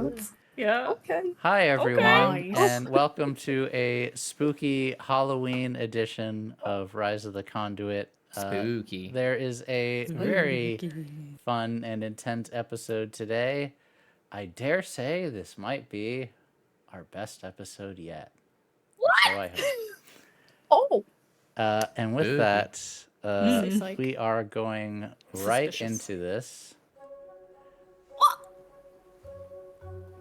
notes. Yeah. Okay. Hi, everyone, Okay. and welcome to a spooky Halloween edition of Rise of the Conduit. Spooky. There is a very fun and intense episode today. I dare say this might be our best episode yet. What? So I hope. Oh. And with Spooky. that, we are going right Suspicious. into this. What?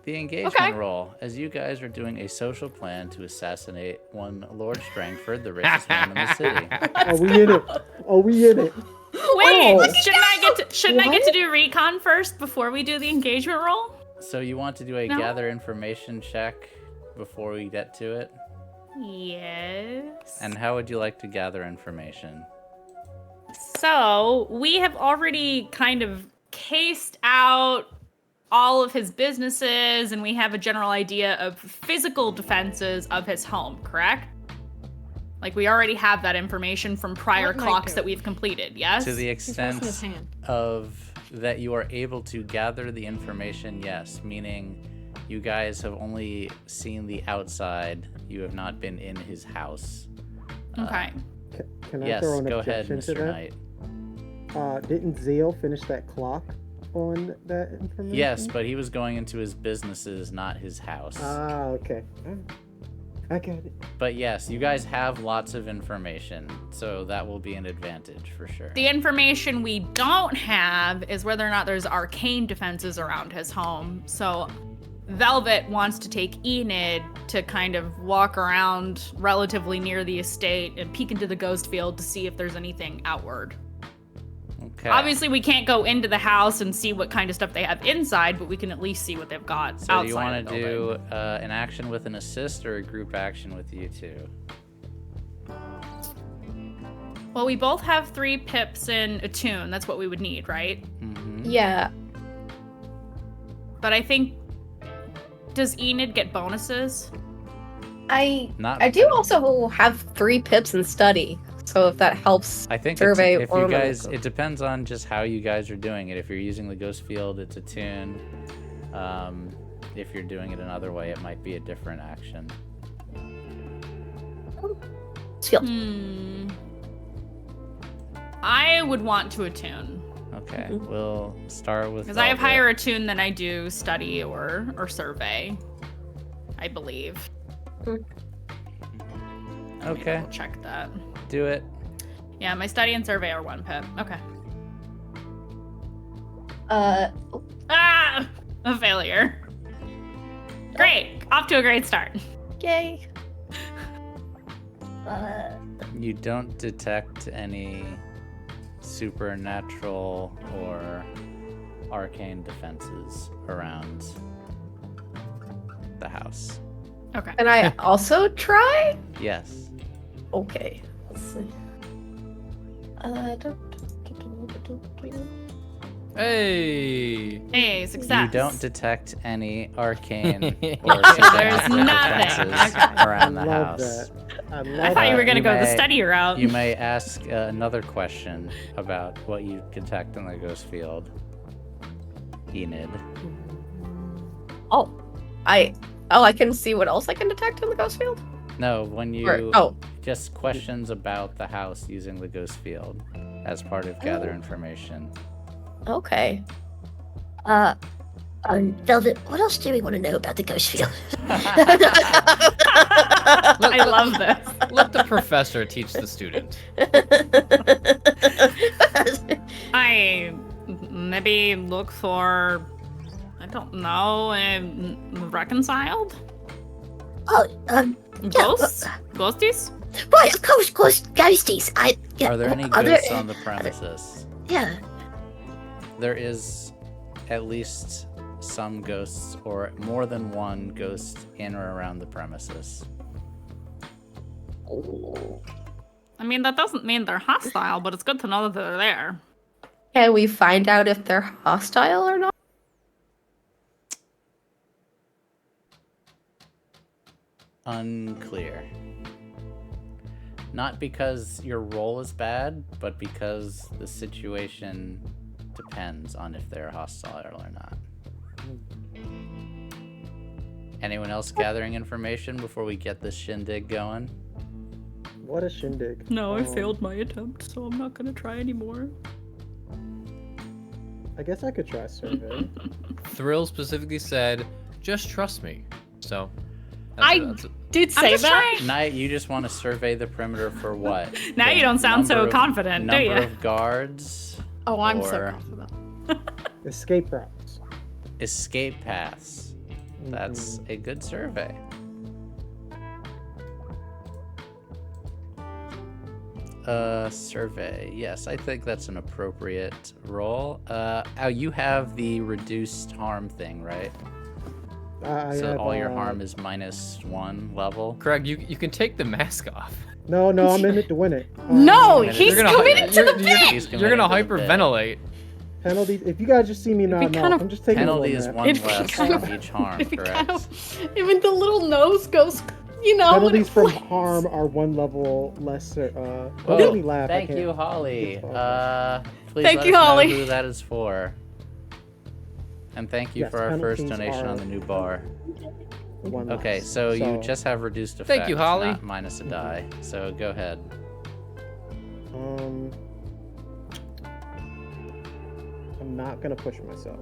The engagement roll, as you guys are doing a social plan to assassinate one Lord Strangford, the richest man in the city. Are we in it? Are we in it? Wait, Oh. shouldn't I get to do recon first before we do the engagement roll? So you want to do a No. gather information check before we get to it? Yes. And how would you like to gather information? So we have already kind of cased out all of his businesses, and we have a general idea of physical defenses of his home, correct? Like, we already have that information from prior What might clocks do? that we've completed, yes? To the He's raising his extent hand. of that you are able to gather the information, yes, meaning you guys have only seen the outside, you have not been in his house. Okay. Can I Yes, throw an go ahead, objection to Mr. that? Knight. Didn't Zeal finish that clock on that information? Yes, but he was going into his businesses, not his house. Ah, okay. I got it. But yes, you guys have lots of information, so that will be an advantage for sure. The information we don't have is whether or not there's arcane defenses around his home. So Velvet wants to take Enid to kind of walk around relatively near the estate and peek into the ghost field to see if there's anything outward. Okay. Obviously, we can't go into the house and see what kind of stuff they have inside, but we can at least see what they've got So outside. do you want of to the building. do an action with an assist or a group action with you two? Well, we both have 3 pips in attune. That's what we would need, right? Mm-hmm. Yeah. But I think, does Enid get bonuses? I Not. do also have 3 pips in study, so if that helps. I think survey if or you guys, medical. it depends on just how you guys are doing it. If you're using the ghost field, it's attuned. If you're doing it another way, it might be a different action. Field. I would want to attune. Okay, Mhm. we'll start with. Because I have Velvet. higher attune than I do study or survey, I believe. Okay, We'll check that. do it. Yeah, my study and survey are 1 pip. Okay. Ah! A failure. Great. Off to a great start. Yay. You don't detect any supernatural or arcane defenses around the house. Okay. Can I also try? Yes. Okay. Let's see. Hey! Hey, success. You don't detect any arcane or There's supernatural nothing. defenses Okay. around the I love house. that. I I love thought you were that. going to You go the may- study route. You may ask another question about what you detect in the ghost field. Enid. I can see what else I can detect in the ghost field? No, when you Or- just questions about the house using the ghost field as part of gather information. Okay. Velvet, what else do we want to know about the ghost field? I love this. Let the professor teach the student. I maybe look for, I don't know, reconciled? Oh, Ghosts? Ghosties? right, of course, ghosties. Are there any are there- ghosts on the premises? Yeah. There is at least some ghosts or more than one ghost in or around the premises. I mean, that doesn't mean they're hostile, but it's good to know that they're there. Can we find out if they're hostile or not? Unclear. Not because your roll is bad, but because the situation depends on if they're hostile or not. Anyone else gathering information before we get this shindig going? What a shindig. No, I failed my attempt, so I'm not gonna try anymore. I guess I could try survey. Thrill specifically said, "Just trust me." So. Did I'm say just that? trying. Knight, you just want to survey the perimeter for what? Now The you don't sound so number of- confident, do Number you? of guards, Oh, I'm so Or- confident. Escape routes. escape paths. That's a good survey. Survey. Yes, I think that's an appropriate roll. You have the reduced harm thing, right? I So have, all your harm is -1 level. Craig, you can take the mask off. No, I'm in it to win it. No, minute. he's You're gonna- committed to the pit! He's You're gonna committed to the bit. hyperventilate. Penalty. If you guys just see me nod kind off, of- I'm just taking Penalty a is little one nap. If less kind of- from each harm, If it correct? kind of, even the little nose goes, you know. when Penalties it from flies. harm are 1 level lesser. Don't Whoa, make me laugh. I thank can't. you, Holly. It's fine. Please Thank let you, us know Holly. who that is for. And thank you Yes, for our first penalties donation are- on the new bar. 1 Okay, less. so you just have reduced effect. Thank you, Holly. Not minus a die. So go ahead. I'm not gonna push myself.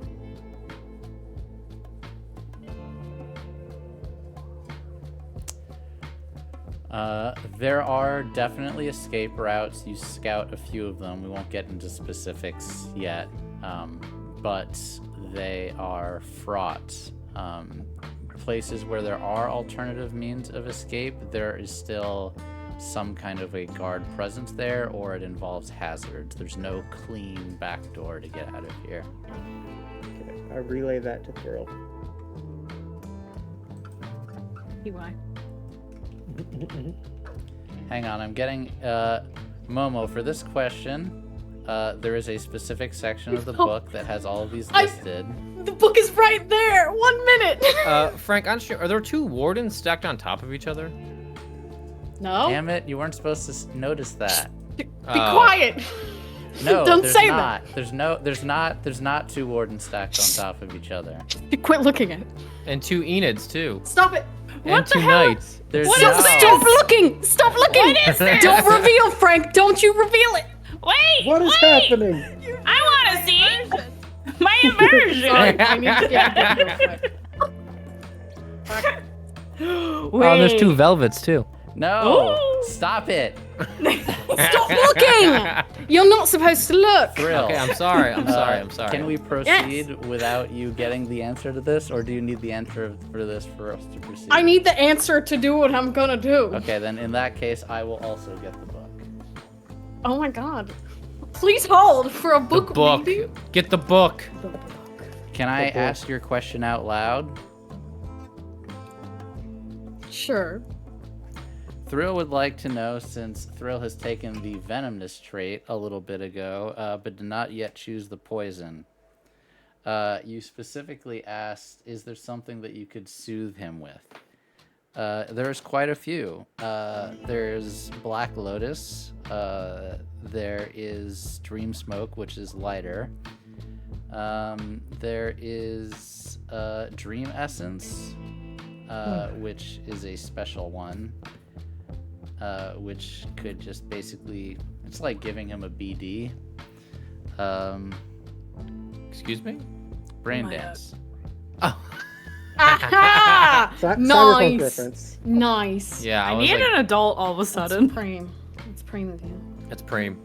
There are definitely escape routes. You scout a few of them. We won't get into specifics yet, but they are fraught. Places where there are alternative means of escape, there is still some kind of a guard presence there, or it involves hazards. There's no clean back door to get out of here. Okay, I relay that to Thrill. EY. Hang on, I'm getting Momo for this question. There is a specific section of the book that has all of these listed. The book is right there. 1 minute. Frank, I'm sure, are there 2 wardens stacked on top of each other? No. Damn it! You weren't supposed to notice that. Be quiet. No, Don't there's say not. There's not 2 wardens stacked on top of each other. that. Quit looking at it. And 2 Enids too. Stop it. And What 2 the hell? knights. There's What no. is this? Stop looking. Stop looking. What is this? Don't reveal, Frank. Don't you reveal it. Wait! What is wait! happening? I want to see my immersion. Sorry, I need to get it real quick. Oh, there's 2 velvets too. No! Ooh. Stop it! Stop looking. You're not supposed to look. Thrill. Okay, I'm sorry. I'm sorry. Can we proceed without you getting the answer to this, or do you need the answer for this for us to proceed? I need the answer to do what I'm gonna do. Okay, then in that case, I will also get the book. Oh my god. Please hold for a The book, book. reading. Get the book. Can I book. ask your question out loud? Sure. Thrill would like to know, since Thrill has taken the venomous trait a little bit ago, but did not yet choose the poison. You specifically asked, is there something that you could soothe him with? There's quite a few. There's Black Lotus. There is Dream Smoke, which is lighter. There is Dream Essence, which is a special one. Which could just basically, it's like giving him a BD. Excuse me? Brain Oh my dance. Oh. Aha! Cyberpunk Nice. reference. Nice. Yeah, I was need like, an adult all of a That's sudden. preem. It's preem of you. That's preem.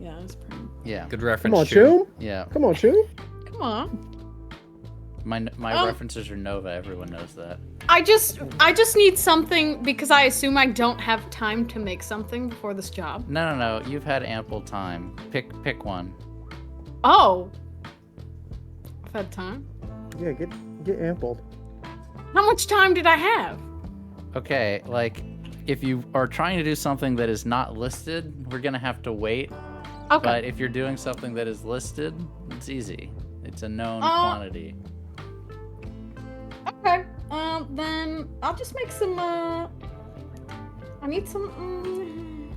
Yeah, it's preem. Yeah, Good Come reference. on, Chew. Chew. yeah. Come on, Chew. Come on. My references are Nova. Everyone knows that. I just need something because I assume I don't have time to make something before this job. No. You've had ample time. Pick one. Oh. I've had time. Yeah, get ampled. How much time did I have? Okay, like if you are trying to do something that is not listed, we're gonna have to wait. Okay. But if you're doing something that is listed, it's easy. It's a known quantity. Okay. Then I'll just make some. I need some.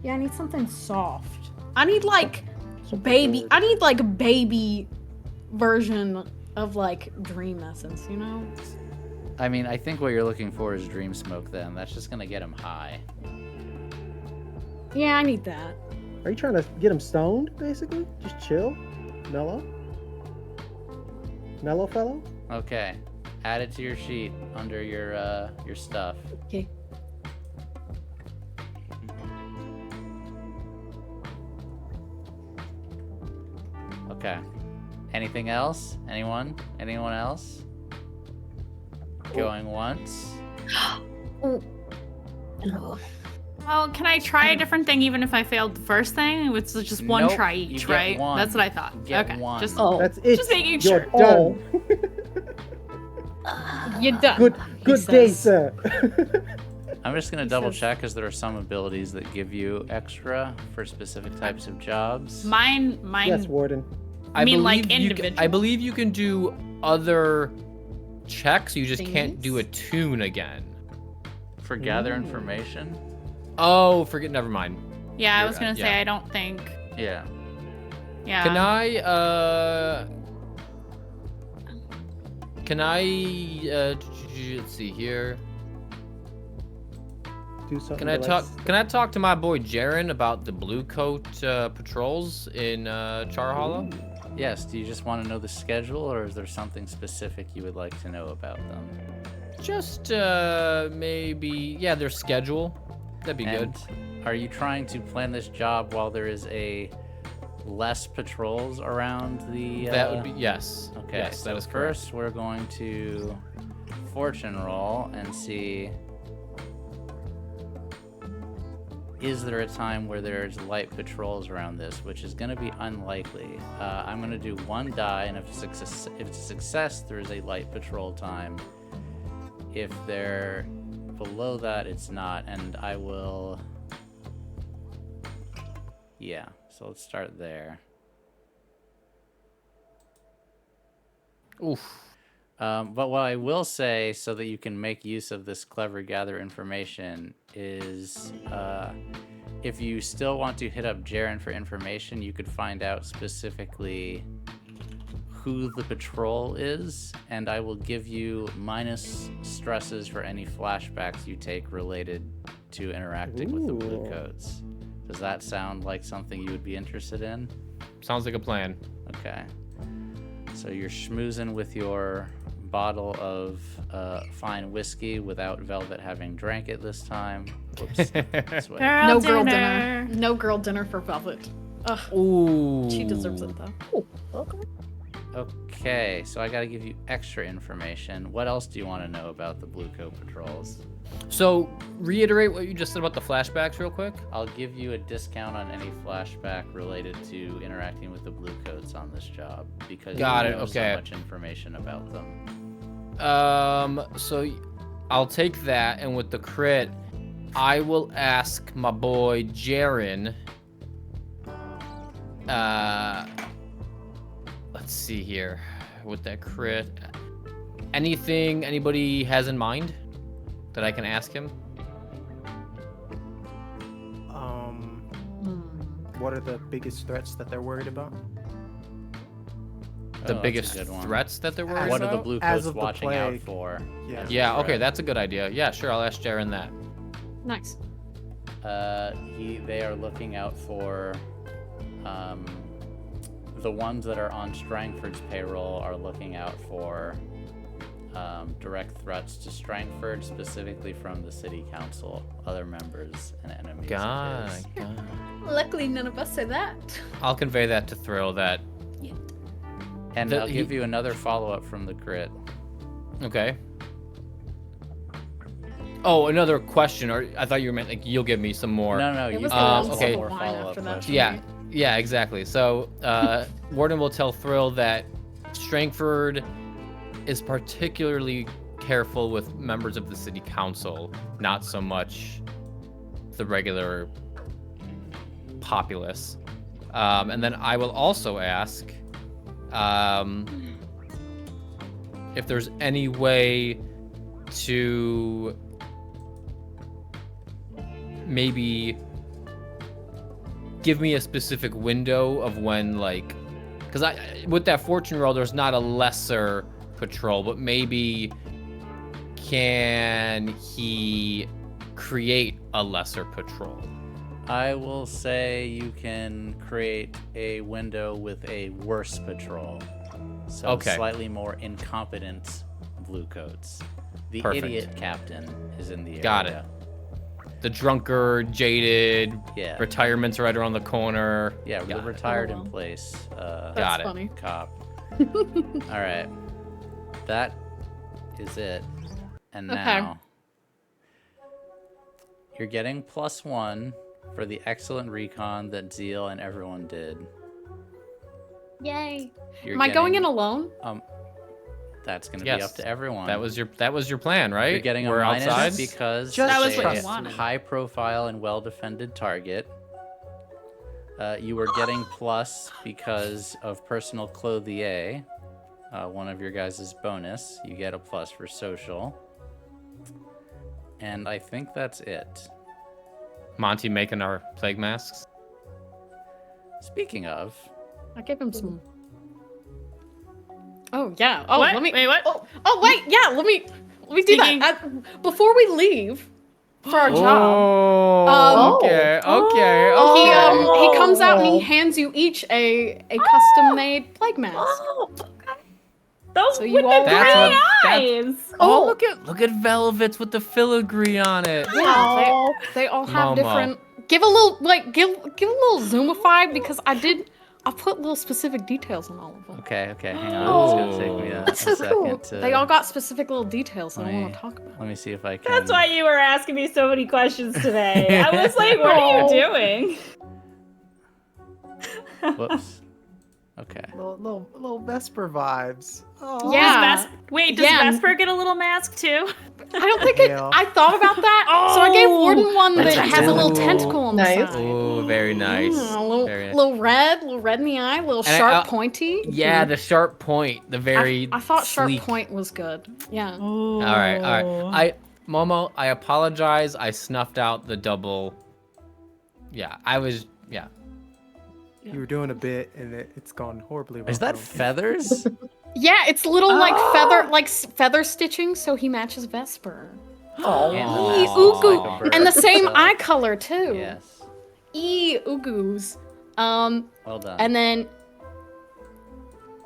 Yeah, I need something soft. I need like baby. I need like a baby version of like Dream Essence. You know. I mean, I think what you're looking for is dream smoke. Then that's just gonna get him high. Yeah, I need that. Are you trying to get him stoned, basically? Just chill? Mellow? Mellow fellow? Okay, add it to your sheet under your stuff. Okay. Okay. Anything else? Anyone? Anyone else? Going once. No. Well, can I try a different thing even if I failed the first thing? It's just one Nope, try you each, get right? one. That's what I thought. You get Okay. one. Just Oh. That's it. Just making You're sure. done. You're done. Good day, says. sir. I'm just gonna He double says- check because there are some abilities that give you extra for specific types of jobs. Mine. Yes, Warden. I mean, like, believe you individual? I believe you can do other checks. You just can't do a Things? tune again. For gather Ooh. information. Oh, forget. Never mind. Yeah, I You're was gonna right, say yeah. I don't think. Yeah. Yeah. Can I? Let's see here. Do something. Can I to, talk? like, Can I talk to my boy Jaren about the blue coat patrols in Char Hollow? Yes. Do you just want to know the schedule, or is there something specific you would like to know about them? Just maybe, yeah, their schedule. That'd be good. And are you trying to plan this job while there is a less patrols around the? That would be yes. Okay. Yes, so that is correct. first, we're going to fortune roll and see. Is there a time where there's light patrols around this, which is going to be unlikely. I'm going to do one die, and if it's a success, there is a light patrol time. If they're below that, it's not, and I will... Yeah, so let's start there. Oof. But what I will say, so that you can make use of this clever gather information, is if you still want to hit up Jaren for information, you could find out specifically who the patrol is, and I will give you minus stresses for any flashbacks you take related to interacting with the blue Ooh. coats. Does that sound like something you would be interested in? Sounds like a plan. Okay. So you're schmoozing with your bottle of fine whiskey without Velvet having drank it this time. Whoops. This way. Girl No girl dinner. No girl dinner for Velvet. Ugh. Ooh. She deserves it though. Okay. Okay, so I gotta give you extra information. What else do you want to know about the Blue Coat Patrols? So, reiterate what you just said about the flashbacks real quick. I'll give you a discount on any flashback related to interacting with the Blue Coats on this job because Got you it, know okay. so much information about them. So I'll take that, and with the crit, I will ask my boy Jaren. Let's see here. With that crit, anything anybody has in mind that I can ask him? What are the biggest threats that they're worried about? Oh, The that's a biggest good one. threats that they're worried What are about? the Blue As Coats of the watching out plague. for? Yeah. as Yeah, a okay, threat? that's a good idea. Yeah, sure, I'll ask Jaren that. Nice. They are looking out for the ones that are on Strangford's payroll are looking out for direct threats to Strangford, specifically from the city council, other members, and enemies. of God, his. Luckily, none of us say that. I'll convey that to Thrill that. And That I'll he- give you another follow-up from the crit. Okay. Oh, another question, or I thought you meant like you'll give me some more. No, It you was can the have long some okay. more wine follow-up after that. questions. Yeah, yeah, exactly. So, Warden will tell Thrill that Strangford is particularly careful with members of the city council, not so much the regular populace. And then I will also ask if there's any way to maybe give me a specific window of when, like, because with that fortune roll, there's not a lesser patrol, but maybe can he create a lesser patrol? I will say you can create a window with a worse patrol. So Okay. slightly more incompetent bluecoats. The Perfect. idiot captain is in the area. Got it. The drunkard, jaded, Yeah. retirement's right around the corner. Yeah, Got the it. retired Oh, in place That's Got it. funny. cop. All right. That is it. And Okay. now you're getting +1 for the excellent recon that Zeal and everyone did. Yay. You're Am I going in getting- alone? That's going to Yes. be up to everyone. That was your plan, right? You're getting We're a minus outside. because Just That was it's what a you wanted. high-profile and well-defended target. You were getting plus because of personal clothier, one of your guys' bonus. You get a plus for social. And I think that's it. Monty making our plague masks. Speaking of, I gave him some. Oh yeah. Oh, What? let me. Wait, what? Oh wait. Yeah. Let me do Thinking- that. Before we leave for our job. Oh, okay, okay. He comes out and he hands you each a custom-made plague mask. Oh, Those So with you the all green That's eyes. Oh, look at velvets with the filigree on it. Yeah, they all have Momo. different. Give a little give a little zoomify because I put little specific details on all of them. okay, hang on. It's gonna take me That's a so cool. second to. They all got specific little details that I Let want me- to talk about. Let me see if I can. That's why you were asking me so many questions today. I was like, what are you doing? Whoops. Okay. Little Vesper vibes. Oh. Yeah. Wait, does Yeah. Vesper get a little mask too? I don't think it. Yeah. I thought about that, so I gave Warden one that That's has a little cool. tentacle on the Nice. side. Oh, very nice. A little, Very nice. little red in the eye, little And sharp, pointy. Yeah, the sharp point, the very. I thought sleek. sharp point was good. Yeah. All All right. Momo, I apologize. I snuffed out the double. Yeah, I was. Yeah. You were doing a bit, and it's gone horribly wrong. Is that feathers? Yeah, it's little feather stitching, so he matches Vesper. Oh. And the Aw. mask Ooh, looks like a ooh. bird And the same itself. eye color too. Yes. Oogoos. Well done. And then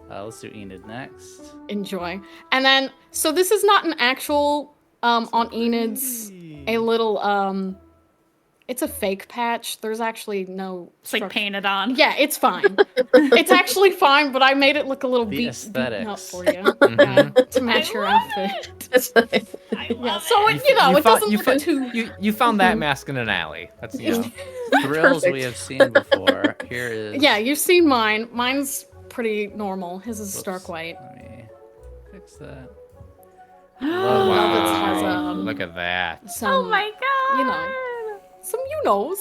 let's do Enid next. enjoy. And then so this is not an actual on Enid's a little it's a fake patch. There's actually no It's like structure. painted on. Yeah, it's fine. It's actually fine, but I made it look a little The beaten aesthetics. up for you yeah, to match your outfit. That's nice. I Yeah, love so it. it You it fo- doesn't you look fo- too. You found that mask in an alley. That's Thrills we Perfect. have seen before. Here is. Yeah, you've seen mine. Mine's pretty normal. His is stark Whoops. white. Let me fix that. Oh, Velvet's has, Wow. Look at that. Some, Oh my god. you know. Some little.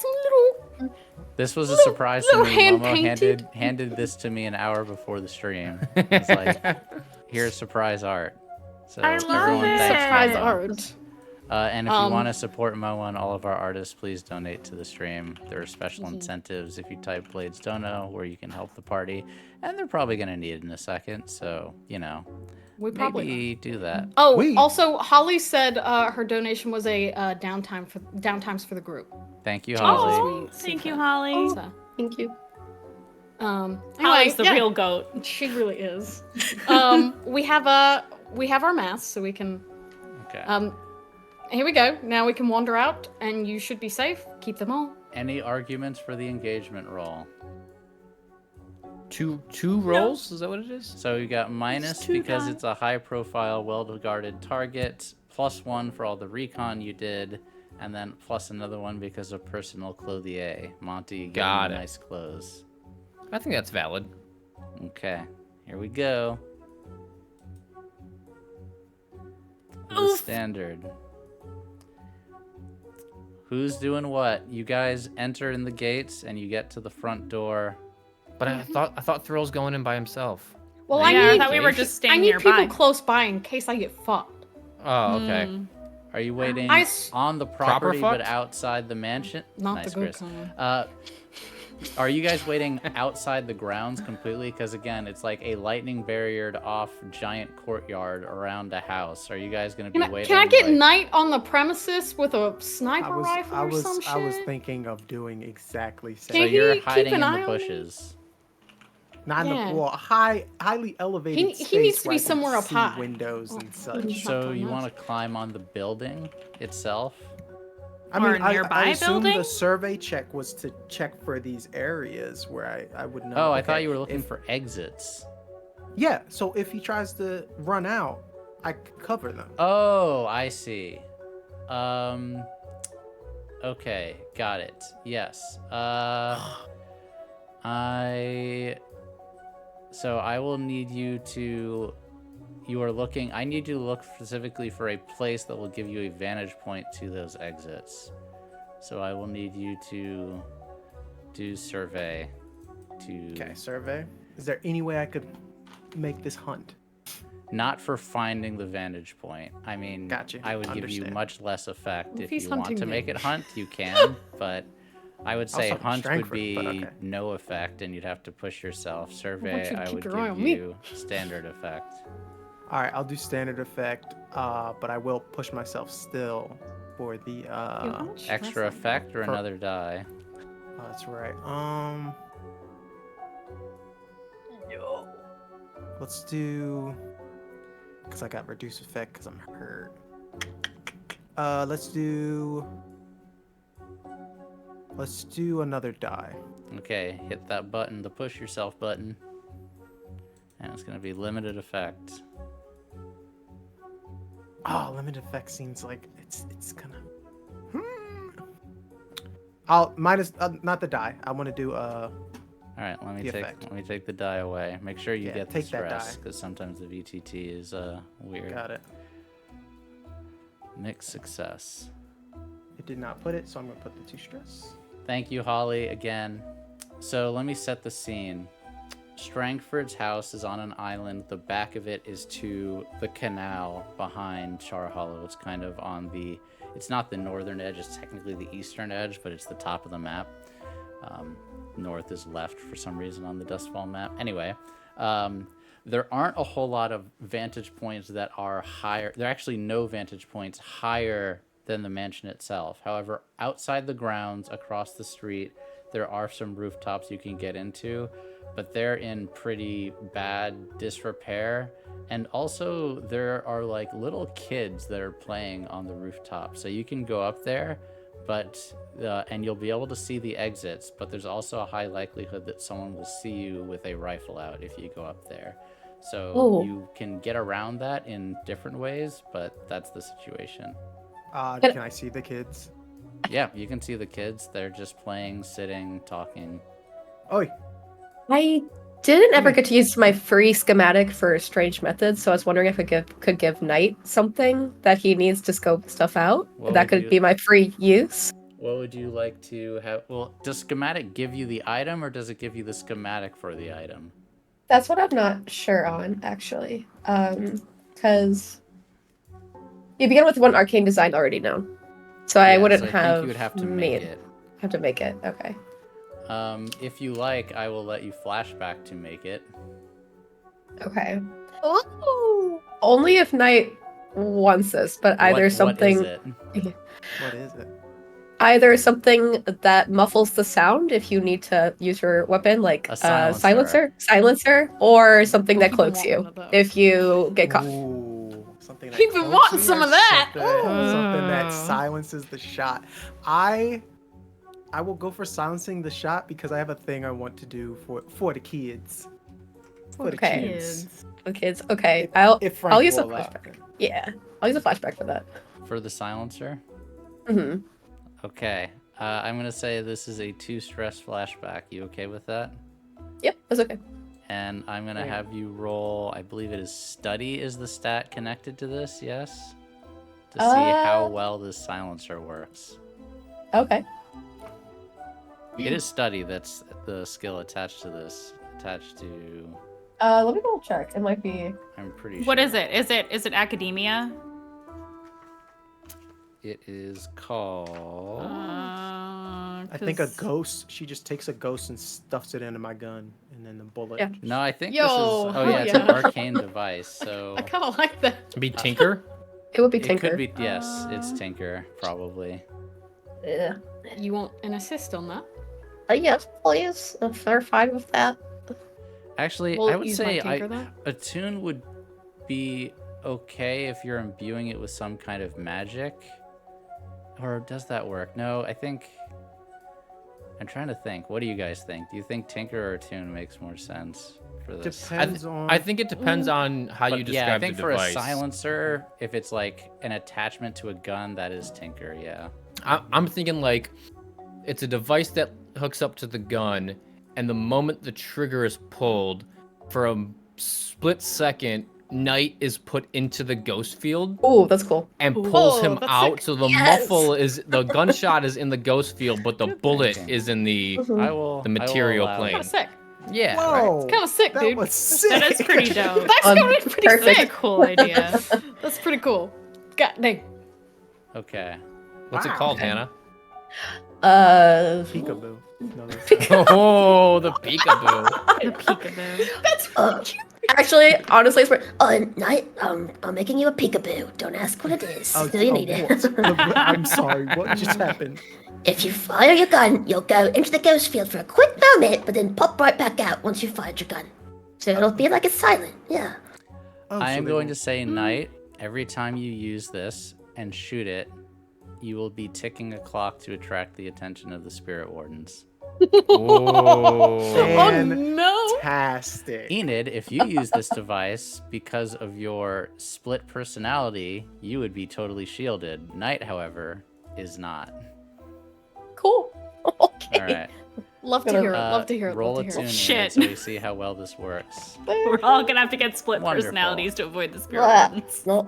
This was a Little- surprise to little me. Momo hand-painted. handed this to me an hour before the stream. It's like, here's surprise art. So I love everyone, it. thanks, Surprise Momo. art. And if you Um, want to support Momo and all of our artists, please donate to the stream. There are special incentives if you type Blades Dono, where you can help the party, and they're probably gonna need it in a second. So We probably. maybe do that. Oh, Wait. also, Holly said her donation was a downtimes for the group. Thank you, Holly. Oh, Sweet, thank sweet you, cut. Holly. So, Thank you. anyway, Holly's the yeah, real goat. She really is. We have our masks, so we can. Okay. Here we go. Now we can wander out, and you should be safe. Keep them all. Any arguments for the engagement roll? Two rolls? Is that what it is? So you got minus two because guys. it's a high-profile, well-guarded target, +1 for all the recon you did, and then plus another one because of personal clothier. Monty, Got getting it. nice clothes. I think that's valid. Okay, here we go. The Oof. standard. Who's doing what? You guys enter in the gates and you get to the front door. But I thought Thrill's going in by himself. Well, Yeah, I I need thought we were just I staying need nearby. people close by in case I get fucked. Oh, okay. Mm. Are you waiting I s- on the Proper property but fucked? outside the mansion? Not nice, the good Chris. kind. Are you guys waiting outside the grounds completely? Because again, it's like a lightning barriered off giant courtyard around a house. Are you guys going to be waiting? Can I get like... Knight on the premises with a sniper rifle or some shit? I was thinking of doing exactly So Can same. you're he keep hiding an in eye the on me? bushes. Not in Yeah. the well, highly elevated He space needs to where be I can somewhere up see high. windows Oh, and he's such. not So doing you that. want to climb on the building itself? I Or mean, a nearby I assume building? the survey check was to check for these areas where I would know. Oh, I okay, thought you were looking if- for exits. Yeah, so if he tries to run out, I could cover them. Oh, I see. Okay, got it. Yes. So I will need you to. I need you to look specifically for a place that will give you a vantage point to those exits. So I will need you to do survey. Okay, survey. Is there any way I could make this hunt? Not for finding the vantage point. I mean, Gotcha. I would give you Understand. much less effect Well, if if he's you want hunting to make me. it hunt, you can, but I would say Also hunt would Strangford, be but okay. no effect and you'd have to push yourself. you Survey, to I keep would your eye give on me. you standard effect. All right, I'll do standard effect, but I will push myself still for the. Dude, how much stress Extra I effect or For- another die? Oh, that's right. Let's do. Because I got reduced effect because I'm hurt. Let's do another die. Okay, hit that button, the push yourself button. And it's going to be limited effect. Oh, limited effect seems like it's gonna. I'll minus not the die. I want to do All right, let The effect. me take the die away. Make sure you Yeah, get the take that stress die. because sometimes the VTT is weird. got it. Mixed success. It did not put it, so I'm gonna put the 2 stress. Thank you, Holly, again. So let me set the scene. Strangford's house is on an island. The back of it is to the canal behind Char Hollow. It's kind of on the... It's not the northern edge. It's technically the eastern edge, but it's the top of the map. North is left for some reason on the Dustfall map. Anyway, there aren't a whole lot of vantage points that are higher. There are actually no vantage points higher than the mansion itself. However, outside the grounds, across the street, there are some rooftops you can get into, but they're in pretty bad disrepair. And also there are like little kids that are playing on the rooftop. So you can go up there, but and you'll be able to see the exits, but there's also a high likelihood that someone will see you with a rifle out if you go up there. So Oh. you can get around that in different ways, but that's the situation. Can I see the kids? Yeah, you can see the kids. They're just playing, sitting, talking. Oi, I didn't ever get to use my free schematic for Strange Methods, so I was wondering if I could give Knight something that he needs to scope stuff out. What That would could you- be my free use. What would you like to have? Well, does schematic give you the item or does it give you the schematic for the item? That's what I'm not sure on, actually. Because you begin with one arcane design already known. So I Yeah, wouldn't so I have think you would have to make it. Have to make it, okay. If you like, I will let you flashback to make it. Okay. Ooh. Only if Knight wants this, but either something What is it? what is it? either something that muffles the sound if you need to use your weapon, like A silencer. silencer, or something that I've been cloaks wanting you one of those. if you get caught. Ooh, something that You've been cloaks wanting me some or of that. Something that Ooh. silences the shot. I will go for silencing the shot because I have a thing I want to do for the kids. For the Okay. kids. The kids. Okay, I'll Frank use a will allow. flashback. Yeah, I'll use a flashback for that. For the silencer? hmm Okay. I'm going to say this is a 2 stress flashback. You okay with that? Yep, that's okay. And I'm going to Okay. have you roll, I believe it is study is the stat connected to this, yes? To see how well this silencer works. Okay. It is study, that's the skill attached to this. Attached to, Let me double check. It might be. I'm pretty sure. What is it? Is it academia? It is called... I think a 'cause- ghost. She just takes a ghost and stuffs it into my gun, and then the bullet. Yeah. No, I think Yo, this is. Oh hell yeah, it's an yeah. arcane device. So I kind of like that. Be Tinker? It would be it Tinker. could be. Yes, it's Tinker probably. Yeah. You want an assist on that? Yes, please. If they're fine with that. Actually, We'll I would use say my tinker, then. a tune would be okay if you're imbuing it with some kind of magic. Or does that work? No, I think. I'm trying to think. What do you guys think? Do you think Tinker or Attune makes more sense for this? Depends on. I think it depends on how you But yeah, I describe think the for device. a silencer, if it's like an attachment to a gun, that is Tinker, yeah. I'm thinking like it's a device that hooks up to the gun, and the moment the trigger is pulled, for a split second, Knight is put into the ghost field Oh, that's cool. and pulls Oh, him that's out. sick. So the Yes! muffle is the gunshot is in the ghost field, but the Good bullet thinking. is in the Mhm. I will. the material I will allow plane. Kind of sick. yeah. Right? Whoa! It's kind of sick, that dude. was sick. That is pretty dope. That's kind of pretty Perfect. That's a sick. cool idea. That's pretty cool. God dang. Okay. What's it Wow. called, Okay. Hannah? Peekaboo. No, that's Oh, the peekaboo. The peekaboo. That's Uh, Actually, honestly, it's Knight, I'm making you a peekaboo. Don't ask what it is. Oh, Do you need it? what? I'm sorry. What just happened? If you fire your gun, you'll go into the ghost field for a quick moment, but then pop right back out once you fired your gun. So it'll be like it's silent. Yeah. Oh, I so am they going to won't- say Knight. Every time you use this and shoot it, you will be ticking a clock to attract the attention of the spirit wardens. Oh Fan- no. Fantastic. Enid, if you use this device because of your split personality, you would be totally shielded. Knight, however, is not. cool. Okay. All right. Love to hear it. Love to hear it. Roll Love a to hear tune, it. Shit. Enid, so we see how well this works. We're all gonna have to get split Wonderful. personalities to avoid the spirit Blah. ones. No.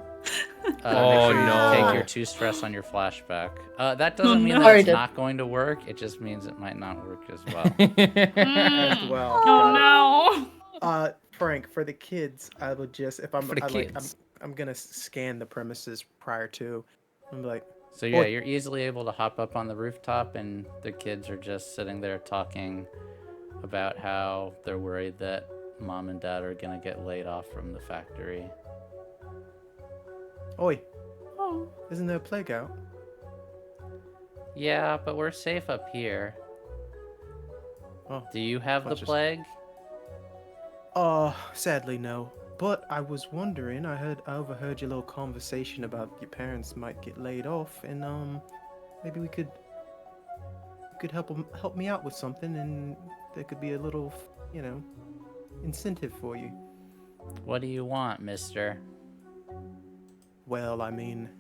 Make Oh, sure you no. take your 2 stress on your flashback. That doesn't mean no. that Already it's did. not going to work. It just means it might not work as well. As well. Oh no. Frank, for the kids, I would just if I'm For the I like kids. I'm gonna scan the premises prior to. I'm like, So yeah, Or- you're easily able to hop up on the rooftop, and the kids are just sitting there talking about how they're worried that mom and dad are gonna get laid off from the factory. oi, Oh. isn't there a plague out? Yeah, but we're safe up here. Oh, Do you have the I'll just- plague? Sadly no. But I was wondering, I overheard your little conversation about your parents might get laid off, and maybe we could help me out with something, and there could be a little, incentive for you. What do you want, mister? Well, I mean,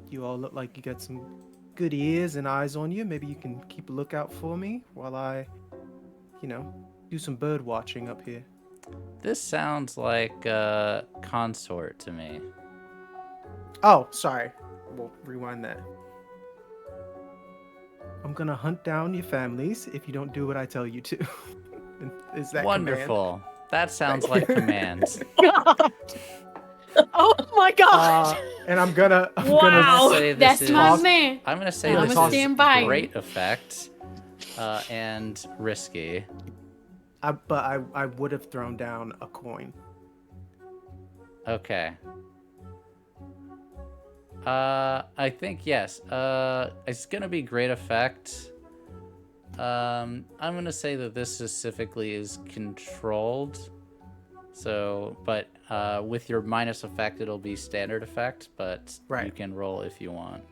you all look like you got some good ears and eyes on you. Maybe you can keep a lookout for me while I, do some bird watching up here. This sounds like a consort to me. Oh, sorry. We'll rewind that. I'm gonna hunt down your families if you don't do what I tell you to. Is that command? Wonderful. That sounds like commands. Oh my god. And I'm gonna Wow. Say this That's is, my man. I'm gonna say I'm this gonna is stand by him. great effect and risky. I would have thrown down a coin. Okay. I think yes. It's gonna be great effect. I'm gonna say that this specifically is controlled. So, but with your minus effect, it'll be standard effect, but you Right. can roll if you want.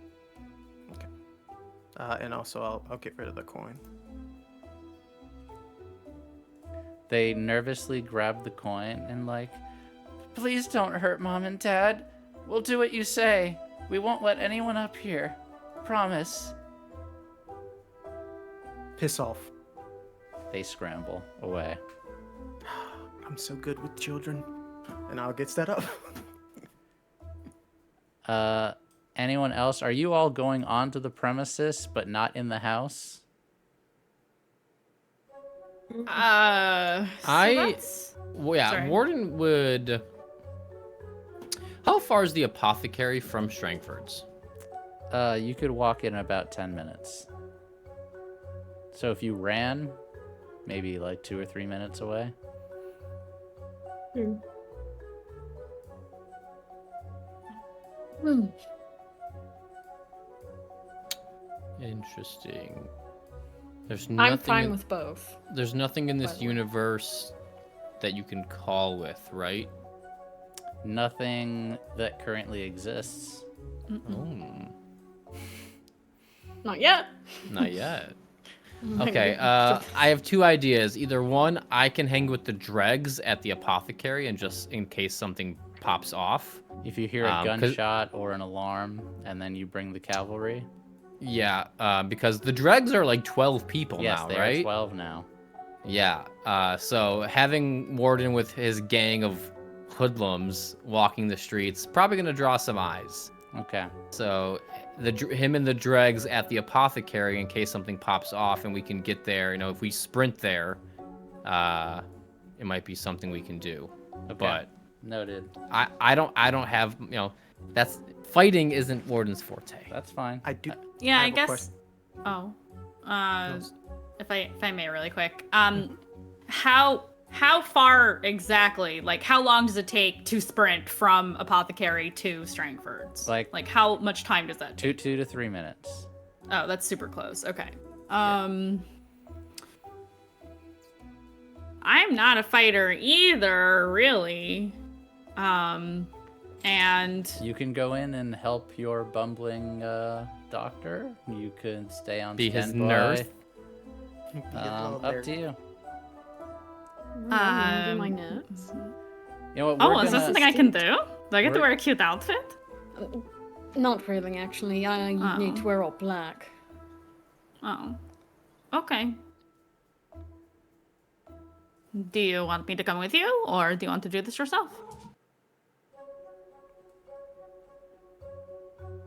And also I'll get rid of the coin. They nervously grab the coin and like, please don't hurt mom and dad. We'll do what you say. We won't let anyone up here. Promise. Piss off. They scramble away. I'm so good with children. And I'll get set up. Anyone else? Are you all going onto the premises but not in the house? So I- that's- Well, yeah, Sorry. Warden would. How far is the apothecary from Strangford's? You could walk in about 10 minutes. So if you ran, maybe like 2 or 3 minutes away. Interesting. There's I'm nothing. fine with both. There's nothing in by this the way. universe that you can call with, right? Nothing that currently exists. Oh, Not yet. not yet. Okay, I have 2 ideas. Either one, I can hang with the dregs at the apothecary and just in case something pops off. If you hear a 'Cause- gunshot or an alarm, and then you bring the cavalry. Yeah, because the dregs are like 12 people Yes, now, they right? are 12 now. Yeah, so having Warden with his gang of hoodlums walking the streets probably gonna draw some eyes. Okay. So him and the dregs at the apothecary in case something pops off and we can get there. You know, if we sprint there, it might be something we can do. Okay. But Noted. I don't have, you know, that's fighting isn't Warden's forte. That's fine. I do. Yeah, I have a guess. question. Oh, Yes. if I may, really quick. How far exactly? Like, how long does it take to sprint from Apothecary to Strangford's? Like how much time does that take? 2 to 3 minutes. Oh, that's super close. Okay. I'm not a fighter either, really. And You can go in and help your bumbling doctor. You could stay on Be his standby. nurse. Up to you. Do my notes. You know what? oh, we're is this gonna- something I can do? Do I get to we're- wear a cute outfit? Not really, actually. I need to wear all black. Oh. Okay. Do you want me to come with you, or do you want to do this yourself?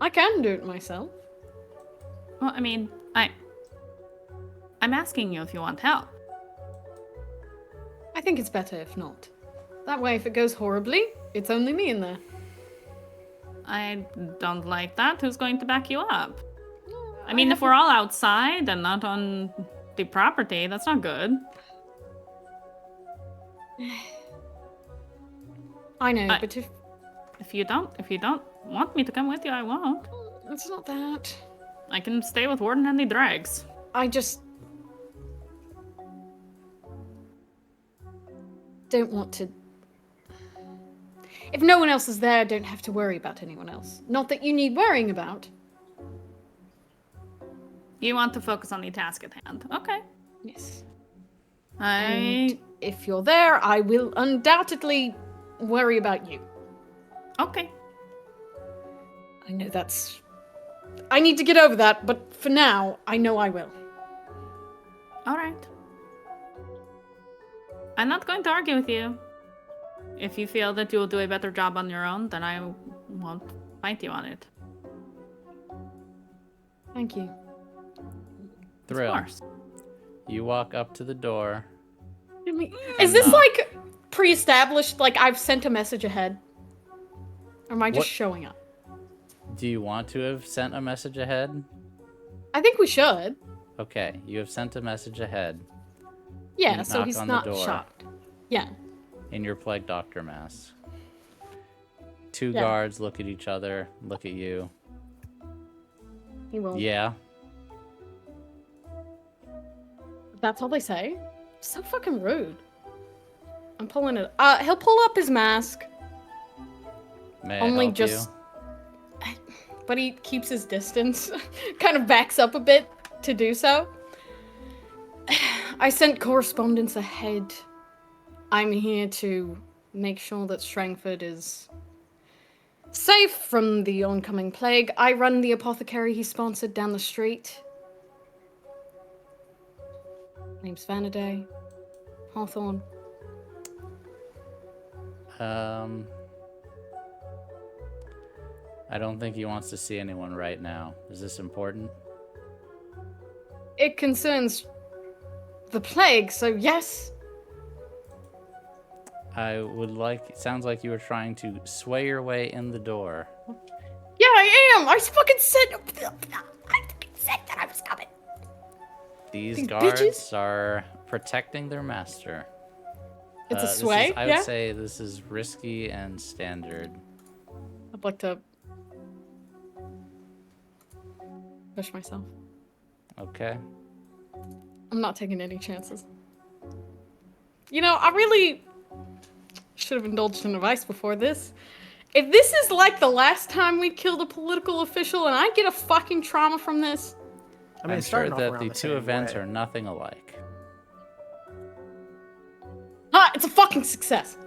I can do it myself. Well, I mean, I'm asking you if you want help. I think it's better if not. That way, if it goes horribly, it's only me in there. I don't like that. Who's going to back you up? I mean, if we're all outside and not on the property, that's not good. I know, I- but if If you don't want me to come with you, I won't. it's not that, I can stay with Warden and the dregs. I just don't want to. If no one else is there, I don't have to worry about anyone else. Not that you need worrying about. You want to focus on the task at hand. Okay. Yes. I And if you're there, I will undoubtedly worry about you. okay. I know that's. I need to get over that, but for now, I know I will. All right. I'm not going to argue with you. If you feel that you will do a better job on your own, then I won't fight you on it. Thank you. Thrill. Of course. You walk up to the door. Is this like pre-established? Like I've sent a message ahead? Or am I just What- showing up? Do you want to have sent a message ahead? I think we should. Okay, you have sent a message ahead Yeah, You so knock he's on the not door. shocked. Yeah. in your plague doctor mask. 2 Yeah. guards look at each other, look at you. He will. Yeah. That's all they say? So fucking rude. I'm pulling it. He'll pull up his mask. May I Only help just. But he keeps his distance. Kind of backs up a bit to do so. I sent correspondence ahead. I'm here to make sure that Strangford is safe from the oncoming plague. I run the apothecary he sponsored down the street. Name's Vanaday. Hawthorne. you? I don't think he wants to see anyone right now. Is this important? It concerns the plague, so yes. I would like. It sounds like you were trying to sway your way in the door. Yeah, I am. I fucking said that I was coming. These These guards bitches? are protecting their master. It's a This is- sway, I yeah? would say this is risky and standard. I'd like to push myself. Okay. I'm not taking any chances. You know, I really should have indulged in advice before this. If this is like the last time we killed a political official and I get a fucking trauma from this, I mean, I'm it's sure starting off that around the the two same events way. are nothing alike. it's a fucking success.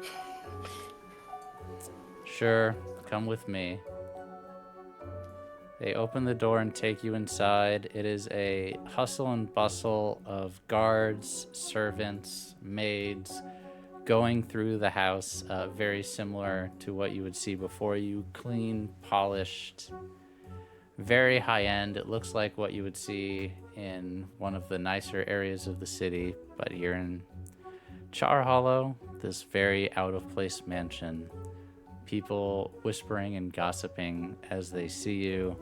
Sure, come with me. They open the door and take you inside. It is a hustle and bustle of guards, servants, maids going through the house, very similar to what you would see before you. Clean, polished, very high end. It looks like what you would see in one of the nicer areas of the city, but here in Char Hollow, this very out of place mansion. People whispering and gossiping as they see you,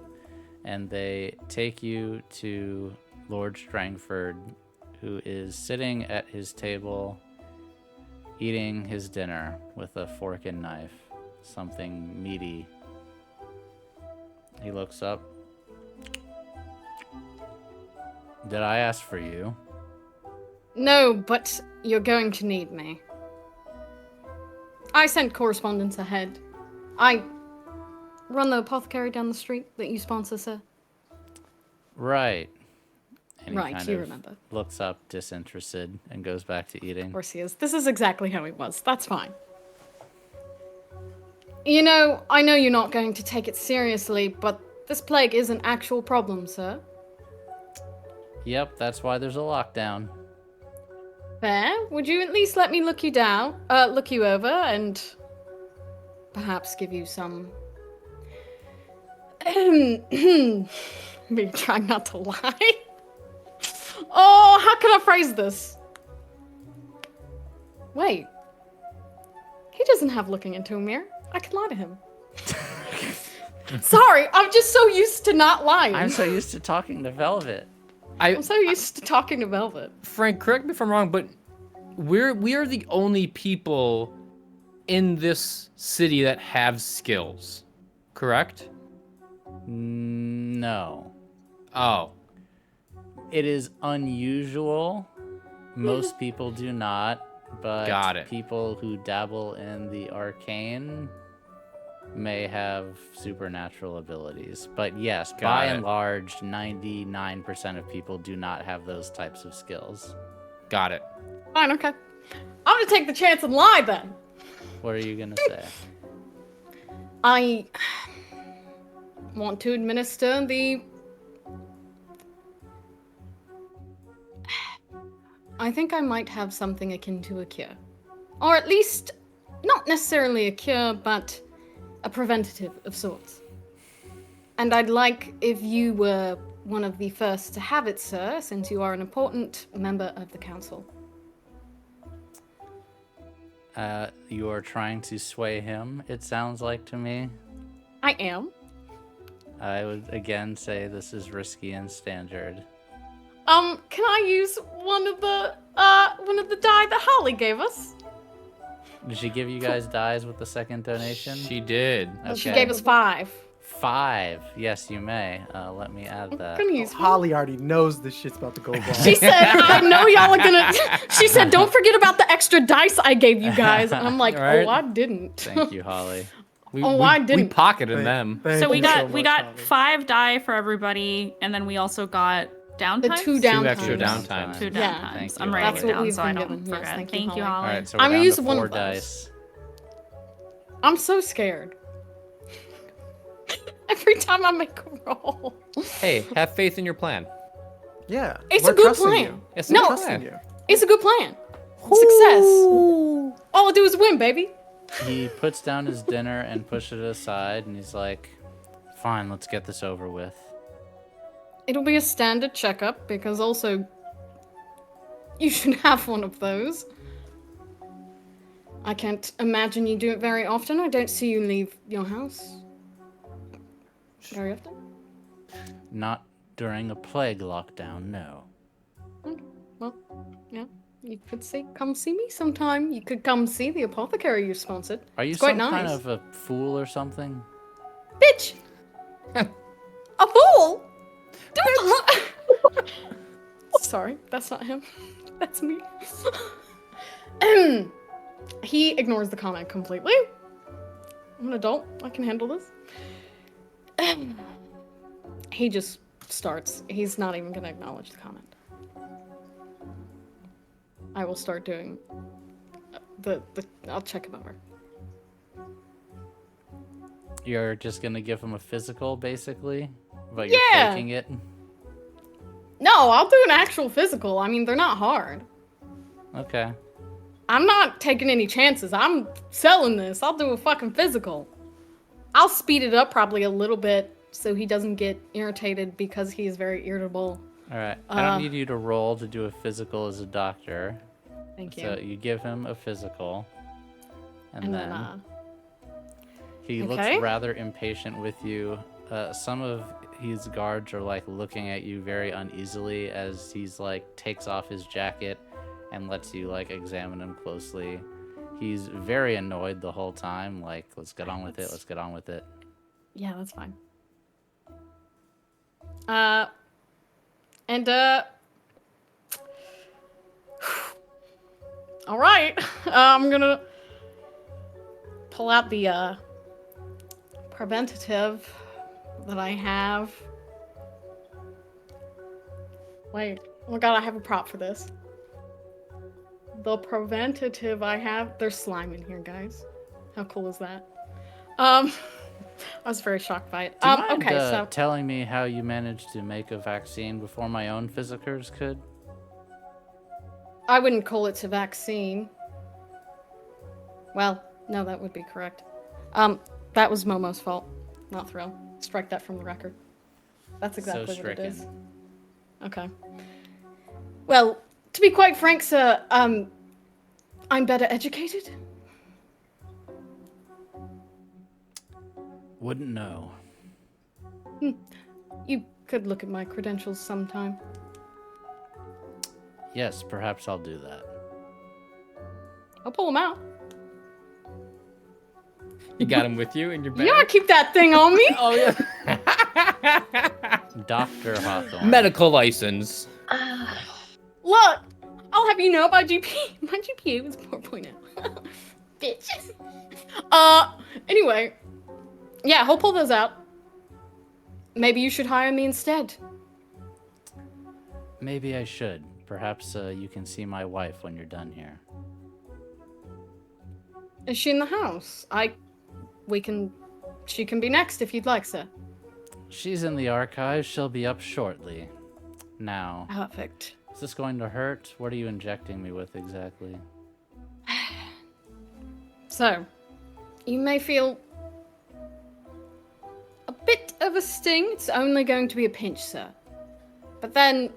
and they take you to Lord Strangford, who is sitting at his table eating his dinner with a fork and knife, something meaty. He looks up. Did I ask for you? No, but you're going to need me. I sent correspondence ahead. I run the apothecary down the street that you sponsor, sir. Right. And he Right, kind you of remember. looks up disinterested and goes back to eating. Of course he is. This is exactly how he was. That's fine. You know, I know you're not going to take it seriously, but this plague is an actual problem, sir. Yep, that's why there's a lockdown. Fair. Would you at least let me look you over, and perhaps give you some... Be trying not to lie. Oh, how can I phrase this? Wait. He doesn't have looking into a mirror. I can lie to him. Sorry, I'm just so used to not lying. I'm so used to talking to Velvet. I'm so used to talking to Velvet. Frank, correct me if I'm wrong, but we are the only people in this city that have skills, correct? No. Oh. It is unusual. Most people do not, but Got it. people who dabble in the arcane may have supernatural abilities. But yes, by and large, 99% of people do not have those types of skills. Got it. Fine, okay. I'm gonna take the chance and lie then. What are you gonna say? I want to administer the... I think I might have something akin to a cure. Or at least, not necessarily a cure, but a preventative of sorts. And I'd like if you were one of the first to have it, sir, since you are an important member of the council. You are trying to sway him, it sounds like to me. I am. I would again say this is risky and standard. Can I use one of the die that Holly gave us? Did she give you guys dies with the second donation? She did. She gave us 5. 5. Yes, you may. Let me add I'm that. gonna use Holly already knows this shit's about to go wrong. She said, I know y'all are gonna... She said, don't forget about the extra dice I gave you guys. And I'm like, Right. oh, I didn't. Thank you, Holly. I didn't. We pocketed them. Thank So we you got much, got Holly. 5 die for everybody, and then we also got downtime. The 2 downtimes. 2 extra downtimes. 2 downtimes. Yeah. Thank you, I'm Holly. writing That's it what down we've so I been don't given. Yes, forget. thank you, Thank you, Holly. Holly. All right, so we're I'm gonna down use to one 4 of those. dice. I'm so scared. Every time I make a roll. Hey, have faith in your plan. Yeah. It's we're a good trusting plan. You. It's No. a good Trusting plan. you. It's a good plan. Success. All I do is win, baby. He puts down his dinner and pushes it aside, and he's like, fine, let's get this over with. It'll be a standard checkup, because also you should have one of those. I can't imagine you do it very often. I don't see you leave your house very often. Not during a plague lockdown, no. well, yeah. You could come see me sometime. You could come see the apothecary you sponsored. Are you It's quite some kind nice. of a fool or something? Bitch! A fool? Don't Sorry, that's not him. That's me. He ignores the comment completely. I'm an adult. I can handle this. He just starts. He's not even gonna acknowledge the comment. I will start doing I'll check him over. You're just gonna give him a physical, basically? But Yeah. you're faking it? No, I'll do an actual physical. I mean, they're not hard. Okay. I'm not taking any chances. I'm selling this. I'll do a fucking physical. I'll speed it up probably a little bit so he doesn't get irritated because he is very irritable. Alright. I don't need you to roll to do a physical as a doctor. Thank you. So you give him a physical. And then he looks okay. rather impatient with you. Some of his guards are like looking at you very uneasily as he's like takes off his jacket and lets you like examine him closely. He's very annoyed the whole time. Like, let's get on with it. Let's get on with it. Yeah, that's fine. All right. I'm gonna pull out the preventative that I have. Wait. Oh my god, I have a prop for this. The preventative I have. There's slime in here, guys. How cool is that? I was very shocked by it. Do you mind, okay, so telling me how you managed to make a vaccine before my own physicers could? I wouldn't call it a vaccine. Well, no, that would be correct. That was Momo's fault, not Thrill. Strike that from the record. That's exactly So what it is. stricken. Okay. Well, to be quite frank, sir, I'm better educated. Wouldn't know. You could look at my credentials sometime. Yes, perhaps I'll do that. I'll pull them out. You got him with you in your bag? You gotta keep that thing on me. Oh, yeah. Dr. Hawthorne. Medical license. Look, I'll have you know my GP. My GPA was 4.0. Bitch. Anyway. Yeah, he'll pull those out. Maybe you should hire me instead. Maybe I should. Perhaps you can see my wife when you're done here. Is she in the house? She can be next if you'd like, sir. She's in the archives. She'll be up shortly. Now, Perfect. is this going to hurt? What are you injecting me with exactly? So, you may feel a bit of a sting. It's only going to be a pinch, sir. But then,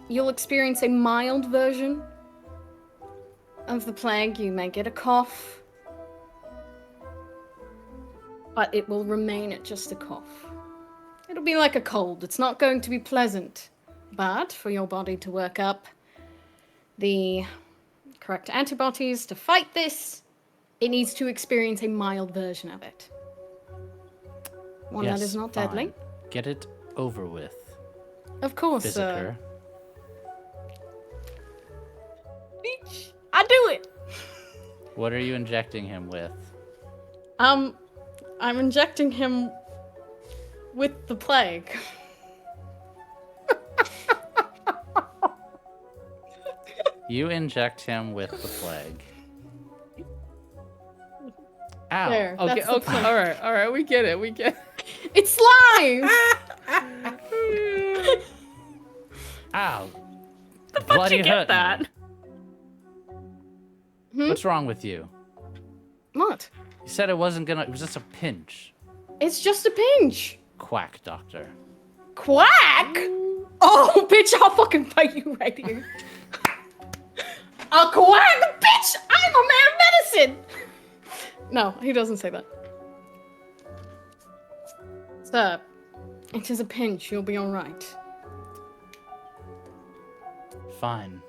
you'll experience a mild version of the plague. You may get a cough, but it will remain at just a cough. It'll be like a cold. It's not going to be pleasant, but for your body to work up the correct antibodies to fight this, it needs to experience a mild version of it. One Yes, that is not fine. deadly. Get it over with. Of course, Physiker. Leech, I do it. What are you injecting him with? I'm injecting him with the plague. You inject him with the plague. Ow. There. Okay, that's the okay, plague. all right, we get it, It's slime. Ow. How'd Bloody you hurt get me. that? What's wrong with you? What? You said it wasn't gonna. It was just a pinch. It's just a pinch. Quack, doctor. Quack? Oh, bitch, I'll fucking fight you right here. A quack? Bitch, I'm a man of medicine. No, he doesn't say that. Sir, it is a pinch. You'll be all right. Fine.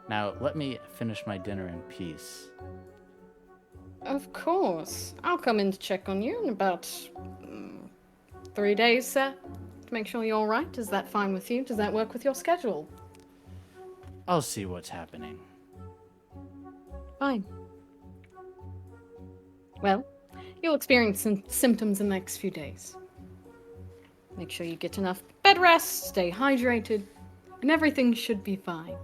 Now, let me finish my dinner in peace. Of course. I'll come in to check on you in about 3 days, sir. To make sure you're all right. Is that fine with you? Does that work with your schedule? I'll see what's happening. Fine. Well, you'll experience some symptoms in the next few days. Make sure you get enough bed rest, stay hydrated, and everything should be fine.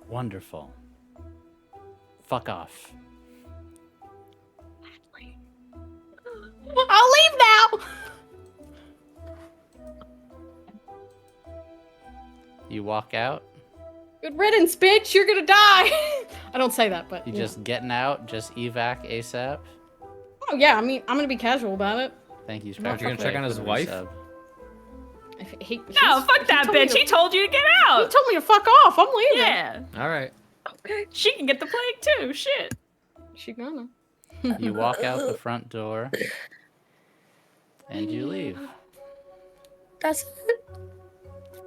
Wonderful. Fuck off. I'll leave now! You walk out. Good riddance, bitch! You're gonna die! I don't say that, but You know. just getting out, just evac ASAP. Oh yeah, I mean, I'm gonna be casual about it. Thank you, Not Spectre. You're gonna check on his for the wife? resub. No, fuck that bitch. He told you to get He out. told me to fuck off. I'm leaving. Yeah. All right. Okay. She can get the plague too. Shit. She gonna. You walk out the front door, and you leave. That's it.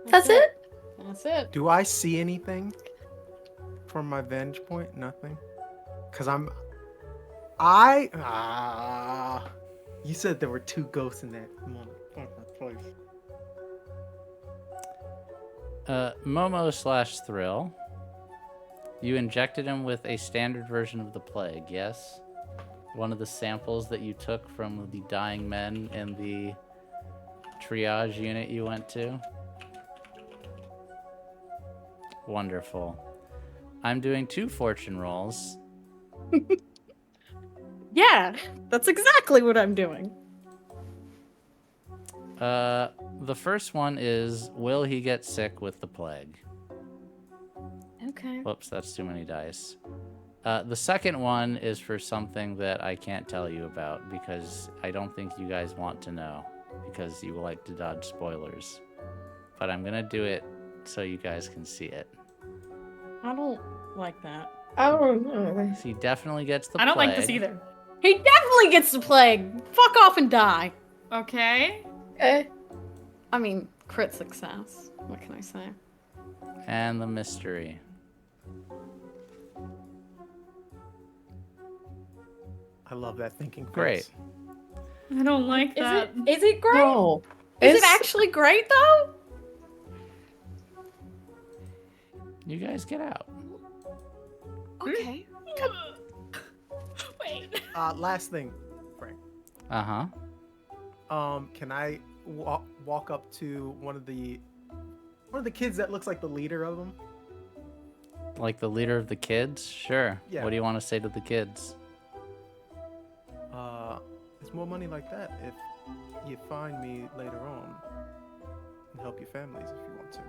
That's it. That's it. Do I see anything from my vantage point? Nothing. Cause you said there were 2 ghosts in that motherfucking place. Momo/Thrill. You injected him with a standard version of the plague, yes? One of the samples that you took from the dying men in the triage unit you went to? Wonderful. I'm doing 2 fortune rolls. Yeah, that's exactly what I'm doing. The first one is, will he get sick with the plague? Okay. Whoops, that's too many dice. The second one is for something that I can't tell you about because I don't think you guys want to know because you like to dodge spoilers. But I'm gonna do it so you guys can see it. I don't like that. I don't know. So he definitely gets the I don't like plague. this either. He definitely gets the plague. Fuck off and die. Okay. Okay. I mean, crit success. What can I say? And the mystery. I love that thinking face. Great. I don't like that. Is it great? No. Is it actually great though? You guys get out. Okay. Wait. Last thing, Frank. Uh-huh. Can I walk up to one of the kids that looks like the leader of them? Like the leader of the kids? Sure. Yeah. What do you want to say to the kids? There's more money like that if you find me later on and help your families if you want to.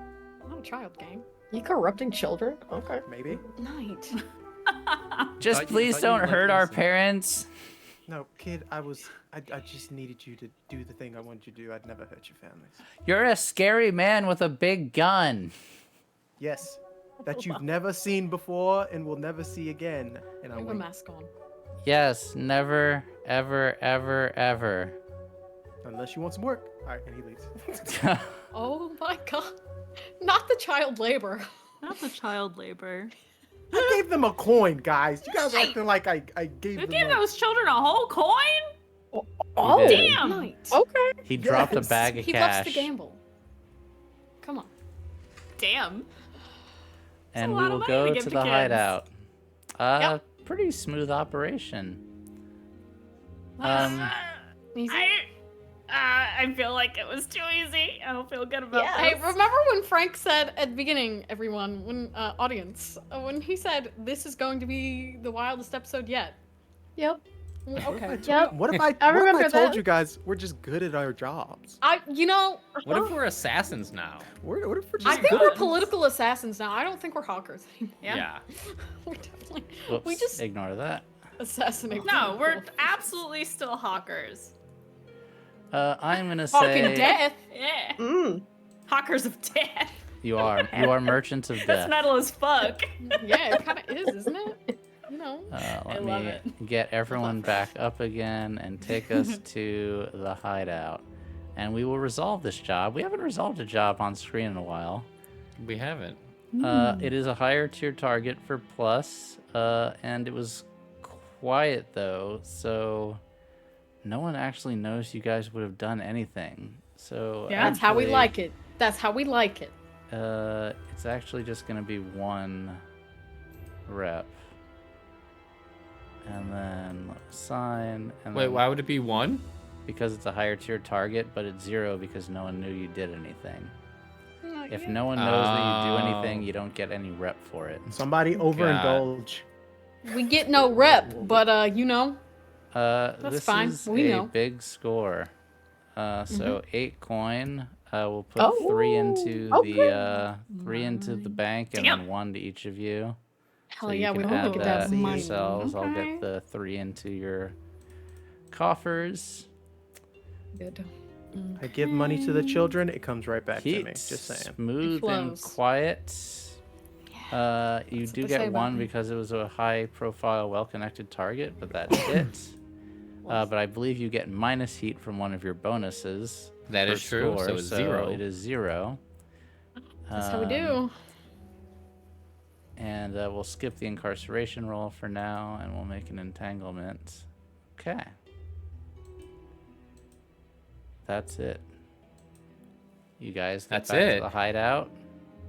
Not a child game. You corrupting children? Okay. Maybe. Night. Just Thought you- please thought you don't would hurt like our this. parents. No, kid, I just needed you to do the thing I wanted you to do. I'd never hurt your families. You're a scary man with a big gun. Yes. That you've never seen before and will never see again. And I I have a wink. mask on. Yes, never, ever, ever, ever. Unless you want some work. Alright, and he leaves. Oh my god. Not the child labor. Not the child labor. I gave them a coin, guys. You guys are acting like I gave Who them gave like... those children a whole coin? Oh, did. Damn. Night. okay. He dropped a Yes. bag of He cash. loves to gamble. Come on. Damn. And a we lot of will money go to to give the to kids. hideout. Yep. Pretty smooth operation. Easy. I feel like it was too easy. I don't feel good about Hey, this. remember when Frank said at the beginning, everyone, when audience, when he said this is going to be the wildest episode yet? Yep. Okay. Yep. What if I what if remember I told that. you guys we're just good at our jobs? What if we're assassins now? What if we're just I think good we're at- political assassins now. I don't think we're hawkers anymore. Yeah. We're definitely Whoops, we just ignore that. assassinate. No, we're people. absolutely still hawkers. I'm gonna Hawking say death. Yeah. Mm. Hawkers of death. you are merchants of That's death. metal as fuck. Yeah, it kind of is, isn't it? You know. Let love me it. get everyone back up again and take us to the hideout. And we will resolve this job. We haven't resolved a job on screen in a while. We haven't. It is a higher tier target for plus, and it was quiet though, so no one actually knows you guys would have done anything. So Yeah. That's how we actually, like it. That's how we like it. It's actually just gonna be 1 rep, and then assign. And Wait, then, why would it be 1? Because it's a higher tier target, but it's 0 because no one knew you did anything. If no one knows that you do anything, you don't get any rep for it. Somebody overindulge. We get no rep, but you know. This fine. is We a know. big score. So 8 coin. We'll put Oh. 3 into Okay. the bank, and Damn. then 1 to each of you. Hell So yeah, you we can will add look at that that to money. yourselves. I'll Okay. get the 3 into your coffers. Good. I give money to the children, it comes right back to me. Heat, Just saying. smooth and flows. quiet. You That's do what they say get about 1 me. because it was a high-profile, well-connected target, but that's it. But I believe you get minus heat from one of your bonuses. That per is true, score, so it's 0. It is 0. That's how we do. And we'll skip the incarceration roll for now, and we'll make an entanglement. Okay. That's it. You guys get That's back it. to the hideout.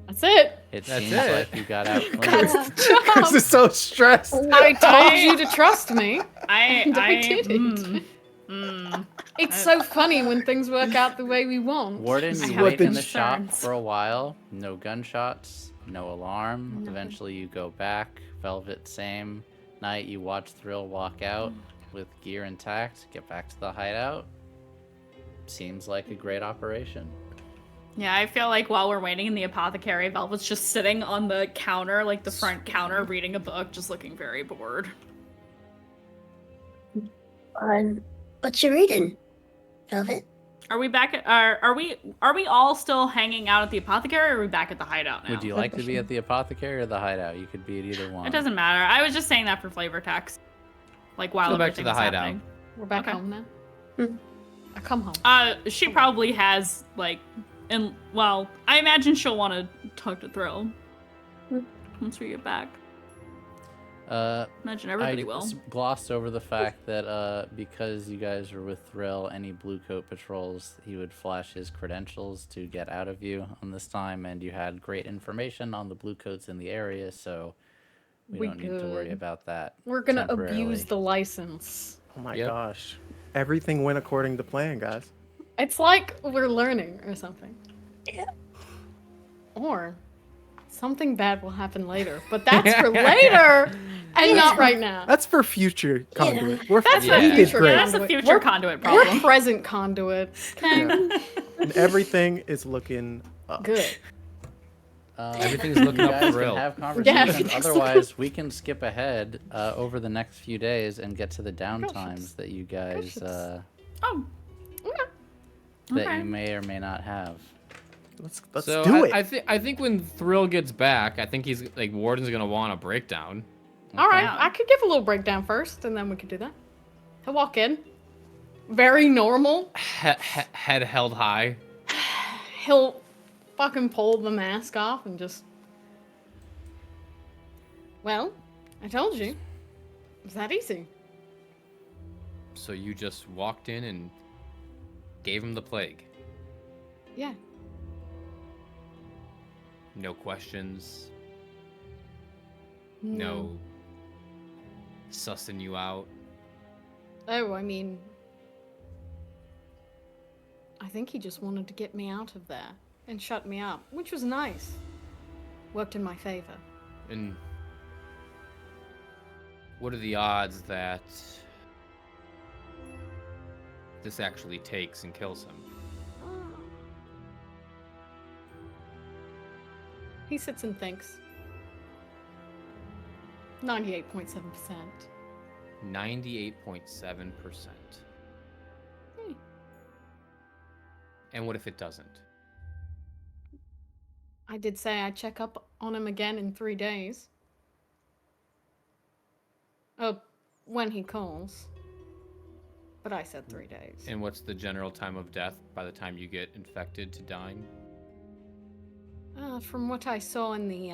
That's it. It That's seems it. like you got out clean. Chris is so stressed. I told you to trust me. I didn't. It's so funny when things work out the way we want. Warden, I you have wait in the concerns. shop for a while. No gunshots, no alarm. Nothing. Eventually you go back. Velvet, same night. You watch Thrill walk out with gear intact. Get back to the hideout. Seems like a great operation. Yeah, I feel like while we're waiting in the apothecary, Velvet's just sitting on the counter, like the front counter, reading a book, just looking very bored. What you reading, Velvet? Are we back at are we all still hanging out at the apothecary, or are we back at the hideout now? Would you like to be at the apothecary or the hideout? You could be at either one. It doesn't matter. I was just saying that for flavor text. Like while Go back to everything the was hideout. happening. We're back Okay. home now. Hmm. I come home. She probably has like, and well, I imagine she'll want to talk to Thrill once we get back. Imagine everybody I will. glossed over the fact that because you guys were with Thrill, any Blue Coat patrols, he would flash his credentials to get out of you on this time, and you had great information on the Blue Coats in the area, so we don't need to worry good. about that. We're gonna temporarily. abuse the license. Oh my Yep. gosh. Everything went according to plan, guys. It's like we're learning or something. Yeah. Or something bad will happen later, but that's for later and not right now. That's for future Conduit. We're That's Yeah. for we did future. great. Yeah, that's a Conduit. future conduit We're problem. present conduit. Okay. Yeah. And everything is looking up. Good. Everything's looking you up guys for real. can have conversations. everything's Otherwise, we can skip ahead over the next few days and get to the downtimes Gosh, that you guys Oh. that Okay. you may or may not have. Let's So do it. I think when Thrill gets back, I think he's like Warden's gonna want a breakdown. All right, Yeah. I could give a little breakdown first, and then we could do that. He'll walk in. Very normal. Head held high. He'll fucking pull the mask off and just... Well, I told you. It was that easy. So you just walked in and gave him the plague. Yeah. No questions. No sussing you out. Oh, I mean... I think he just wanted to get me out of there and shut me up, which was nice. Worked in my favor. And what are the odds that this actually takes and kills him? He sits and thinks. 98.7%. 98.7%. Hmm. And what if it doesn't? I did say I'd check up on him again in 3 days. Oh, when he calls. But I said 3 days. And what's the general time of death by the time you get infected to dying? From what I saw in the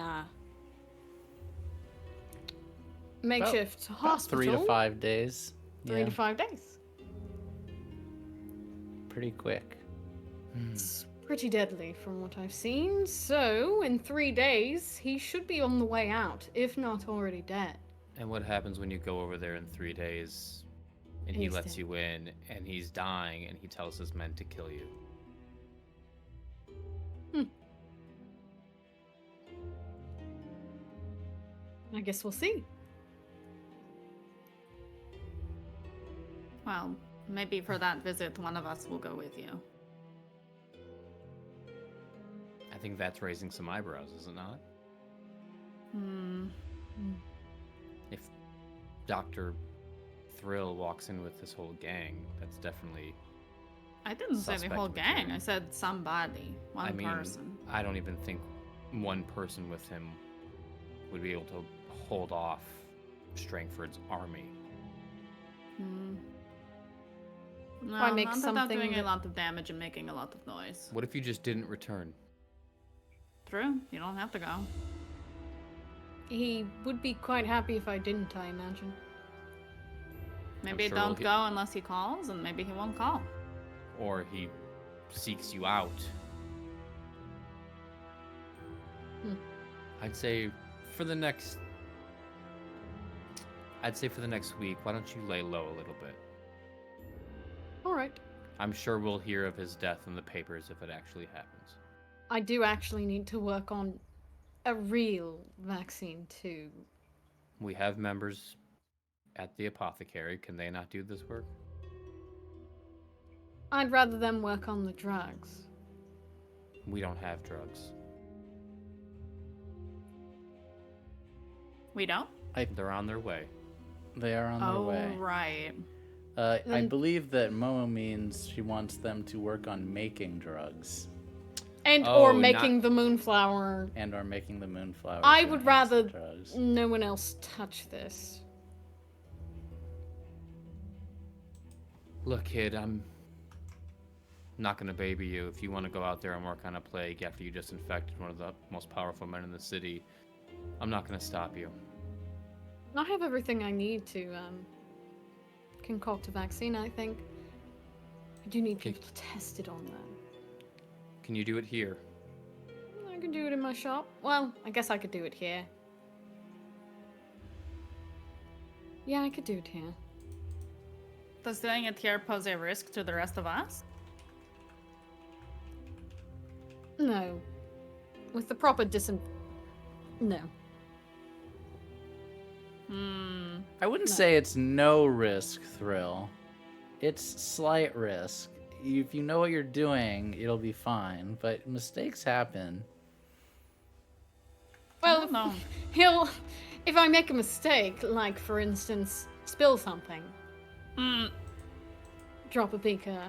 makeshift About hospital, 3 to 5 days. 3 to 5 days. Pretty quick. It's pretty deadly from what I've seen. So, in 3 days, he should be on the way out, if not already dead. And what happens when you go over there in 3 days and he He's lets dead. you in and he's dying and he tells his men to kill you? I guess we'll see. Well, maybe for that visit, one of us will go with you. I think that's raising some eyebrows, is it not? If Dr. Thrill walks in with this whole gang, that's definitely... I didn't say the Suspect whole gang. material. I said somebody. One person. I don't even think one person with him would be able to hold off Strangford's army. No, I make not something without doing a that- lot of damage and making a lot of noise. What if you just didn't return? True. You don't have to go. He would be quite happy if I didn't, I imagine. Maybe sure don't we'll go unless he calls, and maybe he won't call. Or he seeks you out. I'd say for the next week, why don't you lay low a little bit? Alright. I'm sure we'll hear of his death in the papers if it actually happens. I do actually need to work on a real vaccine too. We have members at the apothecary. Can they not do this work? I'd rather them work on the drugs. We don't have drugs. We don't? They're on their way. They are on their way. Right. I Then- believe that Momo means she wants them to work on making drugs And Oh, or not- making the moonflower. and or making the moonflower. I to would enhance the rather drugs. no one else touch this. Look, kid, I'm not gonna baby you. If you want to go out there and work on a plague after you just infected one of the most powerful men in the city, I'm not gonna stop you. I have everything I need to concoct a vaccine, I think. I do need Okay. people to test it on them. Can you do it here? I could do it in my shop. Well, I guess I could do it here. Yeah, I could do it here. Does doing it here pose a risk to the rest of us? No. With the proper No. I wouldn't say it's no risk, Thrill. It's slight risk. If you know what you're doing, it'll be fine. But mistakes happen. Well, No. if I make a mistake, like for instance, spill something, drop a beaker,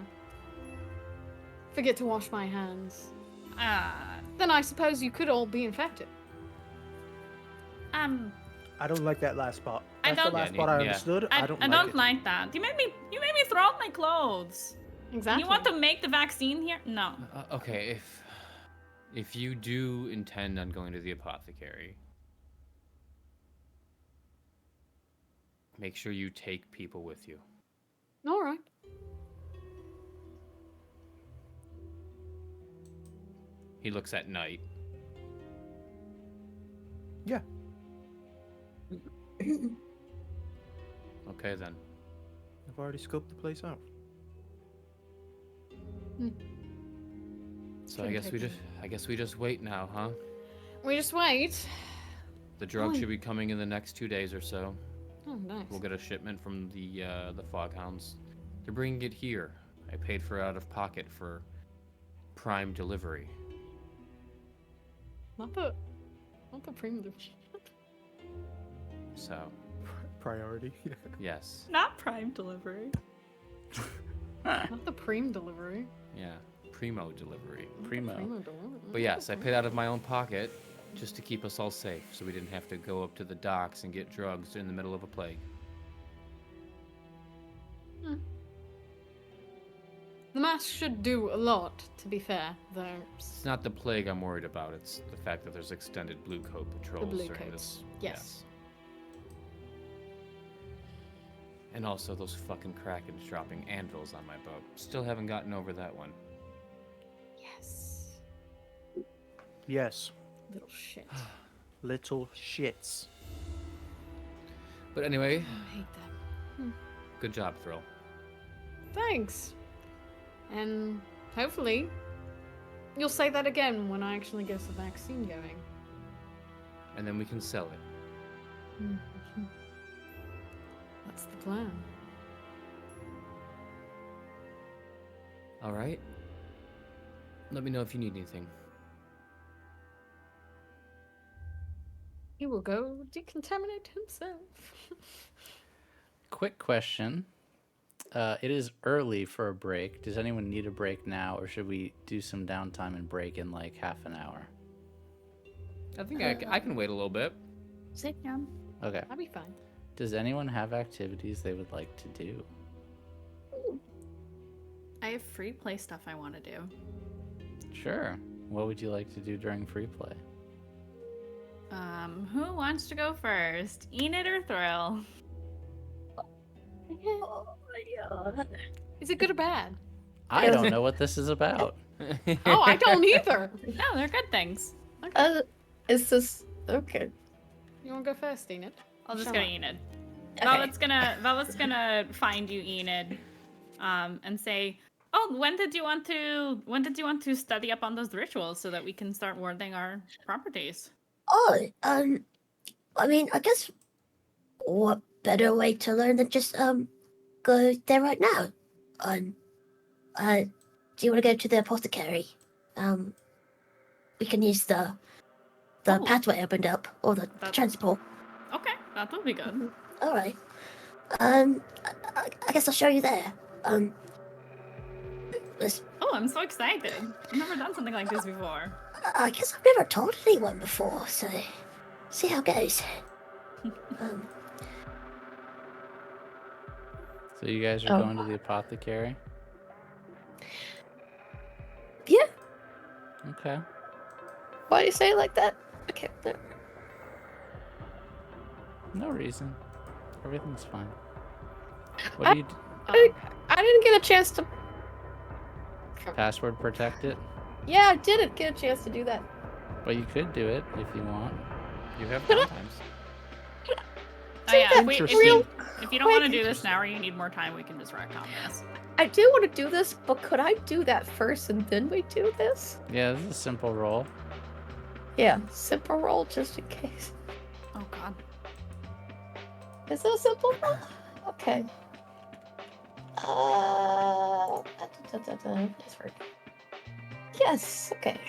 forget to wash my hands, then I suppose you could all be infected. I don't like that last part. I That's the don't- last Yeah, part I yeah. understood. I don't don't like it. like that. You made me throw out my clothes. Exactly. You want to make the vaccine here? No. Okay, if you do intend on going to the apothecary, make sure you take people with you. All right. He looks at Night. Yeah. Okay then. I've already scoped the place out. So I guess we just wait now, huh? We just wait. The drug Oh. should be coming in the next 2 days or so. Oh, nice. We'll get a shipment from the Foghounds. They're bringing it here. I paid for it out of pocket for prime delivery. Not the primitive. So, Priority. yes. Not prime delivery. Not the preem delivery. Yeah. Primo delivery. Primo. Primo delivery. But yes, I paid out of my own pocket just to keep us all safe so we didn't have to go up to the docks and get drugs in the middle of a plague. The mask should do a lot, to be fair, though. It's not the plague I'm worried about. It's the fact that there's extended blue coat patrols blue during coats, this. yes. And also those fucking Krakens dropping anvils on my boat. Still haven't gotten over that one. Yes. Yes. Little shit. Little shits. But anyway, I hate that. good job, Thrill. Thanks. And hopefully, you'll say that again when I actually get the vaccine going. And then we can sell it. That's the plan. All right. Let me know if you need anything. He will go decontaminate himself. Quick question. It is early for a break. Does anyone need a break now, or should we do some downtime and break in like half an hour? I think I can wait a little bit. Sit down. Okay. That'd be fine. Does anyone have activities they would like to do? I have free play stuff I want to do. Sure. What would you like to do during free play? Who wants to go first? Enid or Thrill? Is it good or bad? I don't know what this is about. Oh, I don't either. No, they're good things. Is this okay? You want to go first, Enid? I'll just Shall go I? Enid. Okay. Vela's gonna find you, Enid, and say, "Oh, when did you want to study up on those rituals so that we can start warding our properties?" Oh, I mean, I guess what better way to learn than just go there right now? Do you want to go to the apothecary? We can use the Oh. pathway opened up or the transport. Okay, that would be good. All right. I guess I'll show you there. Oh, I'm so excited! I've never done something like this before. I guess I've never told anyone before, so see how it goes. So you guys are going to the apothecary? Yeah. Okay. Why do you say it like that? Okay. No reason. Everything's fine. What do you I didn't get a chance to. password protect it? Yeah, I didn't get a chance to do that. But you could do it if you want. You have downtimes. Oh yeah, Interesting. if you don't want to do this now or you need more time, we can just retcon this. I do want to do this, but could I do that first and then we do this? Yeah, this is a simple roll. Yeah, simple roll just in case. Oh god. Is it a simple roll? Okay. Password. Yes. Okay.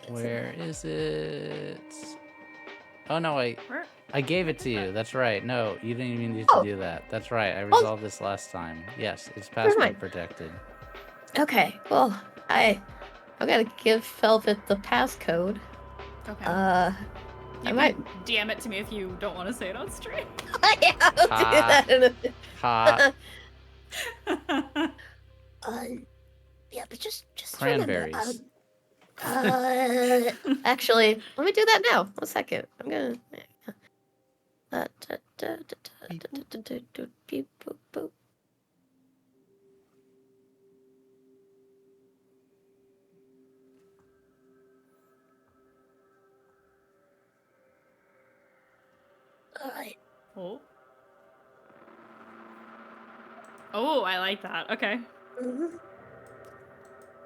Where is it? Oh no, Where? I gave it to you. That's right. No, you didn't even need to do that. That's right. I resolved this last time. Yes, it's password mind. protected. Okay. Well, I'm gonna give Velvet the passcode. Okay. I You might. can DM it to me if you don't want to say it on stream. Yeah, I'll do that in a. Ha! Yeah, but just Cranberries. remember, Actually, let me do that now. 1 second. I'm gonna. all right. Oh. Oh, I like that. Okay. Mhm.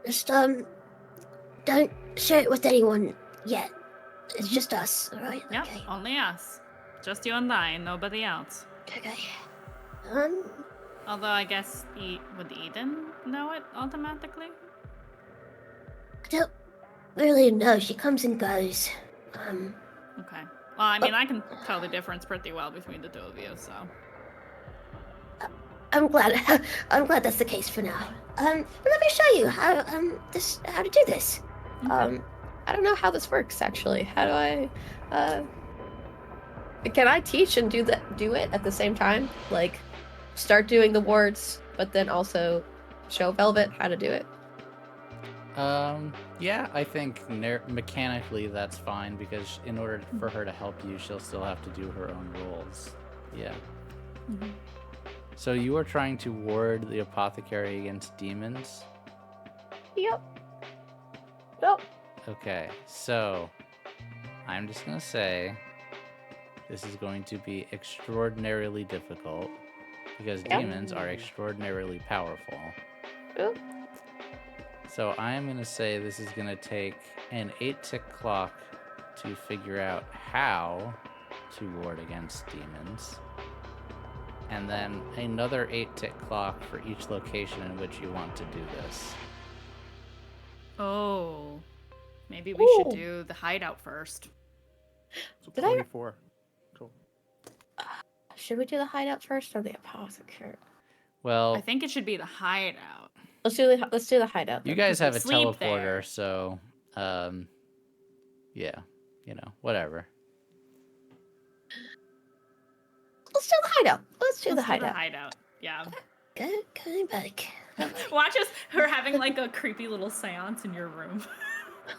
Just don't share it with anyone yet. It's just us, all right? Yep, Okay. only us. Just you and I, nobody else. Okay. Although I guess would Eden know it automatically? I don't really know. She comes and goes. Okay. Well, I mean, I can tell the difference pretty well between the two of you, so. I'm glad. I'm glad that's the case for now. Let me show you how how to do this. I don't know how this works actually. How do I? Can I teach and do it at the same time? Like, start doing the wards but then also show Velvet how to do it. Yeah, I think mechanically that's fine because in order for her to help you, she'll still have to do her own rolls. Yeah. Mhm. So you are trying to ward the apothecary against demons? Yep. Nope. Okay, so I'm just gonna say this is going to be extraordinarily difficult because Yep. demons are extraordinarily powerful. Oop. So I'm going to say this is going to take an 8-tick clock to figure out how to ward against demons. And then another 8-tick clock for each location in which you want to do this. Oh. Maybe we should do the hideout first. So Did I- 24. Cool. Should we do the hideout first or the apothecary? Well, I think it should be the hideout. Let's do the hideout. you then. guys have a sleep teleporter, there. so yeah, whatever. Let's do the hideout. Let's do the Let's do hideout. the hideout. Yeah. Going back. Watch us her having like a creepy little seance in your room.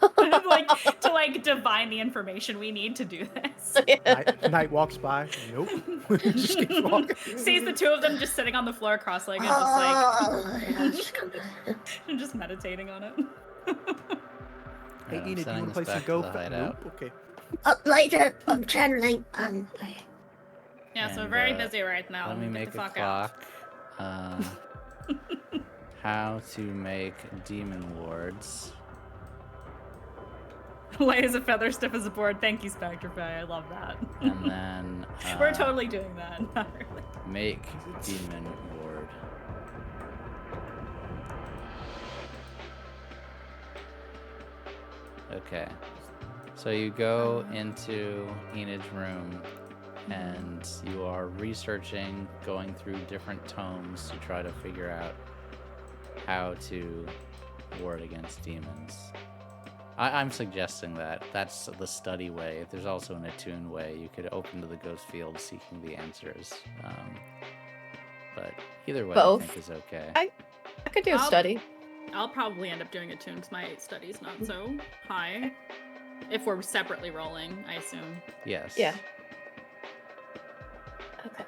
to divine the information we need to do this. Night walks by. Nope. Just keeps walking. Sees the two of them just sitting on the floor cross-legged, just just meditating on it. Hey, I'm Enid, you sending want to this play some back to Go? the hideout. Nope. Okay. Later, I'm channeling. Yeah, so And, very busy right now. Let me Get make the a fuck out. clock. How to make demon wards. Light as a feather, stiff as a board. Thank you, Spectrify. I love that. And then We're totally doing that. Not really. make demon ward. Okay. So you go into Enid's room and you are researching, going through different tomes to try to figure out how to ward against demons. I'm suggesting that. That's the study way. There's also an attune way. You could open to the ghost field seeking the answers. But either way, Both. I think is okay. I could do a study. I'll probably end up doing a tune because my study's not so high. If we're separately rolling, I assume. Yes. Yeah. Okay.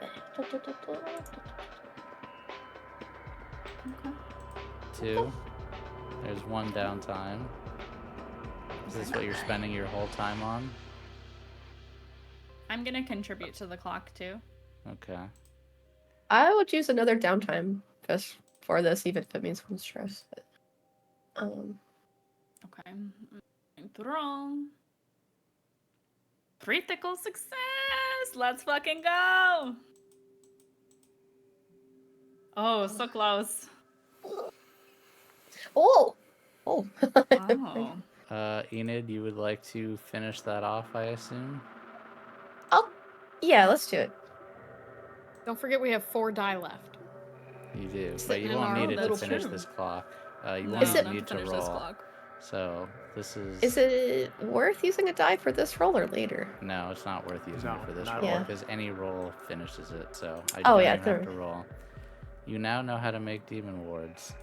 2. There's 1 downtime. Is this what you're spending your whole time on? I'm gonna contribute to the clock too. Okay. I would use another downtime just for this, even if it means one stress. But, Okay. Wrong. 3 tickle success! Let's fucking go! Oh, so close. oh. Oh. Enid, you would like to finish that off, I assume? Yeah, let's do it. Don't forget we have 4 die left. You do, but Sitting you in won't our need it to little finish room. this clock. You No, won't it- not need to finish roll. this clock. So this is. Is it worth using a die for this roll or later? No, it's not worth using No, it for this not roll at all. because any roll finishes it. So I Oh, don't yeah, even have true. to roll. You now know how to make demon wards.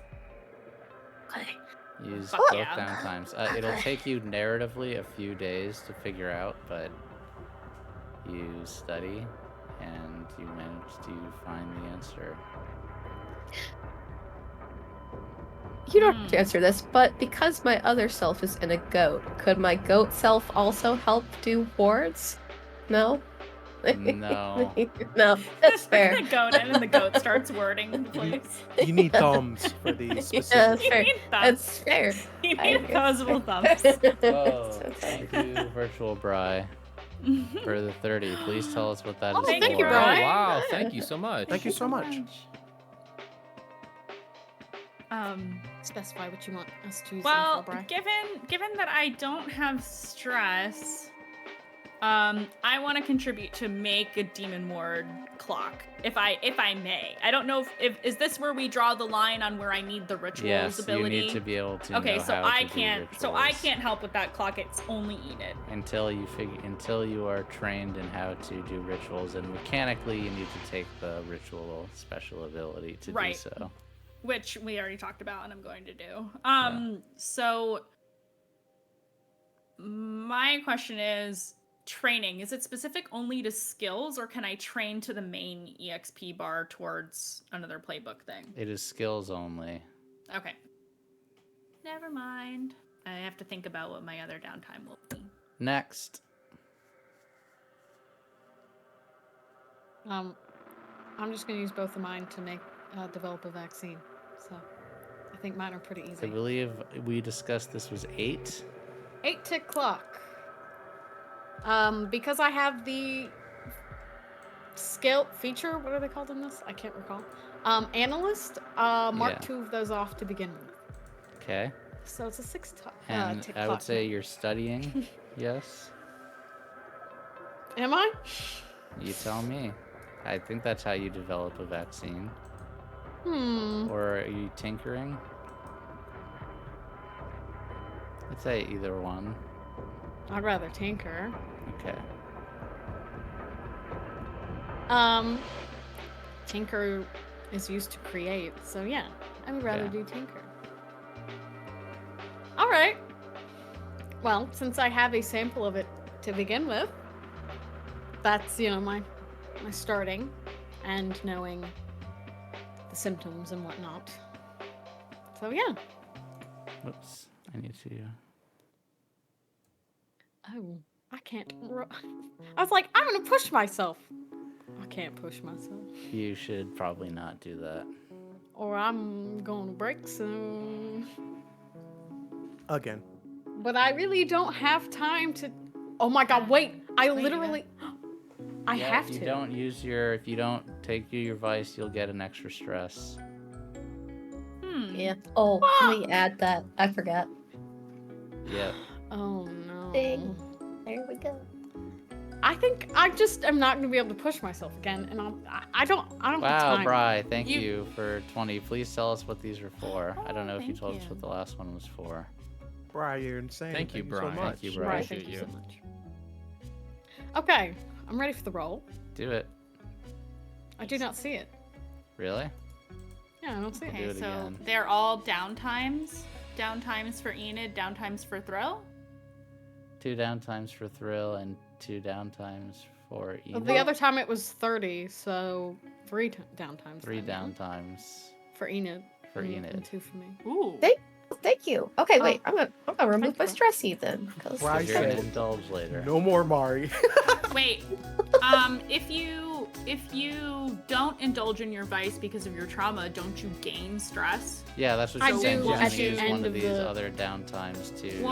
Okay. Use Fuck both yeah. downtimes. It'll take you narratively a few days to figure out, but you study and you manage to find the answer. You don't have to answer this, but because my other self is in a goat, could my goat self also help do wards? No? No. No, that's fair. The goat in and the goat starts wording the place. You need thumbs for these Yeah, specific. that's fair. need thumbs. That's fair. You I need agree. opposable thumbs. Oh, thank you, Virtual Bry, for the 30. Please tell us what that is thank for. you, Oh, Brian. wow. Thank you so much. Thank you so much. Specify what you want us to use. Well, them for, Bri. given that I don't have stress, I want to contribute to make a demon ward clock, if I may. I don't know if is this where we draw the line on where I need the rituals Yes, ability. you need to be able to Okay, know so how I to do can't. So I rituals can't help with that clock. It's only Enid. until you are trained in how to do rituals, and mechanically you need to take the ritual special ability to Right. do so. which we already talked about and I'm going to do. So my question is training. Is it specific only to skills or can I train to the main EXP bar towards another playbook thing? It is skills only. Okay. Never mind. I have to think about what my other downtime will be. Next. I'm just gonna use both of mine to make develop a vaccine. So I think mine are pretty I easy. believe we discussed this was 8. 8 tick clock. Because I have the skill feature, what are they called in this? I can't recall. Analyst, mark Yeah. 2 of those off to begin with. Okay. So it's a 6 And tick I clock. would say you're studying. Yes. Am I? You tell me. I think that's how you develop a vaccine. Or Or are you tinkering? I'd say either one. I'd rather tinker. Okay. Tinker is used to create, so yeah, I would rather Yeah. do tinker. All right. Well, since I have a sample of it to begin with, that's my starting, and knowing the symptoms and whatnot. So yeah. Whoops. I need to. Oh, I can't. I was like, I'm gonna push myself. I can't push myself. You should probably not do that. Or I'm gonna break soon. Again. But I really don't have time to. Oh my god, wait! I literally. I Yeah, have if you to. don't use your, if you don't take your vice, you'll get an extra stress. Yeah. Oh, let me add that. I forgot. Yep. Oh no. Ding. There we go. I think I just am not gonna be able to push myself again, and I don't have Wow, time. Bri, thank you for 20. Please tell us what these are for. I don't know if you thank told us you. what the last one was for. Brian, you're insane. Thank you, so Brian. much. Thank you, Bri. Right, Appreciate thank you you. so much. Okay, I'm ready for the roll. Do it. I do not see it. Really? Yeah, I don't see it. Do Okay, it so again. they're all downtimes. Downtimes for Enid, downtimes for Thrill. 2 downtimes for Thrill and 2 downtimes for Well, Enid. the other time it was 30, so 3 downtimes. 3 then, yeah? downtimes For Enid. for and Enid. 2 for me. Ooh. Thank you. Okay, wait. I'm gonna remove thank my you. stress then. 'Cause- Right. Because you're going to said- indulge later. No more Mari. Wait. If you don't indulge in your vice because of your trauma, don't you gain stress? Yeah, that's what I she's saying. do She's at going to the use one end of of these the- other downtimes to...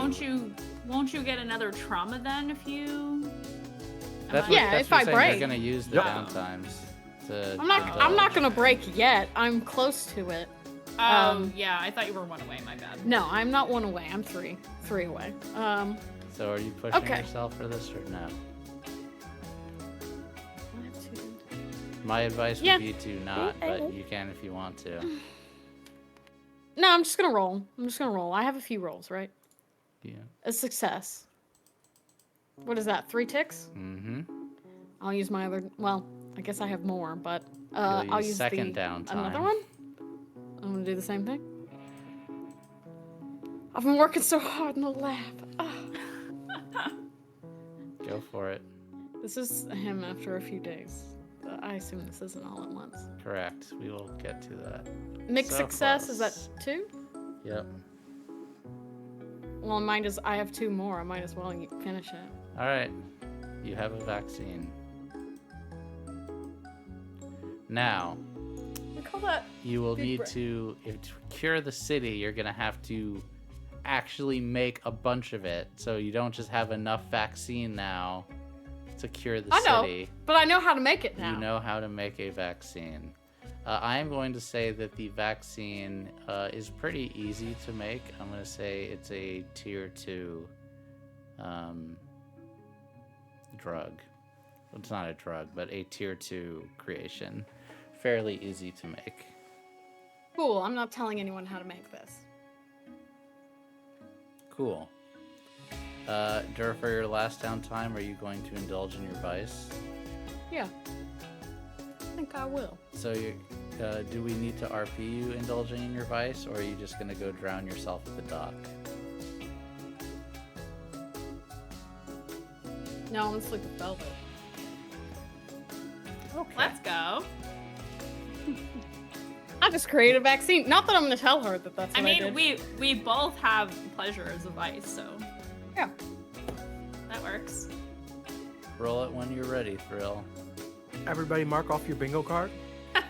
Won't you get another trauma then if you? That's what, Yeah, that's if what I I'm saying. break. You're going to use the Yep. downtimes to I'm not indulge. gonna break yet. I'm close to it. Yeah, I thought you were 1 away. My bad. No, I'm not 1 away. I'm 3 away. So are you pushing Okay. yourself for this or no? I have 2. My advice would Yeah. be to not, but you can if you want to. No, I'm just gonna roll. I have a few rolls, right? Yeah. A success. What is that? 3 ticks? Mm-hmm. I'll use my other. Well, I guess I have more, but You'll I'll use use second the downtime. another one. I'm gonna do the same thing. I've been working so hard in the lab. Go for it. This is him after a few days. I assume this isn't all at once. Correct. We will get to that. Mixed So success, is that close. 2? Yep. Well, I have 2 more. I might as well finish it. All right. You have a vaccine. Now, We call that. you will Big need breath. to cure the city. You're going to have to actually make a bunch of it. So you don't just have enough vaccine now to cure the I know, city. but I know how to make it now. You know how to make a vaccine. I am going to say that the vaccine is pretty easy to make. I'm going to say it's a tier 2 drug. Well, it's not a drug, but a tier 2 creation. Fairly easy to make. Cool. I'm not telling anyone how to make this. Cool. Dur, for your last downtime, are you going to indulge in your vice? Yeah. I think I will. So do we need to RP you indulging in your vice, or are you just gonna go drown yourself at the dock? No, let's look at Velvet. Okay. Let's go. I just created a vaccine. Not that I'm gonna tell her that that's what I I mean, did. we both have pleasure as a vice, so Yeah. that works. Roll it when you're ready, Thrill. Everybody mark off your bingo card.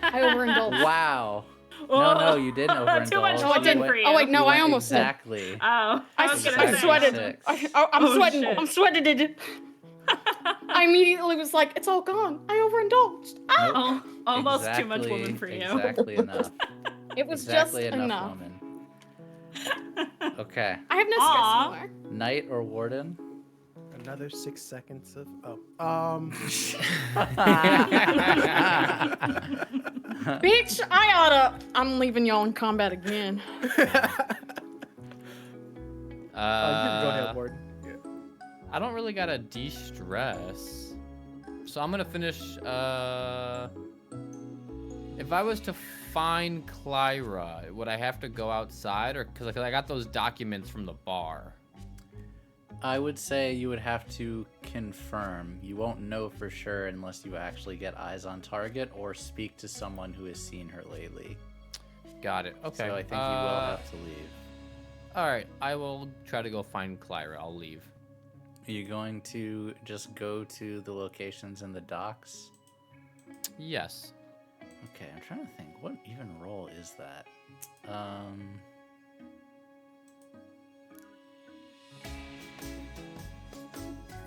I overindulged. Wow. No, you didn't overindulge. Too much No, I woman didn't. for you. Oh wait, no, You I went almost did. exactly. Oh, I was gonna I say. sweated. 36. I'm Oh, sweating. shit. I'm sweating. I immediately was like, it's all gone. I overindulged. Ah! Oh, almost too much woman for you. Exactly enough. It was Exactly just enough enough. woman. Okay. I have no Aw. stress anymore. Knight or Warden? Another 6 seconds of Bitch, I'm leaving y'all in combat again. you can go ahead, Warden. Yeah. I don't really gotta de-stress. So I'm gonna finish, if I was to find Clara, would I have to go outside, or, cause I got those documents from the bar? I would say you would have to confirm. You won't know for sure unless you actually get eyes on target or speak to someone who has seen her lately. Got it, okay. So I think you will have to leave. Alright, I will try to go find Clara, I'll leave. Are you going to just go to the locations in the docks? Yes. Okay, I'm trying to think. What even role is that?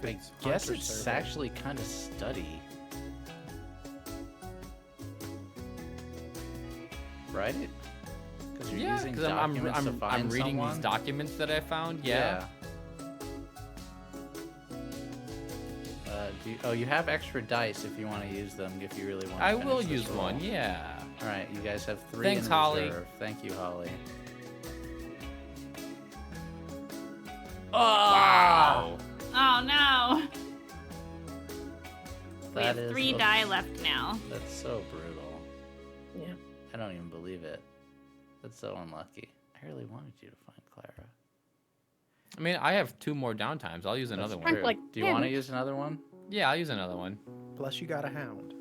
I guess Hunter it's survey. actually kind of study. Right? Because you're Yeah, using because I'm documents to find reading someone? these documents that I found, yeah. You have extra dice if you want to use them, if you really want to I finish will this use roll. one, yeah. Alright, you guys have 3 Thanks, in Holly. reserve. Thank you, Holly. Wow. Oh no. We That have is 3 a- die left now. That's so brutal. Yeah. I don't even believe it. That's so unlucky. I really wanted you to find Clara. I mean, I have 2 more downtimes. I'll use another That's one. true. Like Do you want to 10. use another one? Yeah, I'll use another one. Plus, you got a hound.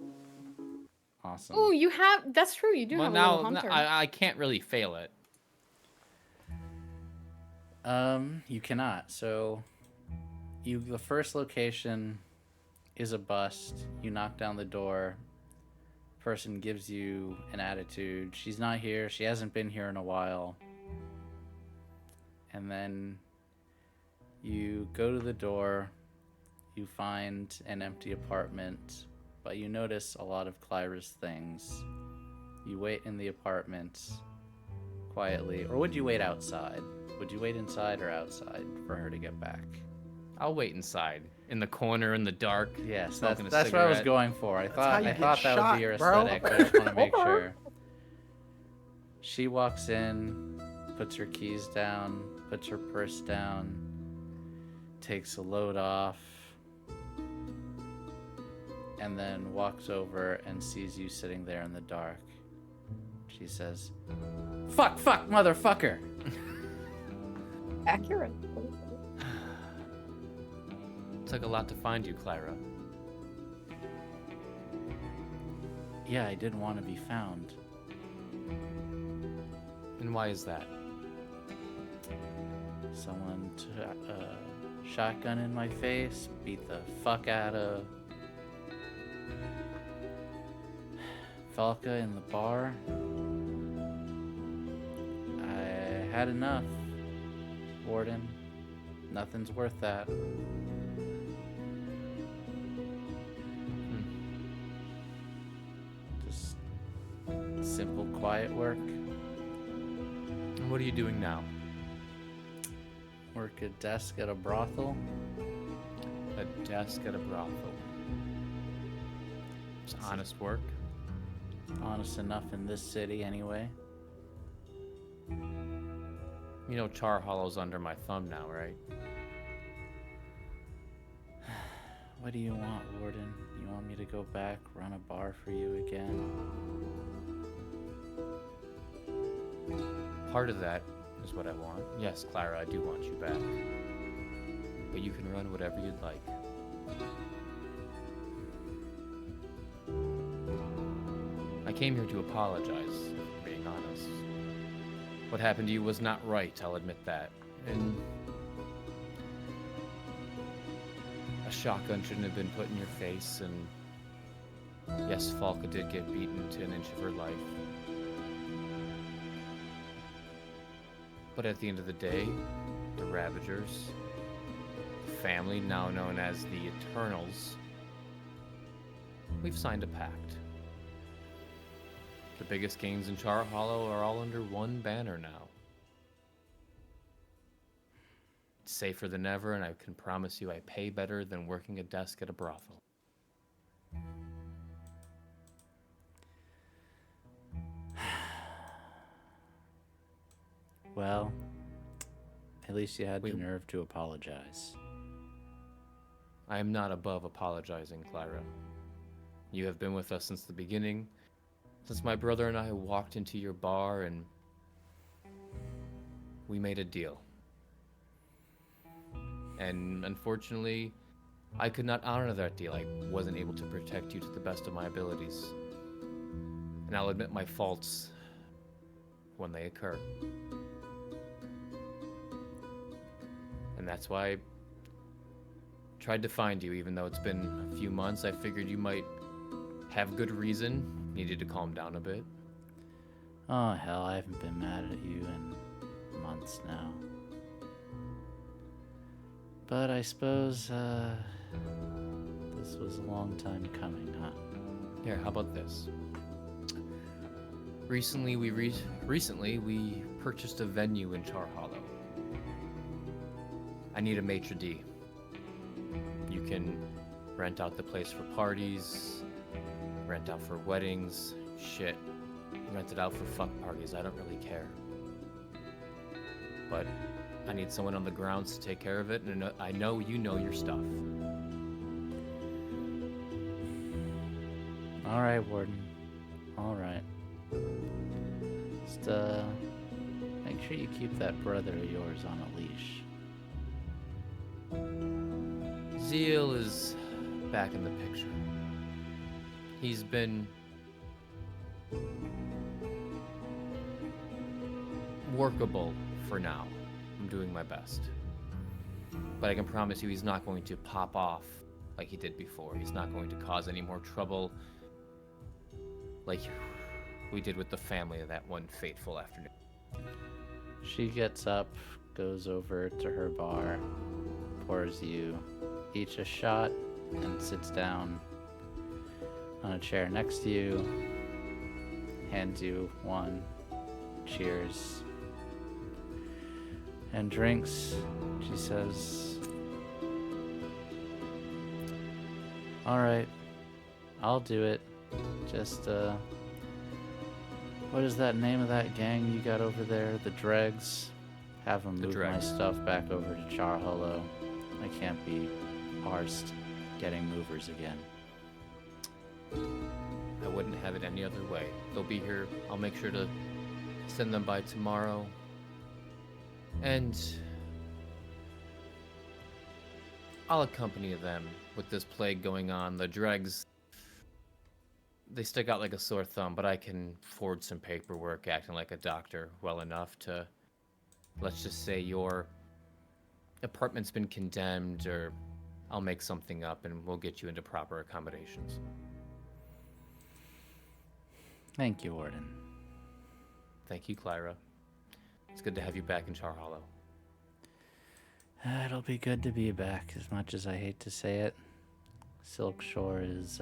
Awesome. Oh, you have. That's true. You do Well, have a now little hunter. I can't really fail it. You cannot. So, the first location is a bust. You knock down the door. Person gives you an attitude. She's not here. She hasn't been here in a while. And then you go to the door. You find an empty apartment, but you notice a lot of Clara's things. You wait in the apartment quietly, or would you wait outside? Would you wait inside or outside for her to get back? I'll wait inside, in the corner, in the dark. Yes, smoking a that's what I was cigarette. going for. I how thought you I get thought that would shot, be your bro. aesthetic, but I just want to make sure. She walks in, puts her keys down, puts her purse down, takes a load off, and then walks over and sees you sitting there in the dark. She says, "Fuck, motherfucker!" Accurate. Took a lot to find you, Clara. Yeah, I didn't want to be found. And why is that? Someone shotgun in my face, beat the fuck out of Falca in the bar. I had enough, Warden. Nothing's worth that. Just simple, quiet work. And what are you doing now? Work a desk at a brothel. A desk at a brothel. It's honest work. Honest enough in this city, anyway. You know Char Hollow's under my thumb now, right? What do you want, Warden? You want me to go back, run a bar for you again? Part of that is what I want. Yes, Clara, I do want you back. But you can run whatever you'd like. I came here to apologize, if I'm being honest. What happened to you was not right, I'll admit that. And a shotgun shouldn't have been put in your face, and yes, Falca did get beaten to an inch of her life. But at the end of the day, the Ravagers, the family now known as the Eternals, we've signed a pact. The biggest gangs in Char Hollow are all under one banner now. It's safer than ever, and I can promise you I pay better than working a desk at a brothel. Well, at least you had the nerve to apologize. I am not above apologizing, Clara. You have been with us since the beginning, since my brother and I walked into your bar and we made a deal. And unfortunately, I could not honor that deal. I wasn't able to protect you to the best of my abilities. And I'll admit my faults when they occur. And that's why I tried to find you, even though it's been a few months. I figured you might have good reason, needed to calm down a bit. Oh, hell, I haven't been mad at you in months now. But I suppose, this was a long time coming, huh? Here, how about this? Recently we purchased a venue in Char Hollow. I need a maitre d'. You can rent out the place for parties, rent out for weddings, shit. Rent it out for fuck parties, I don't really care. But I need someone on the grounds to take care of it, and I know you know your stuff. Alright, Warden. Alright. Just, make sure you keep that brother of yours on a leash. Zeal is back in the picture. He's been workable for now. I'm doing my best. But I can promise you he's not going to pop off like he did before. He's not going to cause any more trouble like we did with the family of that one fateful afternoon. She gets up, goes over to her bar, pours you each a shot, and sits down on a chair next to you, hands you one, cheers, and drinks. She says, "Alright, I'll do it. Just, what is that name of that gang you got over there? The Dregs? Have them move my stuff back over to Char Hollow. I can't be arsed getting movers again." I wouldn't have it any other way. They'll be here. I'll make sure to send them by tomorrow. And I'll accompany them with this plague going on. The Dregs, they stick out like a sore thumb, but I can forge some paperwork acting like a doctor well enough to, let's just say your apartment's been condemned, or I'll make something up and we'll get you into proper accommodations. Thank you, Warden. Thank you, Clara. It's good to have you back in Char Hollow. It'll be good to be back, as much as I hate to say it. Silk Shore is,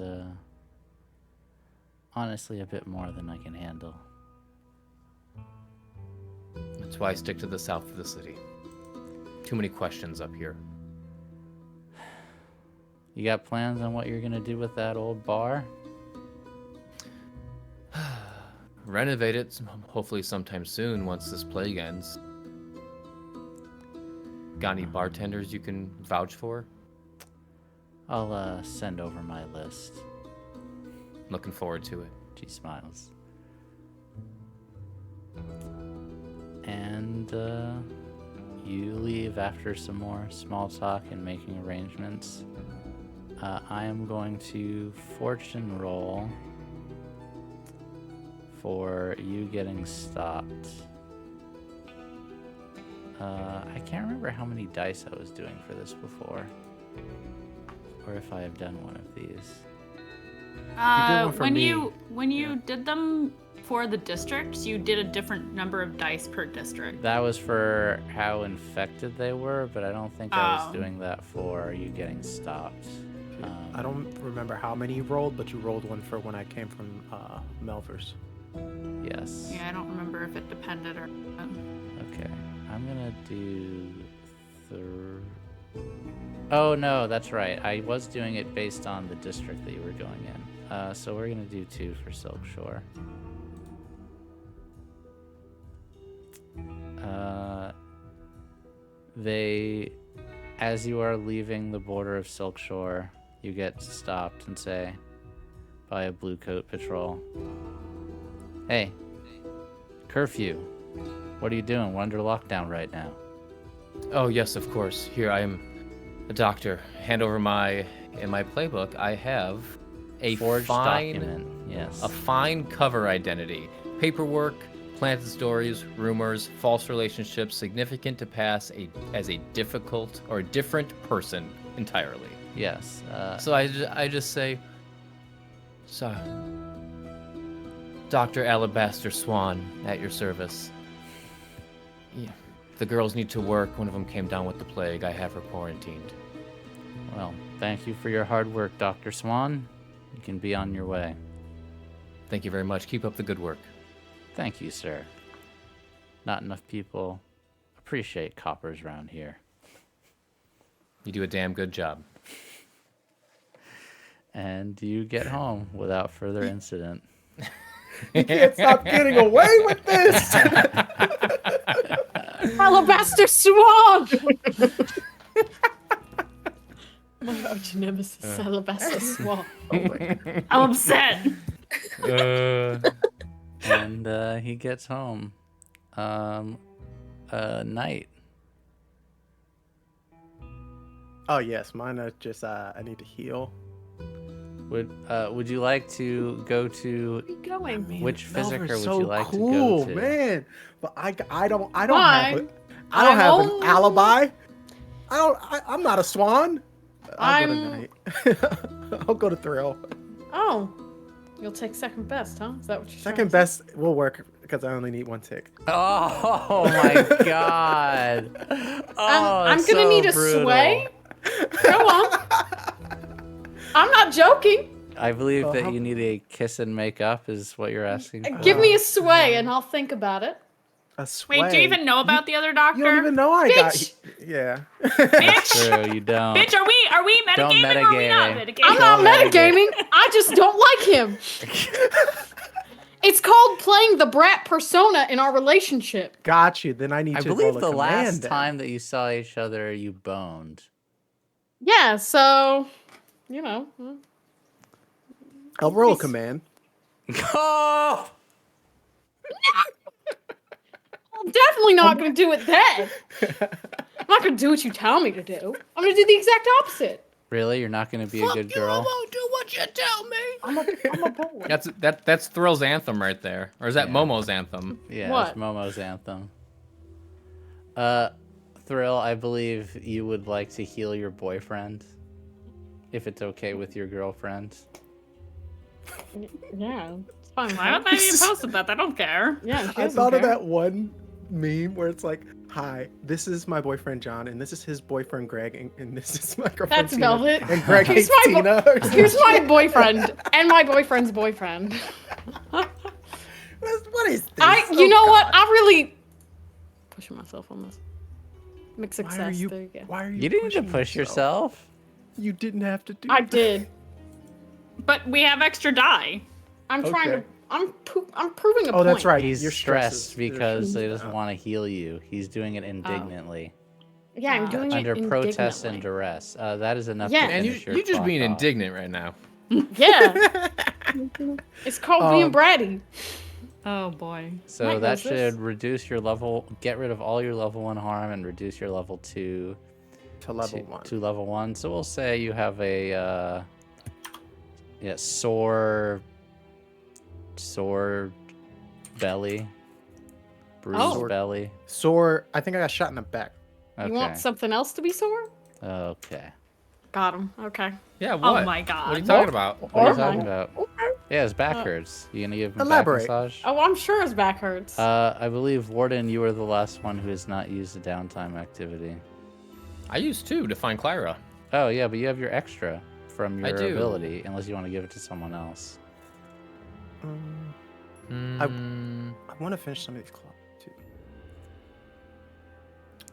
honestly a bit more than I can handle. That's why I stick to the south of the city. Too many questions up here. You got plans on what you're gonna do with that old bar? Renovate it, hopefully sometime soon once this plague ends. Got any bartenders you can vouch for? I'll, send over my list. Looking forward to it. She smiles. And you leave after some more small talk and making arrangements. I am going to fortune roll for you getting stopped. I can't remember how many dice I was doing for this before, or if I have done one of these. one for when me. you did them for the districts, you did a different number of dice per district. That was for how infected they were, but I don't think I was Oh. doing that for you getting stopped. I don't remember how many you rolled, but you rolled one for when I came from Melvers. Yes. Yeah, I don't remember if it depended or not. Okay. I'm gonna do Oh no, that's right. I was doing it based on the district that you were going in. So we're gonna do 2 for Silk Shore. As you are leaving the border of Silk Shore, you get stopped and say by a blue coat patrol. Hey, curfew. What are you doing? We're under lockdown right now. Oh, yes, of course. Here, I am a doctor. Hand over in my playbook, I have a Forged fine document. Yes. a fine cover identity. Paperwork, planted stories, rumors, false relationships, significant to pass as a difficult or a different person entirely. Yes. So I just say, so, Dr. Alabaster Swan, at your service. Yeah. The girls need to work. One of them came down with the plague. I have her quarantined. Well, thank you for your hard work, Dr. Swan. You can be on your way. Thank you very much. Keep up the good work. Thank you, sir. Not enough people appreciate coppers around here. You do a damn good job. And you get home without further incident. You can't stop getting away with this. Alabaster Swan! My arch nemesis, Alabaster Swan. I'm upset. And he gets home. Night. Oh yes, mine are just I need to heal. Would you like to go to Going. which physicker Melver's would you like cool, to go to? man. But I don't Fine. have I'm an only- alibi. I'm not a swan. I'll go to I'm- night. I'll go to thrill. Oh. You'll take second best, huh? Is that what you're Second trying best will work because I only need 1 tick. Oh my god. Oh, I'm that's gonna so need a brutal. sway. Go on. I'm not joking. I believe Well, that how- you need a kiss and make up is what you're asking for. Give me a sway and I'll think about it. A sway. Wait, do you even know about the other doctor? You don't even know I Bitch! got. Yeah. Bitch! True, you don't. Bitch, are we Don't metagaming or are we not metagame. metagaming? I'm not Don't metagaming. I just don't like him. It's called playing the brat persona in our relationship. Got you. Then I need I to believe roll a the command last then. time that you saw each other, you boned. Yeah, so, you know. I'll roll a command. Oh! I'm definitely not going to do it then. I'm not going to do what you tell me to do. I'm going to do the exact opposite. Really? You're not going to be a good girl? do what you tell me. I'm a boy. That's Thrill's anthem right there, or is that Yeah. Momo's anthem? Yeah, What? it's Momo's anthem. Thrill, I believe you would like to heal your boyfriend, if it's okay with your girlfriend. Yeah, it's fine. Why would they even posted that? I don't care. Yeah, she I doesn't thought of care. that one meme where it's like, "Hi, this is my boyfriend John, and this is his boyfriend Greg, and this is my girlfriend That's Tina, Velvet. and Greg Here's hates my Tina." or some Here's my shit. boyfriend and my boyfriend's boyfriend. What is this? You know what? I'm really pushing myself on this. Mixed Why success. are you? There you go. Why are you? You didn't need to pushing push yourself. You didn't have to do. I that. did. But we have extra die. I'm trying to. Okay. I'm proving a Oh, point. that's right. He's Your stressed stresses. because they Your doesn't want to heal you. He's doing it indignantly. Yeah, I'm doing Under it protest and indignantly. duress. That is enough Yeah. to And finish your you just clock being off. indignant right now. Yeah. It's called being bratty. Oh boy. So Mike that knows this. should reduce your level, get rid of all your level 1 harm and reduce your level 2 To level 1. to level 1. So we'll say you have a sore belly, bruised Oh. belly. Sore. I think I got shot in the back. Okay. You want something else to be sore? Okay. Got him. Okay. Yeah, what? my What are you God. talking about? What are you Or talking mine. about? Yeah, his back hurts. You gonna give him a back Elaborate. massage? Oh, I'm sure his back hurts. I believe, Warden, you were the last one who has not used a downtime activity. I used 2 to find Clara. Oh, yeah, but you have your extra from I your do. ability, unless you want to give it to someone else. I want to finish some of these clocks too.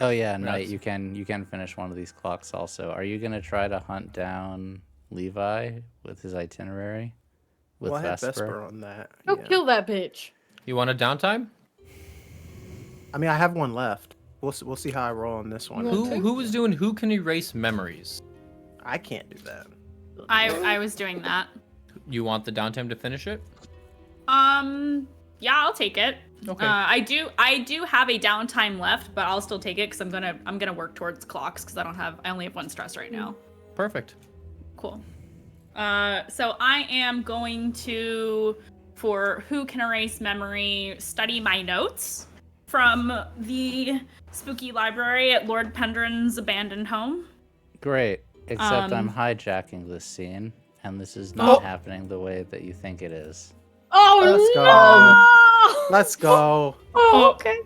Oh, yeah, Knight, Yes. you can finish one of these clocks also. Are you going to try to hunt down Levi with his itinerary? With Well, I had Vesper? Vesper on that. Go yeah. kill that bitch. You want a downtime? I mean, I have one left. We'll see how I roll on this one. You want Who was doing who can erase memories? I can't do that. I was doing that. You want the downtime to finish it? Yeah, I'll take it. Okay. I do have a downtime left, but I'll still take it because I'm gonna work towards clocks because I only have 1 stress right now. Perfect. Cool. So I am going to, for who can erase memory, study my notes from the spooky library at Lord Pendrin's abandoned home. Great, except I'm hijacking this scene, and this is not happening the way that you think it is. Oh, Let's go. no! Let's go. Oh, okay.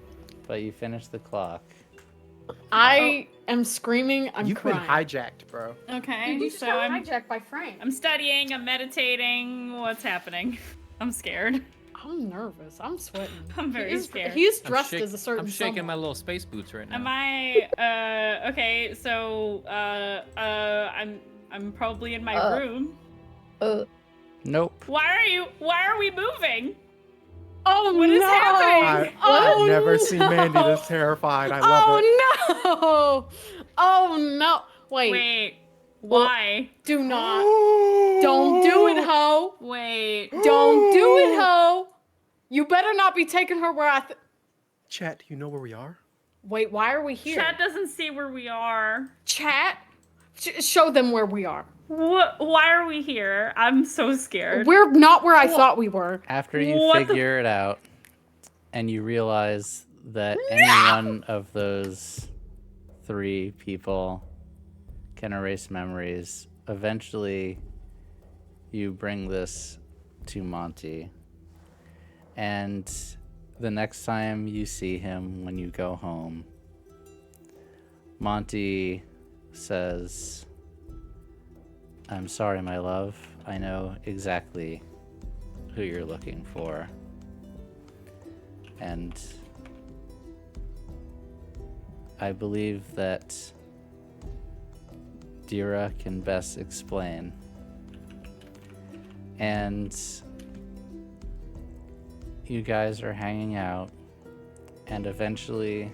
But you finished the clock. I am screaming. I'm You've crying. been hijacked, bro. Okay, Dude, you just so got I'm hijacked by Frank. I'm studying, I'm meditating. What's happening? I'm scared. I'm nervous. I'm sweating. I'm very scared. He's I'm dressed shak- as a certain. I'm shaking my someone. little space boots right now. Am I okay, so I'm probably in my room. Nope. Why are we moving? Oh What is no! happening? Oh, I've never seen Mandy no! this terrified. I love it. Oh no! Oh no! Wait, why? Do not. Don't do it, ho! Wait. Don't do it, ho! You better not be taking her where I. Chat, do you know where we are? Wait, why are we here? Chat doesn't see where we are. Chat? Show them where we are. What? Why are we here? I'm so scared. We're not where I thought we were. After you What the- figure it out, and you realize that any one of those 3 people can erase memories, eventually you bring this to Monty. And the next time you see him when you go home, Monty says, "I'm sorry, my love. I know exactly who you're looking for." And I believe that Dira can best explain. And you guys are hanging out, and eventually,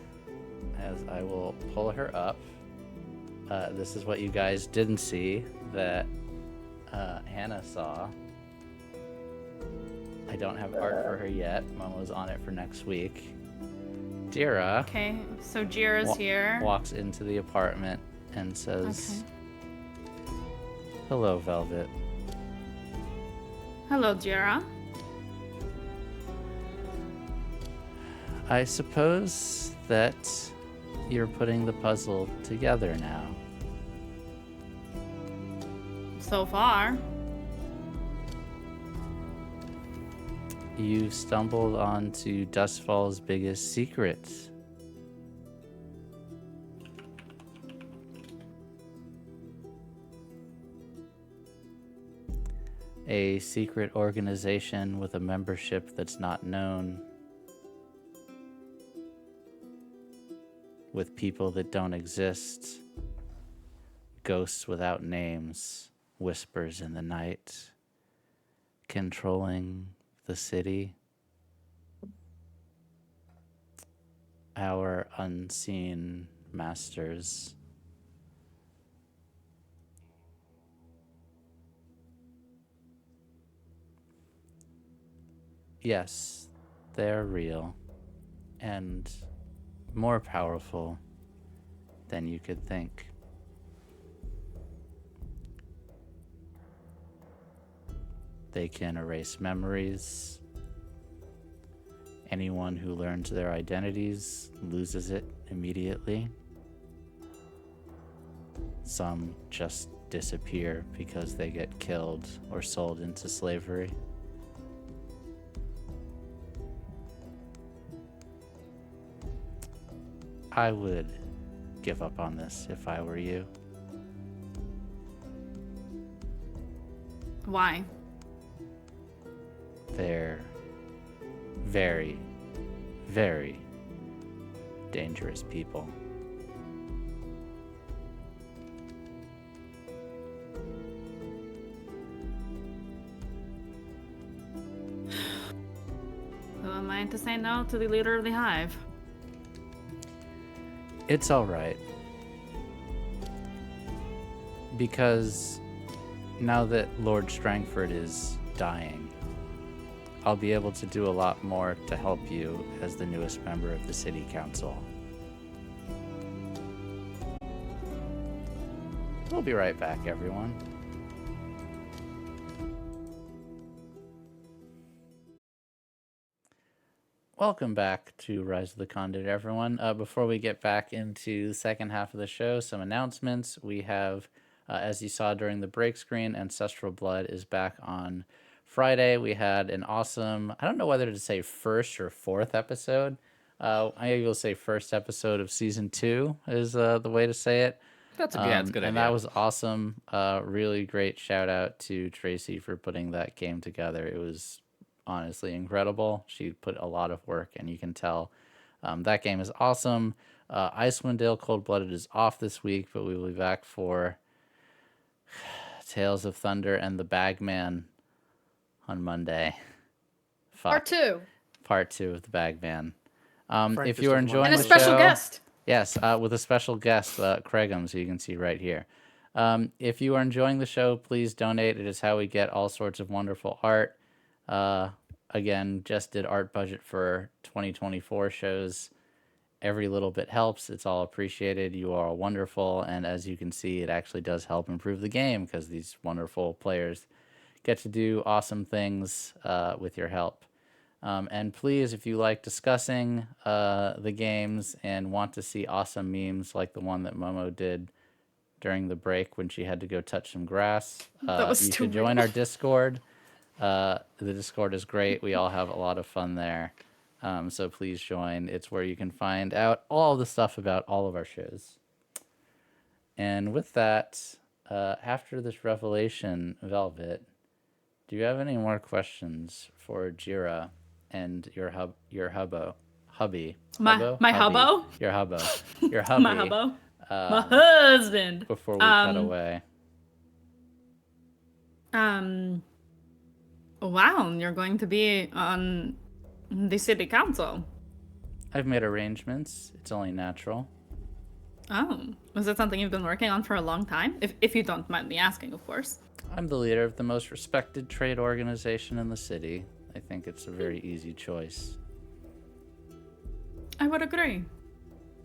as I will pull her up, this is what you guys didn't see that Hannah saw. I don't have art for her yet. Momo's on it for next week. Dira Okay, so Jira's here. walks into the apartment and says, "Hello, Velvet." Hello, Jira. I suppose that you're putting the puzzle together now. So far. You stumbled onto Dustfall's biggest secret. A secret organization with a membership that's not known. With people that don't exist. Ghosts without names. Whispers in the night. Controlling the city. Our unseen masters. Yes, They're real and more powerful than you could think. They can erase memories. Anyone who learns their identities loses it immediately. Some just disappear because they get killed or sold into slavery. I would give up on this if I were you. Why? They're very, very dangerous people. Who am I to say no to the leader of the Hive? It's all right. Because now that Lord Strangford is dying, I'll be able to do a lot more to help you as the newest member of the City Council. We'll be right back, everyone. Welcome back to Rise of the Conduit, everyone. Before we get back into the second half of the show, some announcements. We have, as you saw during the break screen, Ancestral Blood is back on Friday. We had an awesome, I don't know whether to say first or fourth episode. I will say first episode of season 2 is the way to say it. That's a good idea. And that was awesome. Really great shout out to Tracy for putting that game together. It was honestly incredible. She put a lot of work, and you can tell that game is awesome. Icewind Dale Cold Blooded is off this week, but we will be back for Tales of Thunder and the Bagman on Monday. Part 2. Part 2 of the Bagman. Frank If just you are doesn't enjoying want And a the special show, guest. yes, with a special guest, Craiggumz, who you can see right here. If you are enjoying the show, please donate. It is how we get all sorts of wonderful art. Again, just did art budget for 2024 shows. Every little bit helps. It's all appreciated. You are all wonderful. And as you can see, it actually does help improve the game because these wonderful players get to do awesome things with your help. And please, if you like discussing the games and want to see awesome memes like the one that Momo did during the break when she had to go touch some grass, That was you too should join real. our Discord. The Discord is great. We all have a lot of fun there. So please join. It's where you can find out all the stuff about all of our shows. And with that, after this revelation, Velvet, do you have any more questions for Jira and your hubby? My Hubby? hubbo? Your hubbo. Your hubby. My hubbo? My husband. Before we cut away. Wow, you're going to be on the city council. I've made arrangements. It's only natural. Oh, was it something you've been working on for a long time? If you don't mind me asking, of course. I'm the leader of the most respected trade organization in the city. I think it's a very easy choice. I would agree.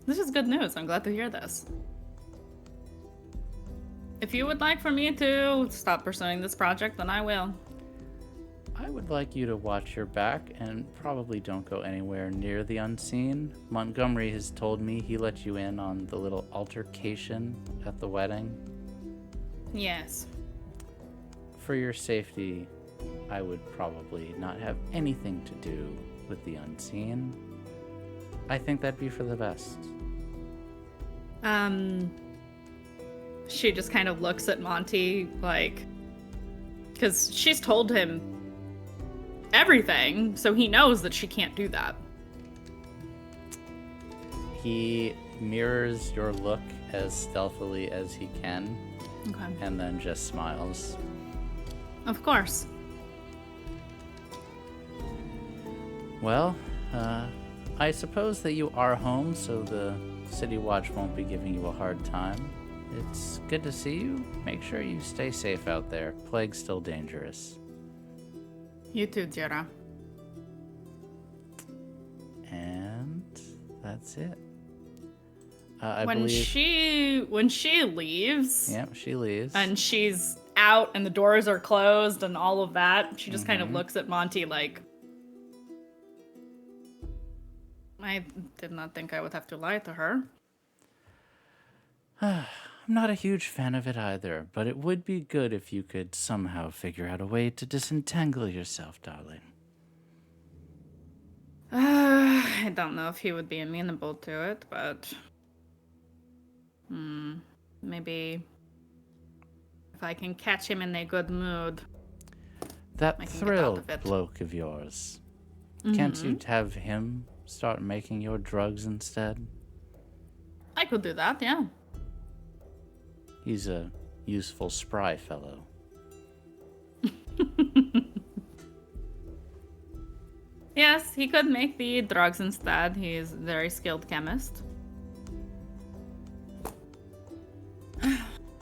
This is good news. I'm glad to hear this. If you would like for me to stop pursuing this project, then I will. I would like you to watch your back and probably don't go anywhere near the unseen. Montgomery has told me he let you in on the little altercation at the wedding. Yes. For your safety, I would probably not have anything to do with the unseen. I think that'd be for the best. She just kind of looks at Monty, like, because she's told him everything, so he knows that she can't do that. He mirrors your look as stealthily as he can, Okay. and then just smiles. Of course. Well, I suppose that you are home, so the City Watch won't be giving you a hard time. It's good to see you. Make sure you stay safe out there. Plague's still dangerous. You too, Jera. that's it. I when believe. she leaves, Yep, she leaves. and she's out and the doors are closed and all of that, she just kind of looks at Monty like, I did not think I would have to lie to her. I'm not a huge fan of it either, but it would be good if you could somehow figure out a way to disentangle yourself, darling. I don't know if he would be amenable to it, but maybe if I can catch him in a good mood. That I can get out thrilled of it. bloke of yours. Can't you have him start making your drugs instead? I could do that, yeah. He's a useful, spry fellow. Yes, he could make the drugs instead. He's a very skilled chemist.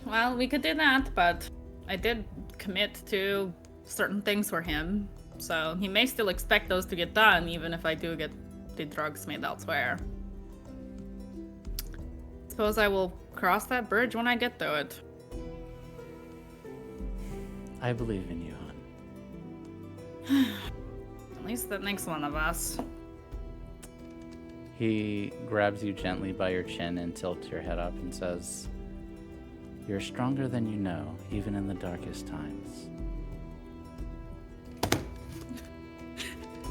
Well, we could do that, but I did commit to certain things for him, so he may still expect those to get done, even if I do get the drugs made elsewhere. Suppose I will cross that bridge when I get to it. I believe in you, hon. At least that makes one of us. He grabs you gently by your chin and tilts your head up and says, "You're stronger than you know, even in the darkest times."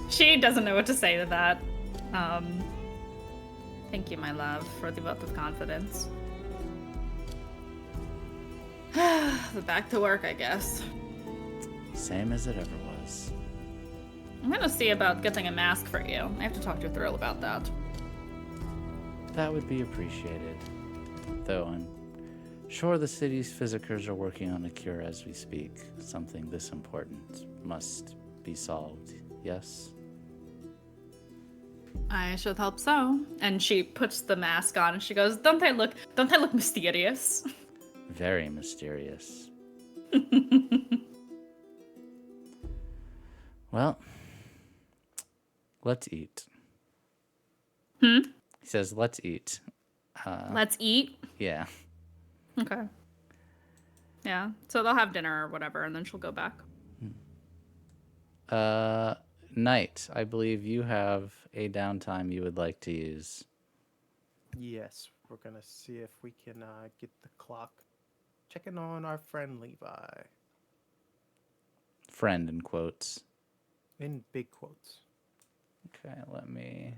She doesn't know what to say to that. Thank you, my love, for the vote of confidence. Back to work, I guess. Same as it ever was. I'm gonna see about getting a mask for you. I have to talk to Thrill about that. That would be appreciated. Though I'm sure the city's physicers are working on a cure as we speak. Something this important must be solved, yes? I should hope so. And she puts the mask on and she goes, Don't I look mysterious? Very mysterious. Well, let's eat. He says, let's eat. Let's eat. Yeah. Okay. Yeah. So they'll have dinner or whatever, and then she'll go back. Knight, I believe you have a downtime you would like to use. Yes, we're gonna see if we can get the clock checking on our friend Levi. Friend in quotes. In big quotes. Okay, let me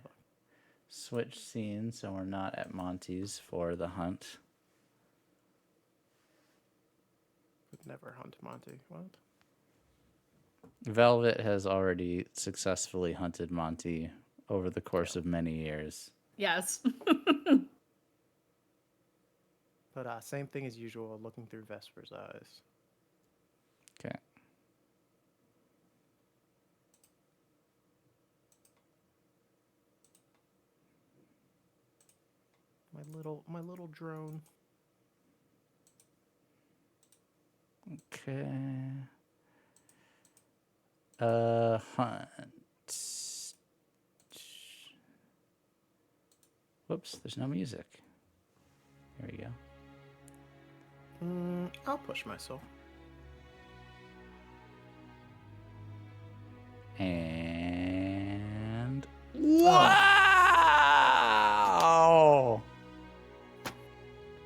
switch scenes so we're not at Monty's for the hunt. Would never hunt Monty. What? Velvet has already successfully hunted Monty over the course of many years. Yes. But same thing as usual, looking through Vesper's eyes. Okay. My little drone. Okay. Hunt. Whoops, there's no music. Here we go. I'll push myself. And wow!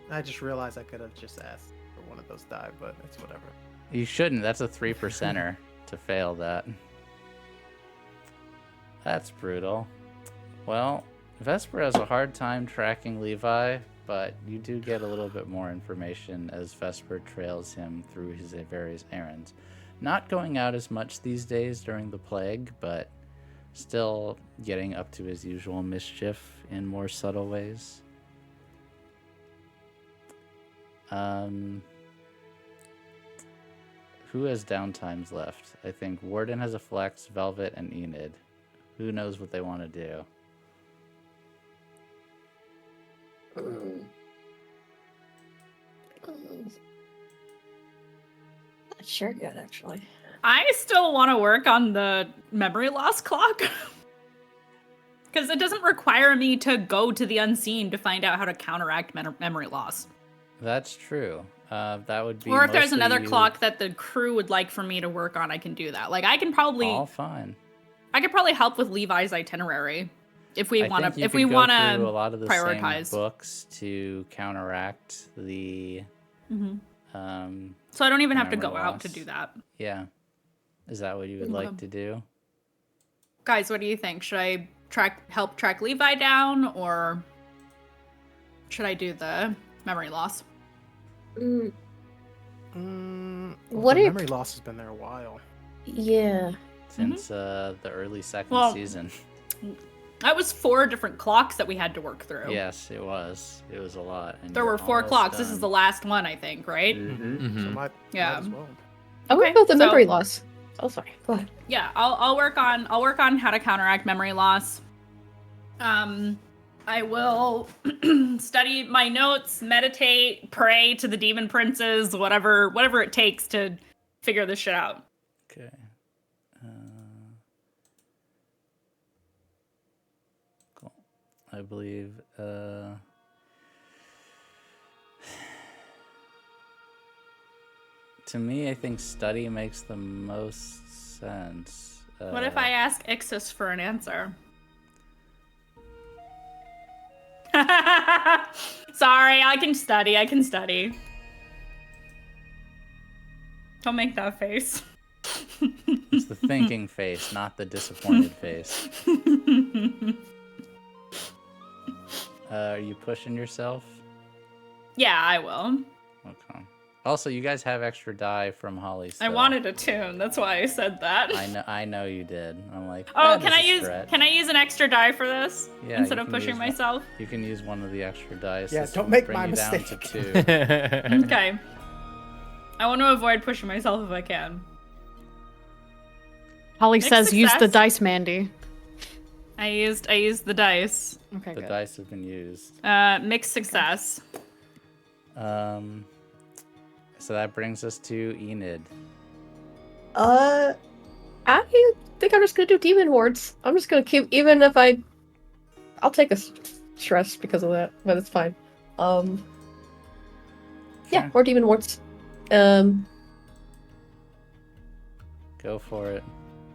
I just realized I could have just asked for one of those die, but it's whatever. You shouldn't. That's a 3%er to fail that. That's brutal. Well, Vesper has a hard time tracking Levi, but you do get a little bit more information as Vesper trails him through his various errands. Not going out as much these days during the plague, but still getting up to his usual mischief in more subtle ways. Who has downtimes left? I think Warden has a flex, Velvet, and Enid. Who knows what they want to do? Not sure yet, actually. I still want to work on the memory loss clock. Because it doesn't require me to go to the unseen to find out how to counteract memory loss. That's true. That would be. Or if there's mostly another you- clock that the crew would like for me to work on, I can do that. Like I can probably, All fine. I could probably help with Levi's itinerary if we I want think to. you If could we go want through a to lot of the prioritize. same books to counteract the. So I don't even have to memory go out to loss. do that. Yeah. Is that what you would like to do? Guys, what do you think? Should I help track Levi down, or should I do the memory loss? Mm, Well, What the are you- memory loss has been there a while. yeah. Since the early second Well, season. That was 4 different clocks that we had to work through. Yes, it was. It was a lot. And There you're were 4 almost clocks. This is the done. last one, I think, right? Mhm. So might Yeah. as well. I'm Okay, gonna go with the so- memory loss. Oh, sorry. Go ahead. Yeah, I'll work on how to counteract memory loss. I will study my notes, meditate, pray to the demon princes, whatever it takes to figure this shit out. Okay. Cool. I believe. To me, I think study makes the most sense. What if I ask Ixis for an answer? Sorry, I can study. Don't make that face. It's the thinking face, not the disappointed face. Are you pushing yourself? Yeah, I will. Okay. Also, you guys have extra die from Holly. I Still. wanted a tune. That's why I said that. I know you did. I'm like. Oh, that can is I a stretch. use an extra die for this Yeah, instead you of can pushing use one. myself? You can use one of the extra dice. Yeah, This don't will make bring my you down to mistake. 2. Okay. I want to avoid pushing myself if I can. Holly Mixed says use the success. dice, Mandy. I used the dice. Okay, The good. dice have been used. Mixed success. So that brings us to Enid. I think I'm just gonna do demon wards. I'm just gonna keep, even if I'll take a stress because of that, but it's fine. Yeah, Sure. more demon wards. Go for it.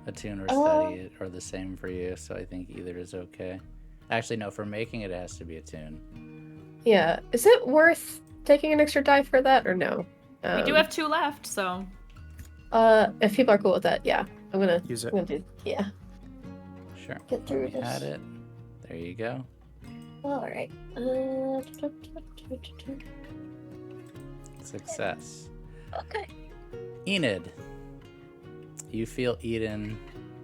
Attune or study or the same for you, so I think either is okay. Actually, no, for making it, it has to be attune. Yeah, is it worth taking an extra die for that or no? We do have 2 left, so. If people are cool with that, yeah, I'm gonna Use it. I'm gonna do, yeah. Sure. Get through We had it. There you go. All right. Success. Okay. Enid. You feel Eden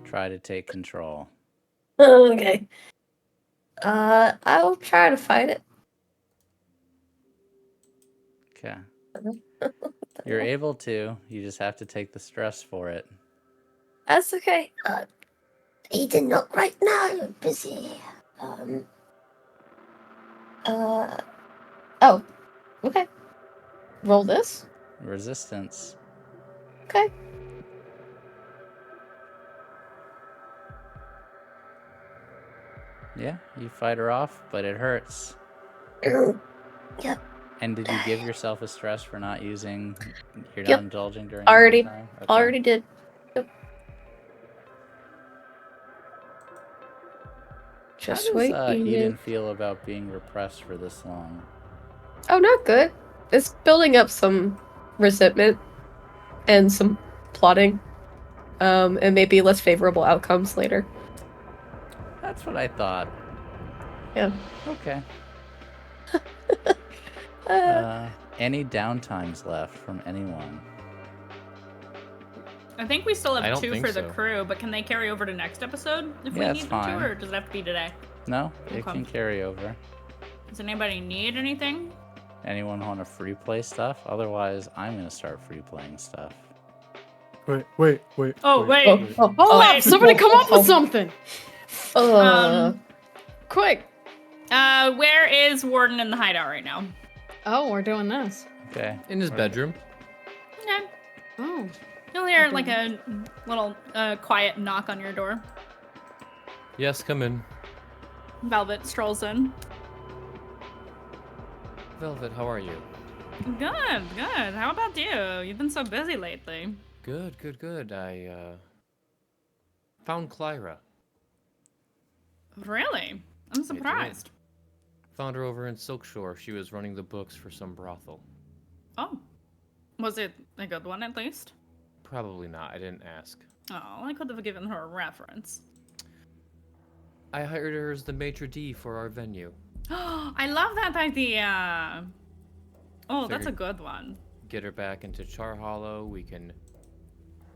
try to take control. Okay. I'll try to fight it. Okay. You're able to. You just have to take the stress for it. That's okay. Eden, not right now. You're busy. Oh. Okay. Roll this. Resistance. Okay. Yeah, you fight her off, but it hurts. Yep. And did you give yourself a stress for not using? You're not Yep. indulging during. Already. that time? Okay. Already did. Yep. How Just does wait. Eden feel about being repressed for this long? Oh, not good. It's building up some resentment and some plotting. And maybe less favorable outcomes later. That's what I thought. Yeah. Okay. Uh, Any downtimes left from anyone? I think we still I have don't 2 think for the so. crew, but can they carry over to next episode if Yeah, we that's need them fine. to, or does it have to be today? No, it Okay. can carry over. Does anybody need anything? Anyone want to free play stuff? Otherwise, I'm gonna start free playing stuff. Wait. Oh, wait. Hold up! Somebody come up with something! Quick! Where is Warden in the hideout right now? Oh, we're doing this. Okay. In his bedroom. Yeah. Oh. You'll hear like a little quiet knock on your door. Yes, come in. Velvet strolls in. Velvet, how are you? Good, good. How about you? You've been so busy lately. Good, good, good. I found Clara. Really? I'm surprised. Found her over in Silkshore. She was running the books for some brothel. Oh. Was it a good one at least? Probably not. I didn't ask. Oh, I could have given her a reference. I hired her as the maitre d' for our venue. I love that idea. Oh, that's a Figured- good one. Get her back into Char Hollow.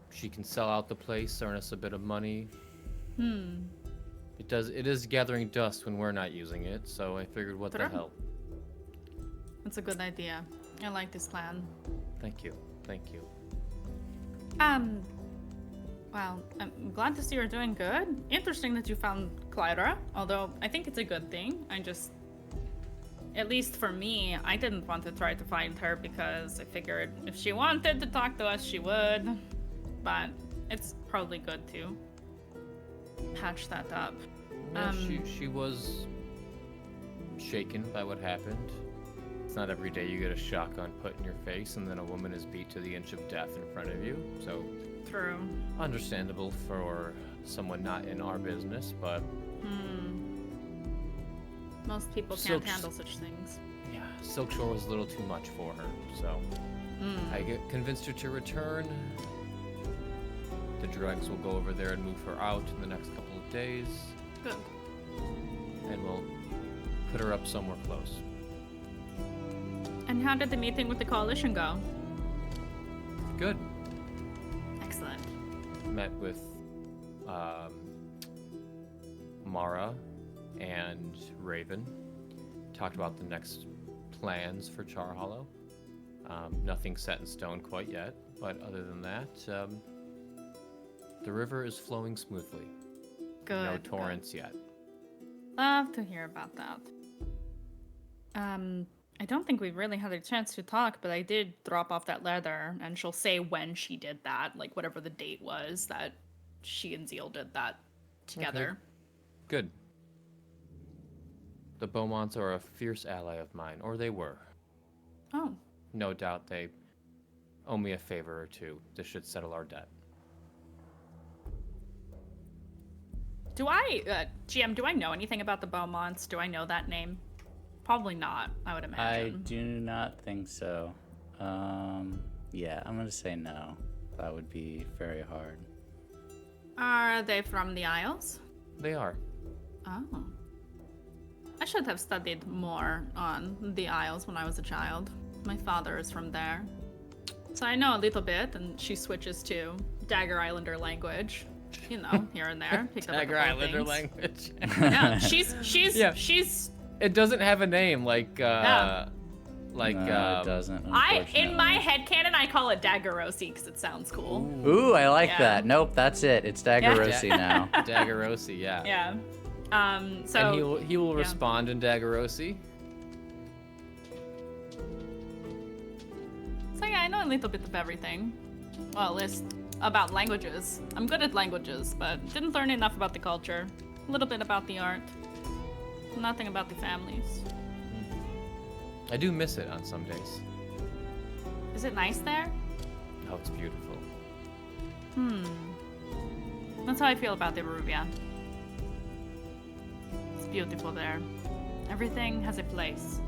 She can sell out the place, earn us a bit of money. It is gathering dust when we're not using it, so I figured what the True. hell. That's a good idea. I like this plan. Thank you. Thank you. Well, I'm glad to see you're doing good. Interesting that you found Clara, although I think it's a good thing. At least for me, I didn't want to try to find her because I figured if she wanted to talk to us, she would. But it's probably good to patch that up. Yeah, she was shaken by what happened. It's not every day you get a shotgun put in your face and then a woman is beat to the inch of death in front of you. So True. understandable for someone not in our business, but Most people can't handle such things. yeah, Silkshore was a little too much for her. So convinced her to return. The dregs will go over there and move her out in the next couple of days, Good. and we'll put her up somewhere close. And how did the meeting with the coalition go? Good. Excellent. Met with Mara and Raven. Talked about the next plans for Char Hollow. Nothing set in stone quite yet, but other than that, the river is flowing smoothly. Good. No good. torrents yet. Love to hear about that. I don't think we've really had a chance to talk, but I did drop off that letter, and she'll say when she did that, like whatever the date was that she and Zeal did that together. Good. The Beaumonts are a fierce ally of mine, or they were. Oh, No doubt they owe me a favor or two. This should settle our debt. GM, do I know anything about the Beaumonts? Do I know that name? Probably not, I would I imagine. do not think so. Yeah, I'm gonna say no. That would be very hard. Are they from the Isles? They are. Oh. I should have studied more on the Isles when I was a child. My father is from there. So I know a little bit, and she switches to Dagger Islander language. You know, here and there. Picked up a Dagger couple Islander things. language. Yeah, she's It doesn't have a name like No, it doesn't. in my headcanon I call it Daggerosi because it sounds cool. Ooh, I like Yeah. that. Nope, that's it. It's Daggerosi now. Daggerosi, yeah. Yeah. So And he will yeah. respond in Daggerosi. So yeah, I know a little bit of everything. Well, at least about languages. I'm good at languages, but didn't learn enough about the culture. A little bit about the art. Nothing about the families. I do miss it on some days. Is it nice there? Oh, it's beautiful. That's how I feel about the Beruvia. It's beautiful there. Everything has a place.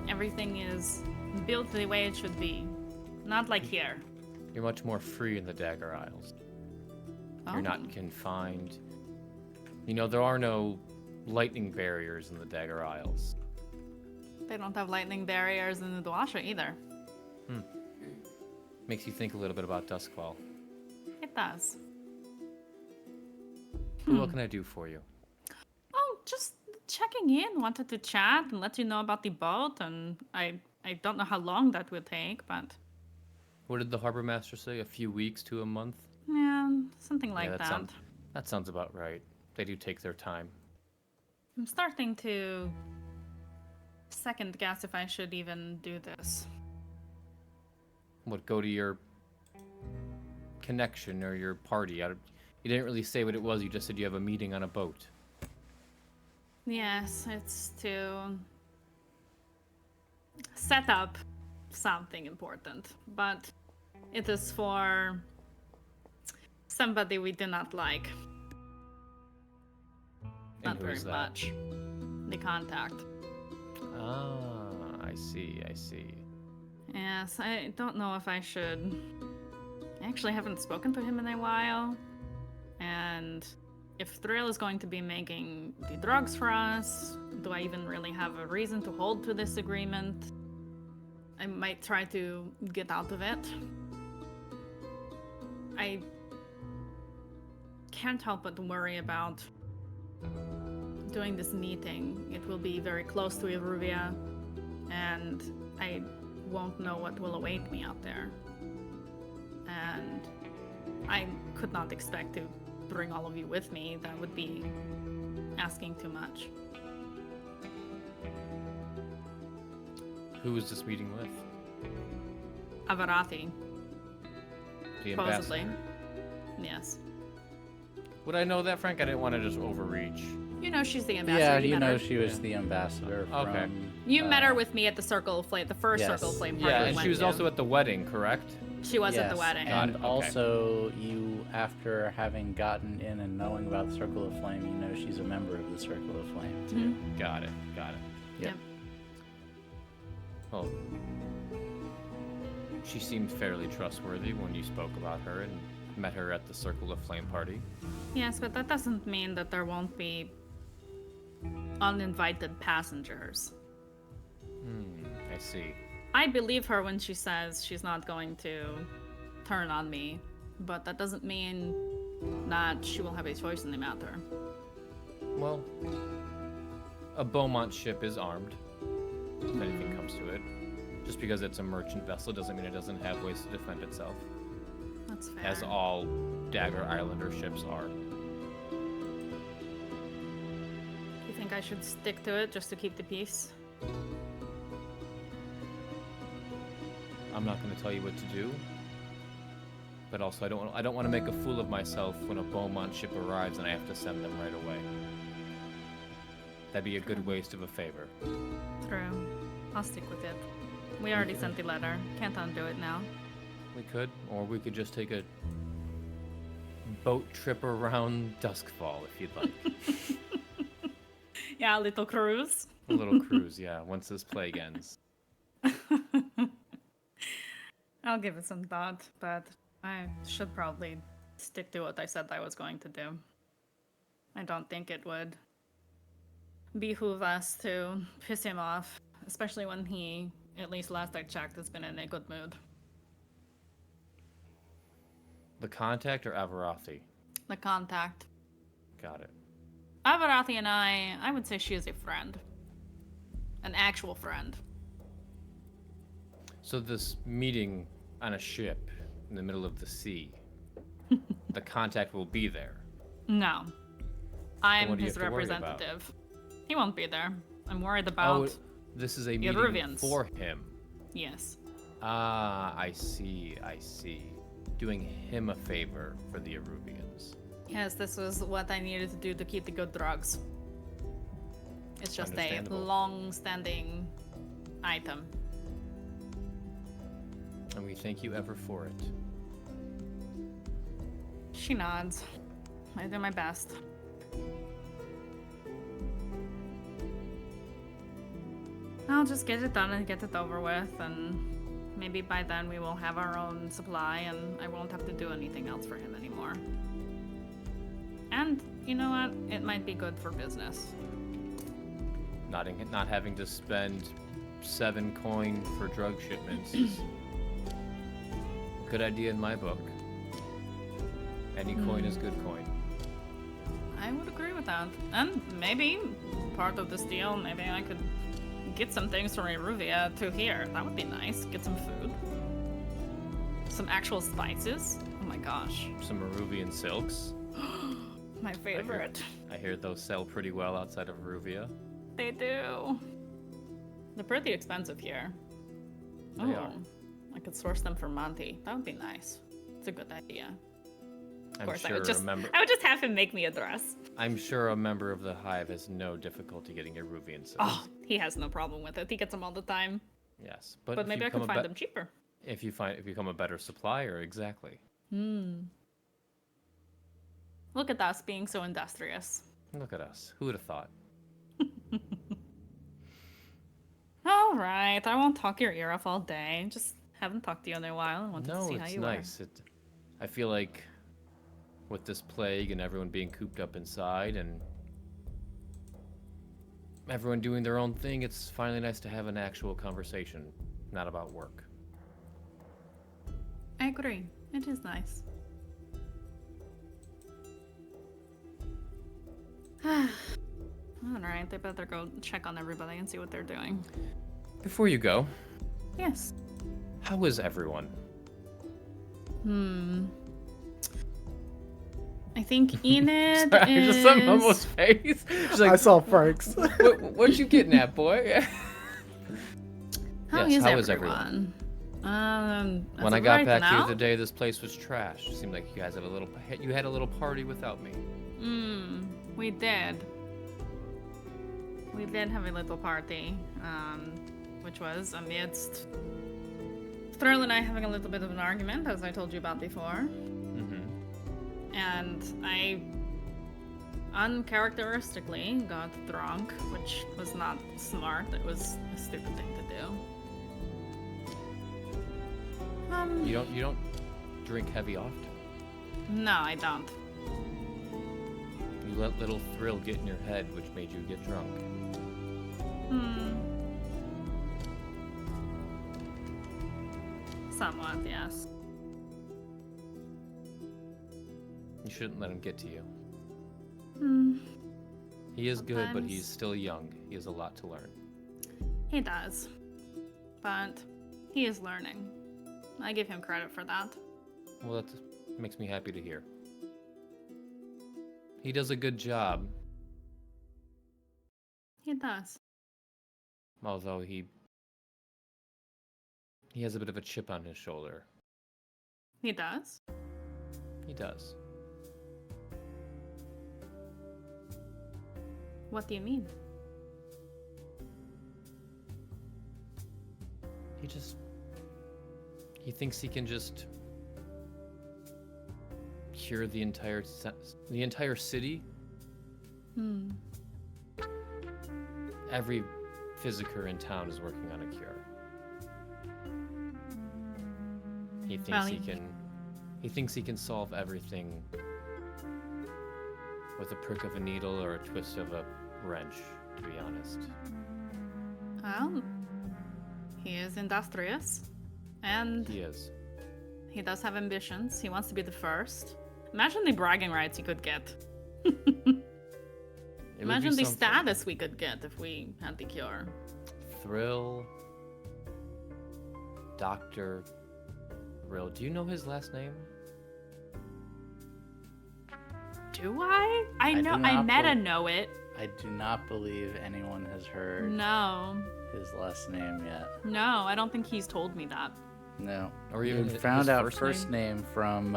Everything is built the way it should be. Not like here. You're much more free in the Dagger Isles. Oh. You're not confined. You know, there are no lightning barriers in the Dagger Isles. They don't have lightning barriers in the Duasha either. Makes you think a little bit about Duskwall. It does. What can I do for you? Oh, just checking in. Wanted to chat and let you know about the boat, and I don't know how long that will take, but What did the harbor master say? A few weeks to a month? yeah, something like Yeah, that. that sounds about right. They do take their time. I'm starting to second guess if I should even do this. What, go to your connection or your party? You didn't really say what it was. You just said you have a meeting on a boat. Yes, it's to set up something important, but it is for somebody we do not like. Not who very is that? much. The contact. Ah, I see, I see. Yes, I don't know if I should. I actually haven't spoken to him in a while. And if Thrill is going to be making the drugs for us, do I even really have a reason to hold to this agreement? I might try to get out of it. I can't help but worry about doing this meeting. It will be very close to Iruvia, and I won't know what will await me out there. And I could not expect to bring all of you with me. That would be asking too much. Who is this meeting with? Avarati, The supposedly. ambassador. Yes. Would I know that, Frank? I didn't want to just overreach. You know she's the ambassador. Yeah, you you met know her. she was the ambassador from... Okay. You met her with me at the Circle of Flame, the first Yes. Circle of Flame party Yeah, we and went she was to. also at the wedding, correct? She was at the Yes, wedding. Got And it, okay. also, you, after having gotten in and knowing about the Circle of Flame, you know she's a member of the Circle of Flame, too. Mhm. Got it, got it. Yep. Well, she seemed fairly trustworthy when you spoke about her and met her at the Circle of Flame party. Yes, but that doesn't mean that there won't be uninvited passengers. I see. I believe her when she says she's not going to turn on me, but that doesn't mean that she will have a choice in the matter. Well, a Beaumont ship is armed, if anything comes to it. Just because it's a merchant vessel doesn't mean it doesn't have ways to defend itself, That's fair. as all Dagger Islander ships are. You think I should stick to it just to keep the peace? I'm not going to tell you what to do, but also I don't want to make a fool of myself when a Beaumont ship arrives and I have to send them right away. That'd be a good waste of a favor. True. I'll stick with it. We already sent the letter. Can't undo it now. We could, or we could just take a boat trip around Duskfall if you'd like. Yeah, a little cruise. A little cruise, yeah, once this plague ends. I'll give it some thought, but I should probably stick to what I said I was going to do. I don't think it would behoove us to piss him off, especially when he, at least last I checked, has been in a good mood. The contact or Avarathi? The contact. Got it. Avarathi and I would say she is a friend. An actual friend. So this meeting on a ship in the middle of the sea, the contact will be there. No. I'm what do you his have to worry about? representative. He won't be there. I'm worried about... This is a meeting Eruvians. for him. Yes. Ah, I see, I see. Doing him a favor for the Eruvians. Yes, this was what I needed to do to keep the good drugs. It's just a Understandable. long-standing item. And we thank you ever for it. She nods. I do my best. I'll just get it done and get it over with, and maybe by then we will have our own supply and I won't have to do anything else for him anymore. And, you know what? It might be good for business. Not having to spend 7 coin for drug shipments is a good idea in my book. Any coin is good coin. I would agree with that. And maybe part of this deal, maybe I could get some things from Iruvia to here. That would be nice. Get some food. Some actual spices. Oh my gosh. Some Eruvian silks. My favorite. I hear those sell pretty well outside of Eruvia. They do. They're pretty expensive here. They are. I could source them from Monty. That would be nice. It's a good idea. Of course, sure I a member. would just have him make me a dress. I'm sure a member of the Hive has no difficulty getting a Ruvian suit. Oh, he has no problem with it. He gets them all the time. Yes, But if maybe you I could become a find them cheaper. If you become a better supplier, exactly. Look at us being so industrious. Look at us. Who would have thought? All right, I won't talk your ear off all day. Just haven't talked to you in a while. I wanted to see how it's you nice. I feel like with this plague and everyone being cooped up inside and everyone doing their own thing, it's finally nice to have an actual conversation, not about work. I agree. It is nice. Alright, they better go check on everybody and see what they're doing. Before you go, Yes. how is everyone? I think Enid Sorry, is... just some almost face. She's like, I saw Frank's. what you getting at, boy? How Yes, is how everyone? is everyone? As When I of got right back here now? the day, this place was trash. It seemed like you guys had a little party without me. We did. We did have a little party, which was amidst Thrill and I having a little bit of an argument, as I told you about before. And I uncharacteristically got drunk, which was not smart. It was a stupid thing to do. You don't drink heavy often. No, I don't. You let little Thrill get in your head, which made you get drunk. Somewhat, yes. You shouldn't let him get to you. Hmm. He is good, but Sometimes- he's still young. He has a lot to learn. He does. But he is learning. I give him credit for that. Well, that makes me happy to hear. He does a good job, He does. although he has a bit of a chip on his shoulder. He does? He does. What do you mean? He thinks he can just cure the entire city. Every physiker in town is working on a cure. He thinks Well, he thinks he can solve everything with a prick of a needle or a twist of a wrench, to be honest. Well, he is industrious. And He is. he does have ambitions. He wants to be the first. Imagine the bragging rights he could get. It would be Imagine the something. status we could get if we had the cure. Thrill. Dr. Thrill. Do you know his last name? Do I? I do know. I not meta bel- know it. I do not believe anyone has heard No. his last name yet. No, I don't think he's told me that. No. Or You even his found out first first name from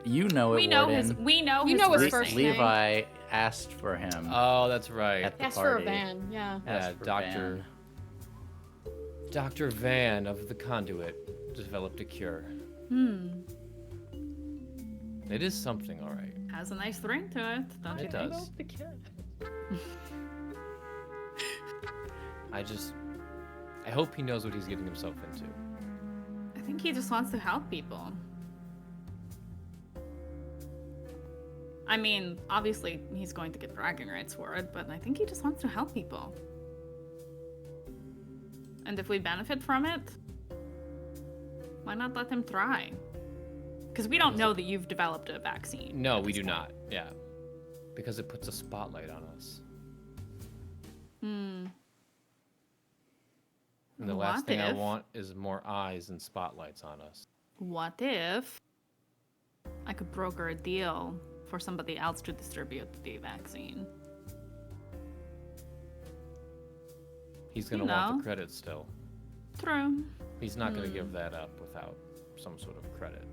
you know it, We know Warden. his. We know You his know his first first name. name. Levi asked for him Oh, that's right. at the Ask party. for a van, yeah. Yeah, Asked for Dr. Van. Dr. Van of the Conduit developed a cure. It is something, all right. Has a nice ring to it, don't you It think? does. I hope he knows what he's getting himself into. I think he just wants to help people. I mean, obviously he's going to get bragging rights for it, but I think he just wants to help people. And if we benefit from it, why not let him try? Because we don't know that you've developed a vaccine. No, at we this do point. not. Yeah. Because it puts a spotlight on us. And the last What thing I if- want is more eyes and spotlights on us. What if I could broker a deal for somebody else to distribute the vaccine? He's going You to want know. the credit still. True. He's not going to give that up without some sort of credit.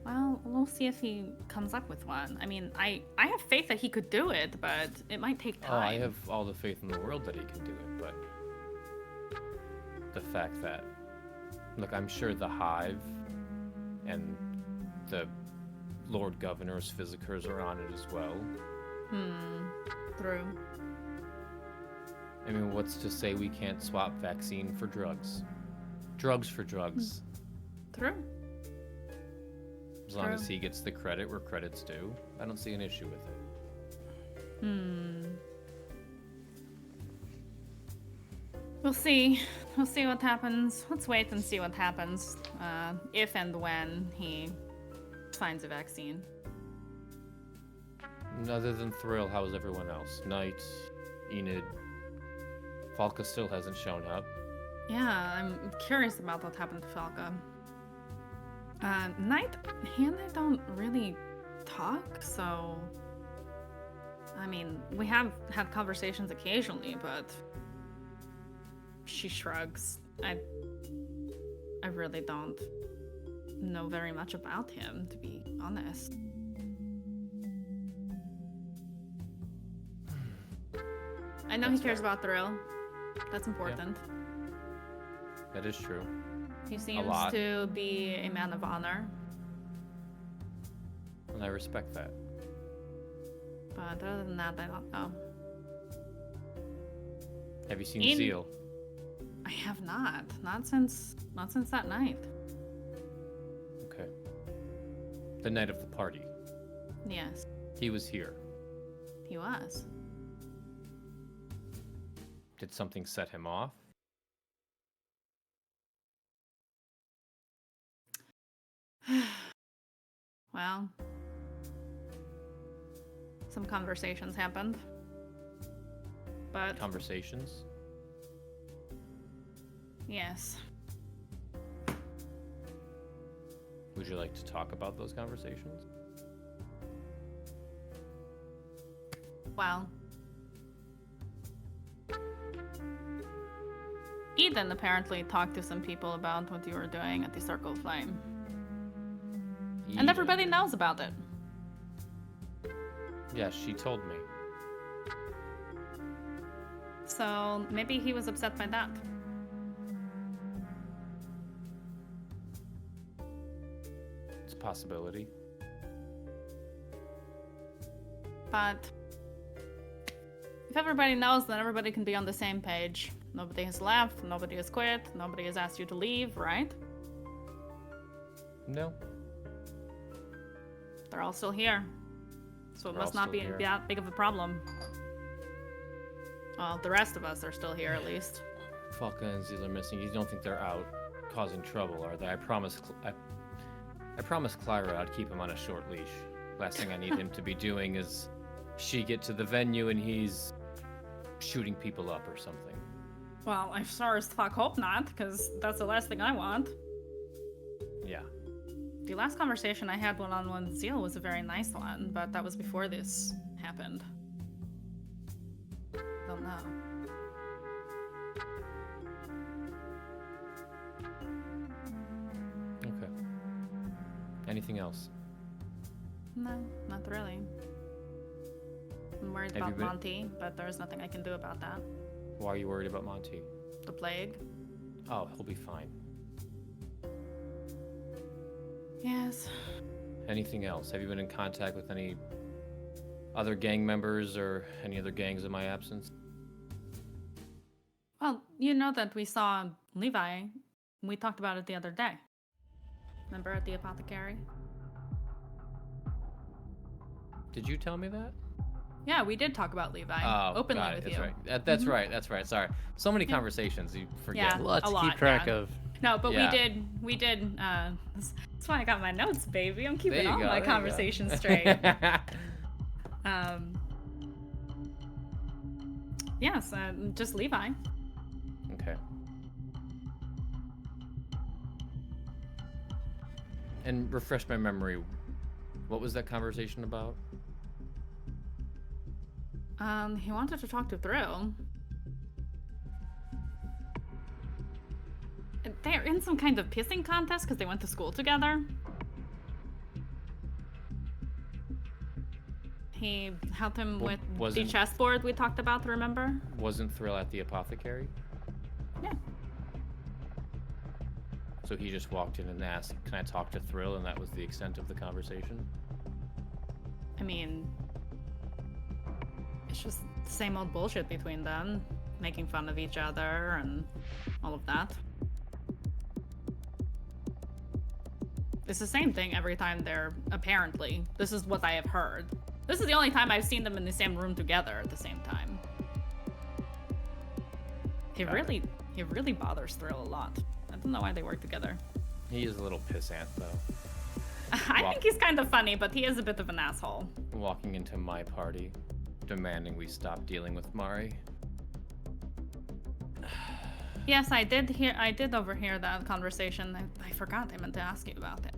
Well, we'll see if he comes up with one. I mean, I have faith that he could do it, but it might take time. Oh, I have all the faith in the world that he can do it, but the fact that, look, I'm sure the Hive and the Lord Governor's Physicers are on it as well. True. I mean, what's to say we can't swap vaccine for drugs? Drugs for drugs. True. As long True. as he gets the credit where credit's due, I don't see an issue with it. We'll see. We'll see what happens. Let's wait and see what happens. If and when he finds a vaccine. And other than Thrill, how is everyone else? Knight, Enid, Falca still hasn't shown up. Yeah, I'm curious about what happened to Falca. Knight, he and I don't really talk, so... I mean, we have had conversations occasionally, but... She shrugs. I really don't know very much about him, to be honest. I know he cares about Thrill. That's important. That is true. He seems lot. to be a man of honor, And I respect that. but other than that, I don't know. Have you seen In- Zeal? I have not. Not since that night. Okay. The night of the party. Yes, He was here. he was. Did something set him off? Well, some conversations happened, but Conversations? yes. Would you like to talk about those conversations? Well, Eden apparently talked to some people about what you were doing at the Circle of Flame. And everybody knows about it. Yeah, she told me. So maybe he was upset by that. It's a possibility. But if everybody knows, then everybody can be on the same page. Nobody has left, nobody has quit, nobody has asked you to leave, right? No. They're all still here. So it They're must all not be still here. that big of a problem. Well, the rest of us are still here at least. Falca and Zeal are missing. You don't think they're out causing trouble, are they? I promised Clara I'd keep him on a short leash. Last thing I need him to be doing is she get to the venue and he's shooting people up or something. Well, I sure as fuck hope not, because that's the last thing I want. Yeah. The last conversation I had one-on-one with Zeal was a very nice one, but that was before this happened. Don't know. Okay. Anything else? No, not really. I'm worried Have you about been- Monty, but there's nothing I can do about that. Why are you worried about Monty? The plague? Oh, he'll be fine. Yes. Anything else? Have you been in contact with any other gang members or any other gangs in my absence? Well, you know that we saw Levi. We talked about it the other day. Remember at the apothecary? Did you tell me that? Yeah, we did talk about Levi Oh, openly got it. with That's you. right. That's right. That's right. Sorry. So many conversations you forget. Yeah. Lots A to lot, keep track yeah. of. No, but Yeah. we did, that's why I got my notes, baby. I'm There keeping you all go, my there you go. conversations straight. Yes, just Levi. Okay. And refresh my memory. What was that conversation about? He wanted to talk to Thrill. They're in some kind of pissing contest because they went to school together. He helped him with the wasn't- chessboard we talked about, remember? Wasn't Thrill at the apothecary? Yeah. So he just walked in and asked, "Can I talk to Thrill?" And that was the extent of the conversation. I mean, it's just the same old bullshit between them, making fun of each other and all of that. It's the same thing every time they're, apparently. This is what I have heard. This is the only time I've seen them in the same room together at the same time. He really bothers Thrill a lot. I don't know why they work together. He is a little pissant, though. I think he's kind of funny, but he is a bit of an asshole. Walking into my party, demanding we stop dealing with Mari. Yes, I did overhear that conversation. I forgot I meant to ask you about it.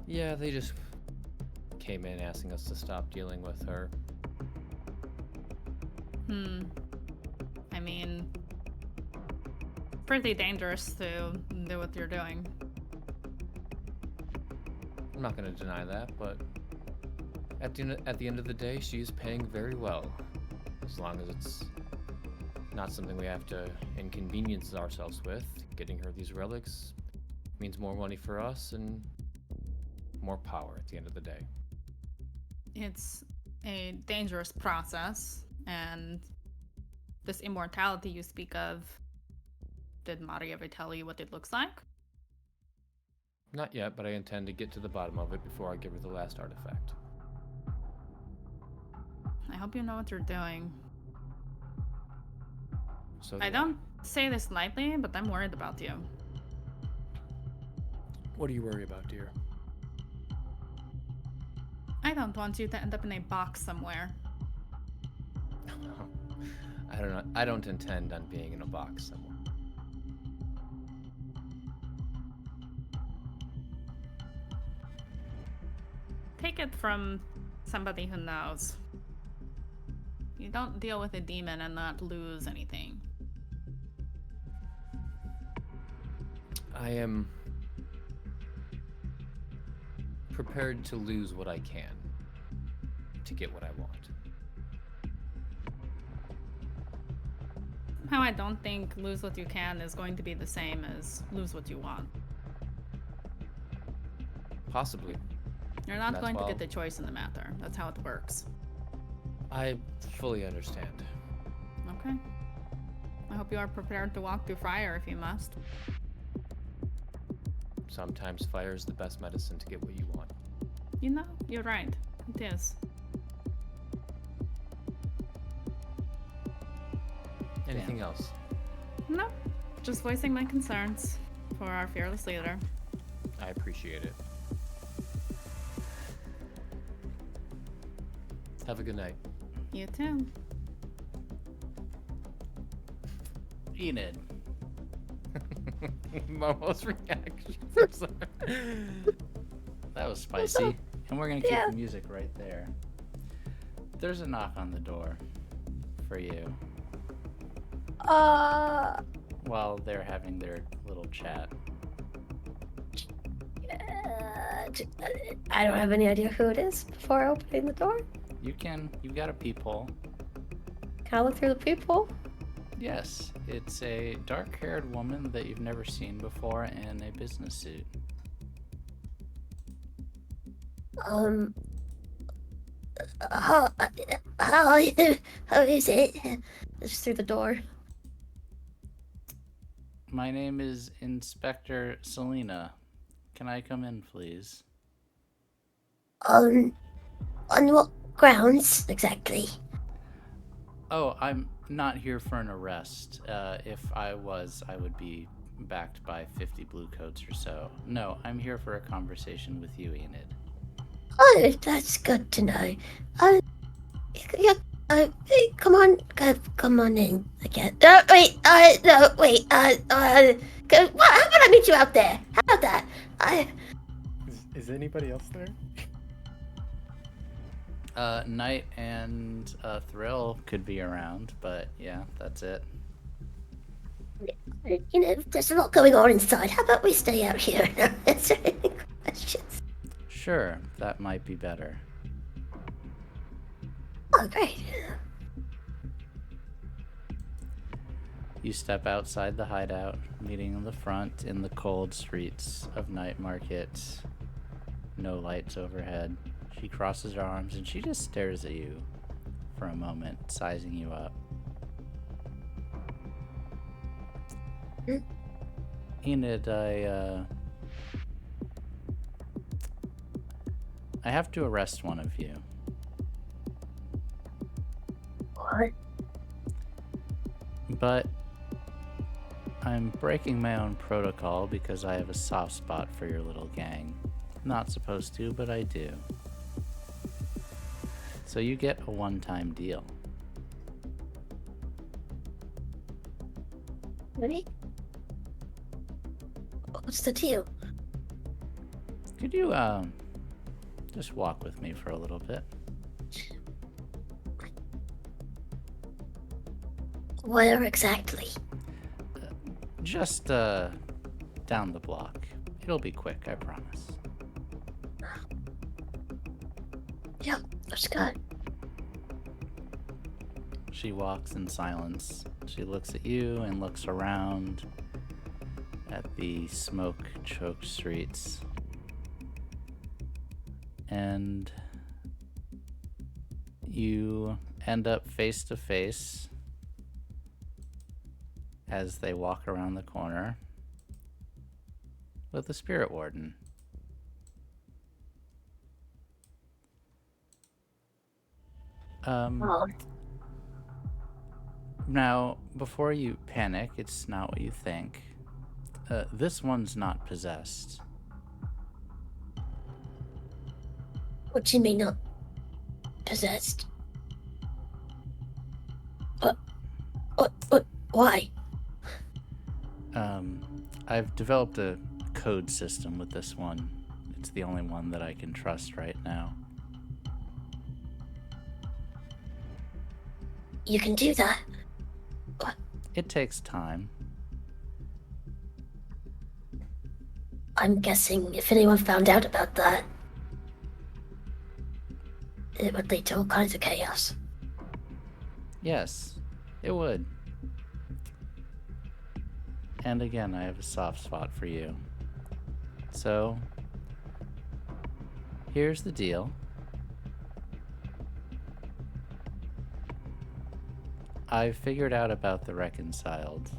Yeah, they just came in asking us to stop dealing with her. I mean, pretty dangerous to do what you're doing. I'm not gonna deny that, but at the end of the day, she's paying very well. As long as it's not something we have to inconvenience ourselves with. Getting her these relics means more money for us and more power at the end of the day. It's a dangerous process, and this immortality you speak of, did Mari ever tell you what it looks like? Not yet, but I intend to get to the bottom of it before I give her the last artifact. I hope you know what you're doing. So I don't say this lightly, but I'm worried about you. What do you worry about, dear? I don't want you to end up in a box somewhere. I don't know. I don't intend on being in a box somewhere. Take it from somebody who knows. You don't deal with a demon and not lose anything. I am prepared to lose what I can to get what I want. How I don't think lose what you can is going to be the same as lose what you want. Possibly. You're not That's going to well- get the choice in the matter. That's how it works. I fully understand. Okay. I hope you are prepared to walk through fire if you must. Sometimes fire is the best medicine to get what you want. You know, you're right. It is. Anything else? No, just voicing my concerns for our fearless leader. I appreciate it. Have a good night. You too. Enid. Momo's reaction. That was spicy. And we're gonna keep Yeah. the music right there. There's a knock on the door for you while they're having their little chat. I don't have any idea who it is before opening the door. You've got a peephole. Can I look through the peephole? Yes, it's a dark-haired woman that you've never seen before in a business suit. How are you? How is it? Just through the door. My name is Inspector Selena. Can I come in, please? On what grounds exactly? Oh, I'm not here for an arrest. If I was, I would be backed by 50 blue coats or so. No, I'm here for a conversation with you, Enid. Oh, that's good to know. Yeah, come on in. I guess. No, wait. No, wait. How about I meet you out there? How about that? Is anybody else there? Knight and Thrill could be around, but yeah, that's it. You know, there's a lot going on inside. How about we stay out here and answer any questions? Sure, that might be better. Oh, great. You step outside the hideout, meeting in the front in the cold streets of Night Market. No lights overhead. She crosses her arms and she just stares at you for a moment, sizing you up. Enid, I have to arrest one of you. What? But I'm breaking my own protocol because I have a soft spot for your little gang. Not supposed to, but I do. So you get a one-time deal. Ready? What's the deal? Could you, just walk with me for a little bit? Where exactly? Just, down the block. It'll be quick, I promise. Yep, let's go. She walks in silence. She looks at you and looks around at the smoke-choked streets. And you end up face to face as they walk around the corner with the Spirit Warden. Oh, Now, before you panic, it's not what you think. This one's not possessed. what do you mean not possessed? Why? I've developed a code system with this one. It's the only one that I can trust right now. You can do that? It takes time. I'm guessing if anyone found out about that, it would lead to all kinds of chaos. Yes, it would. And again, I have a soft spot for you. So, here's the deal. I've figured out about the reconciled.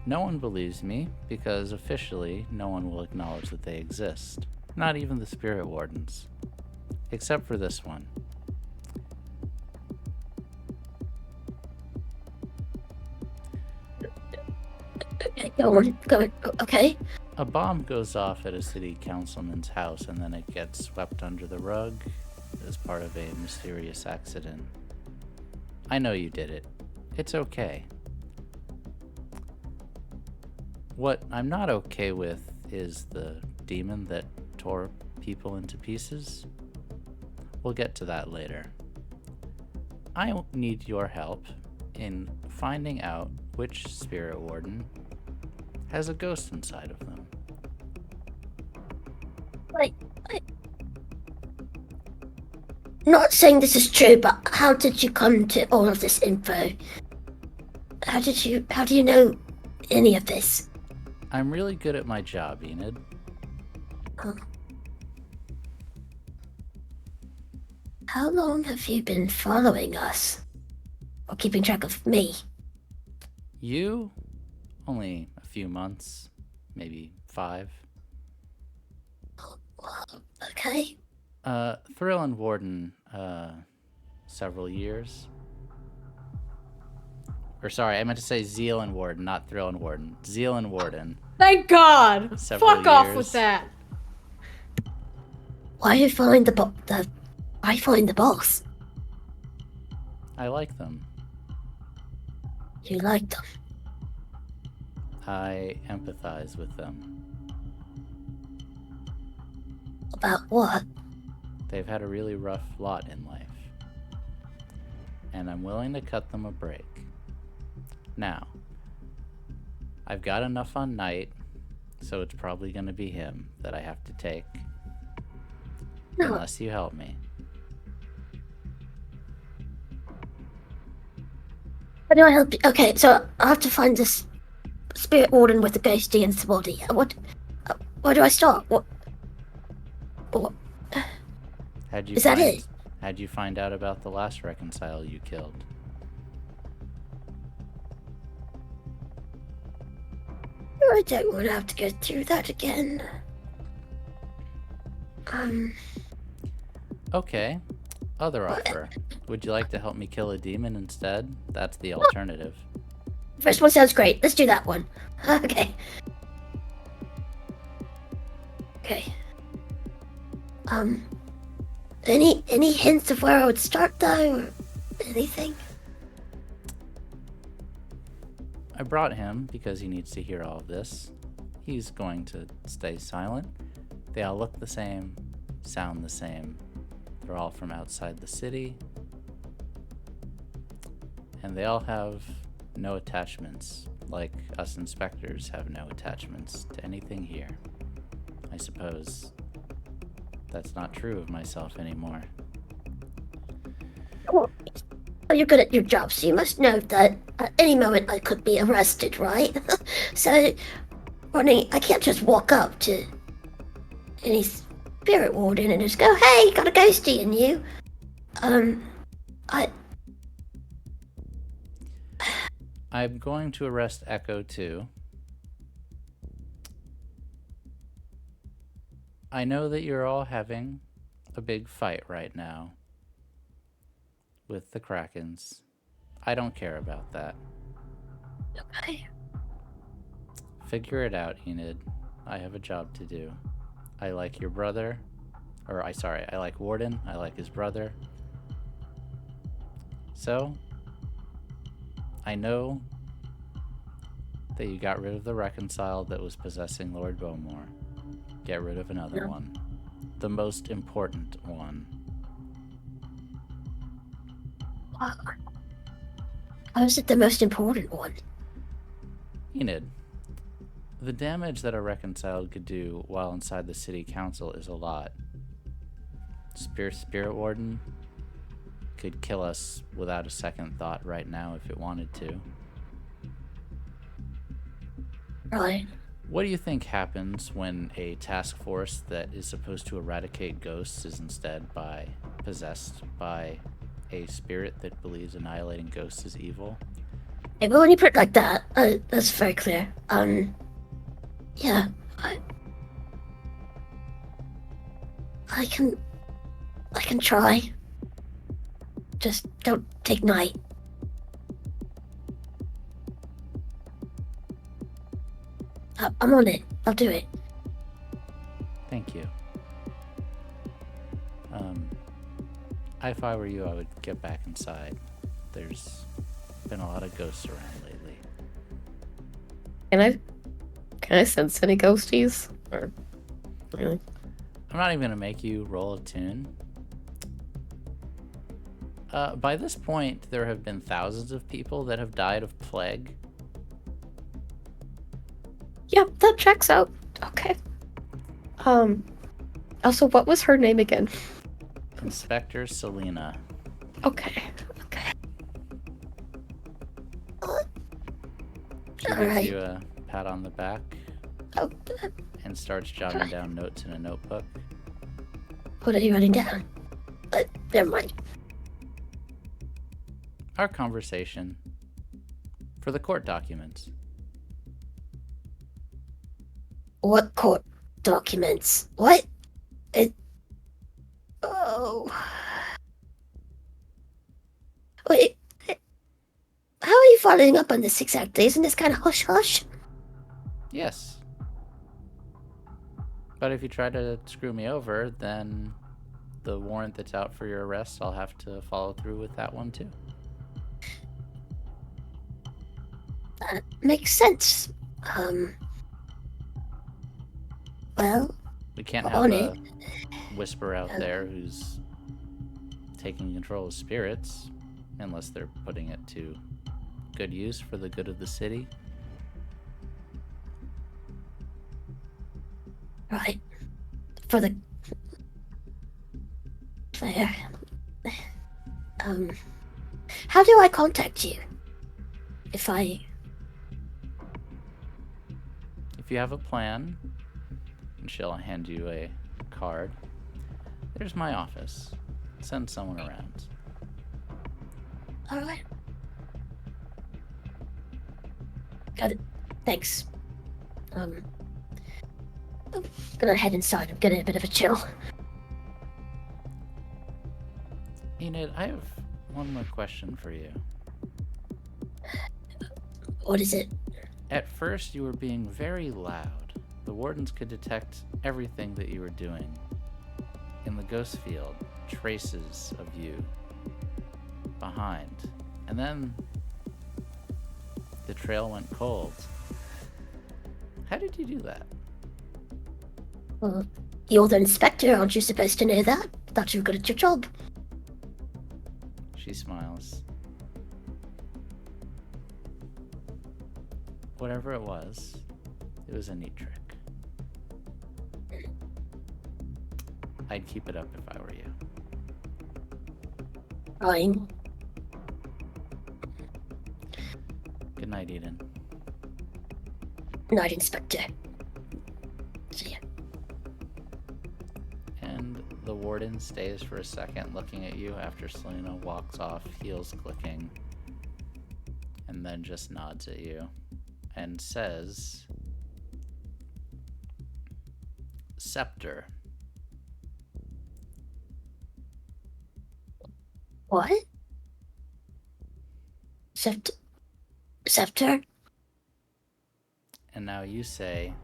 No one believes me because officially no one will acknowledge that they exist. Not even the Spirit Wardens. Except for this one. Go on, okay. A bomb goes off at a city councilman's house and then it gets swept under the rug as part of a mysterious accident. I know you did it. It's okay. What I'm not okay with is the demon that tore people into pieces. We'll get to that later. I need your help in finding out which Spirit Warden has a ghost inside of them. Not saying this is true, but how did you come to all of this info? How do you know any of this? I'm really good at my job, Enid. How long have you been following us? Or keeping track of me? You? Only a few months, maybe 5. Okay. Thrill and Warden, several years. Or sorry, I meant to say Zeal and Warden, not Thrill and Warden. Zeal and Warden. Thank God! Several Fuck off years. with that. Why are you following why following the boss? I like them. You like them? I empathize with them. About what? They've had a really rough lot in life. And I'm willing to cut them a break. Now, I've got enough on Night, so it's probably going to be him that I have to take. No. Unless you help me. How do I help you? Okay, so I have to find this spirit warden with the ghosty and Themandii. Where do I start? What? How'd you Is that find? it? How'd you find out about the last reconcile you killed? I don't want to have to go through that again. Okay. Other offer. Would you like to help me kill a demon instead? That's the alternative. First one sounds great. Let's do that one. Okay. Okay. Any hints of where I would start though, or anything? I brought him because he needs to hear all of this. He's going to stay silent. They all look the same, sound the same. They're all from outside the city. And they all have no attachments, like us inspectors have no attachments to anything here. I suppose that's not true of myself anymore. Well, you're good at your job, so you must know that at any moment I could be arrested, right? So, Ronnie, I can't just walk up to any spirit warden and just go, "Hey, got a ghosty in you." I'm going to arrest Echo too. I know that you're all having a big fight right now with the Craiggumz. I don't care about that. Okay. Figure it out, Enid. I have a job to do. I like your brother. I like Warden. I like his brother. So, I know that you got rid of the reconcile that was possessing Lord Bowmore. Get rid of another one. The most important one. How is it the most important one? Enid, the damage that a reconciled could do while inside the city council is a lot. Spirit Warden could kill us without a second thought right now if it wanted to. Right. What do you think happens when a task force that is supposed to eradicate ghosts is instead possessed by a spirit that believes annihilating ghosts is evil? Hey, well, when you put it like that, that's very clear. Yeah, I can try. Just don't take night. I'm on it. I'll do it. Thank you. If I were you, I would get back inside. There's been a lot of ghosts around lately. Can I sense any ghosties? Or really? I'm not even gonna make you roll a tune. By this point, there have been thousands of people that have died of plague. Yeah, that checks out. Okay. Also, what was her name again? Inspector Selena. Okay. She gives Alright. you a pat on the back Oh, and starts jotting down notes in a notebook. what are you writing down? Never mind. Our conversation for the court documents. What court documents? What? Oh. Wait. How are you following up on this exactly? Isn't this kind of hush-hush? Yes. But if you try to screw me over, then the warrant that's out for your arrest, I'll have to follow through with that one too. That makes sense. Well, We can't have on a it. whisper out there who's taking control of spirits, unless they're putting it to good use for the good of the city. Right. For the... Fair. How do I contact you? if I... If you have a plan, and she'll hand you a card. There's my office. Send someone around. Alright. Got it. Thanks. I'm gonna head inside. I'm getting a bit of a chill. Enid, I have one more question for you. What is it? At first, you were being very loud. The wardens could detect everything that you were doing. In the ghost field, traces of you behind. And then the trail went cold. How did you do that? Well, you're the inspector, aren't you supposed to know that? Thought you were good at your job. She smiles. Whatever it was a neat trick. I'd keep it up if I were you. Fine. Good night, Eden. Night, Inspector. See ya. And the warden stays for a second looking at you after Selena walks off, heels clicking, and then just nods at you and says, Scepter. What? Scepter? And now you say,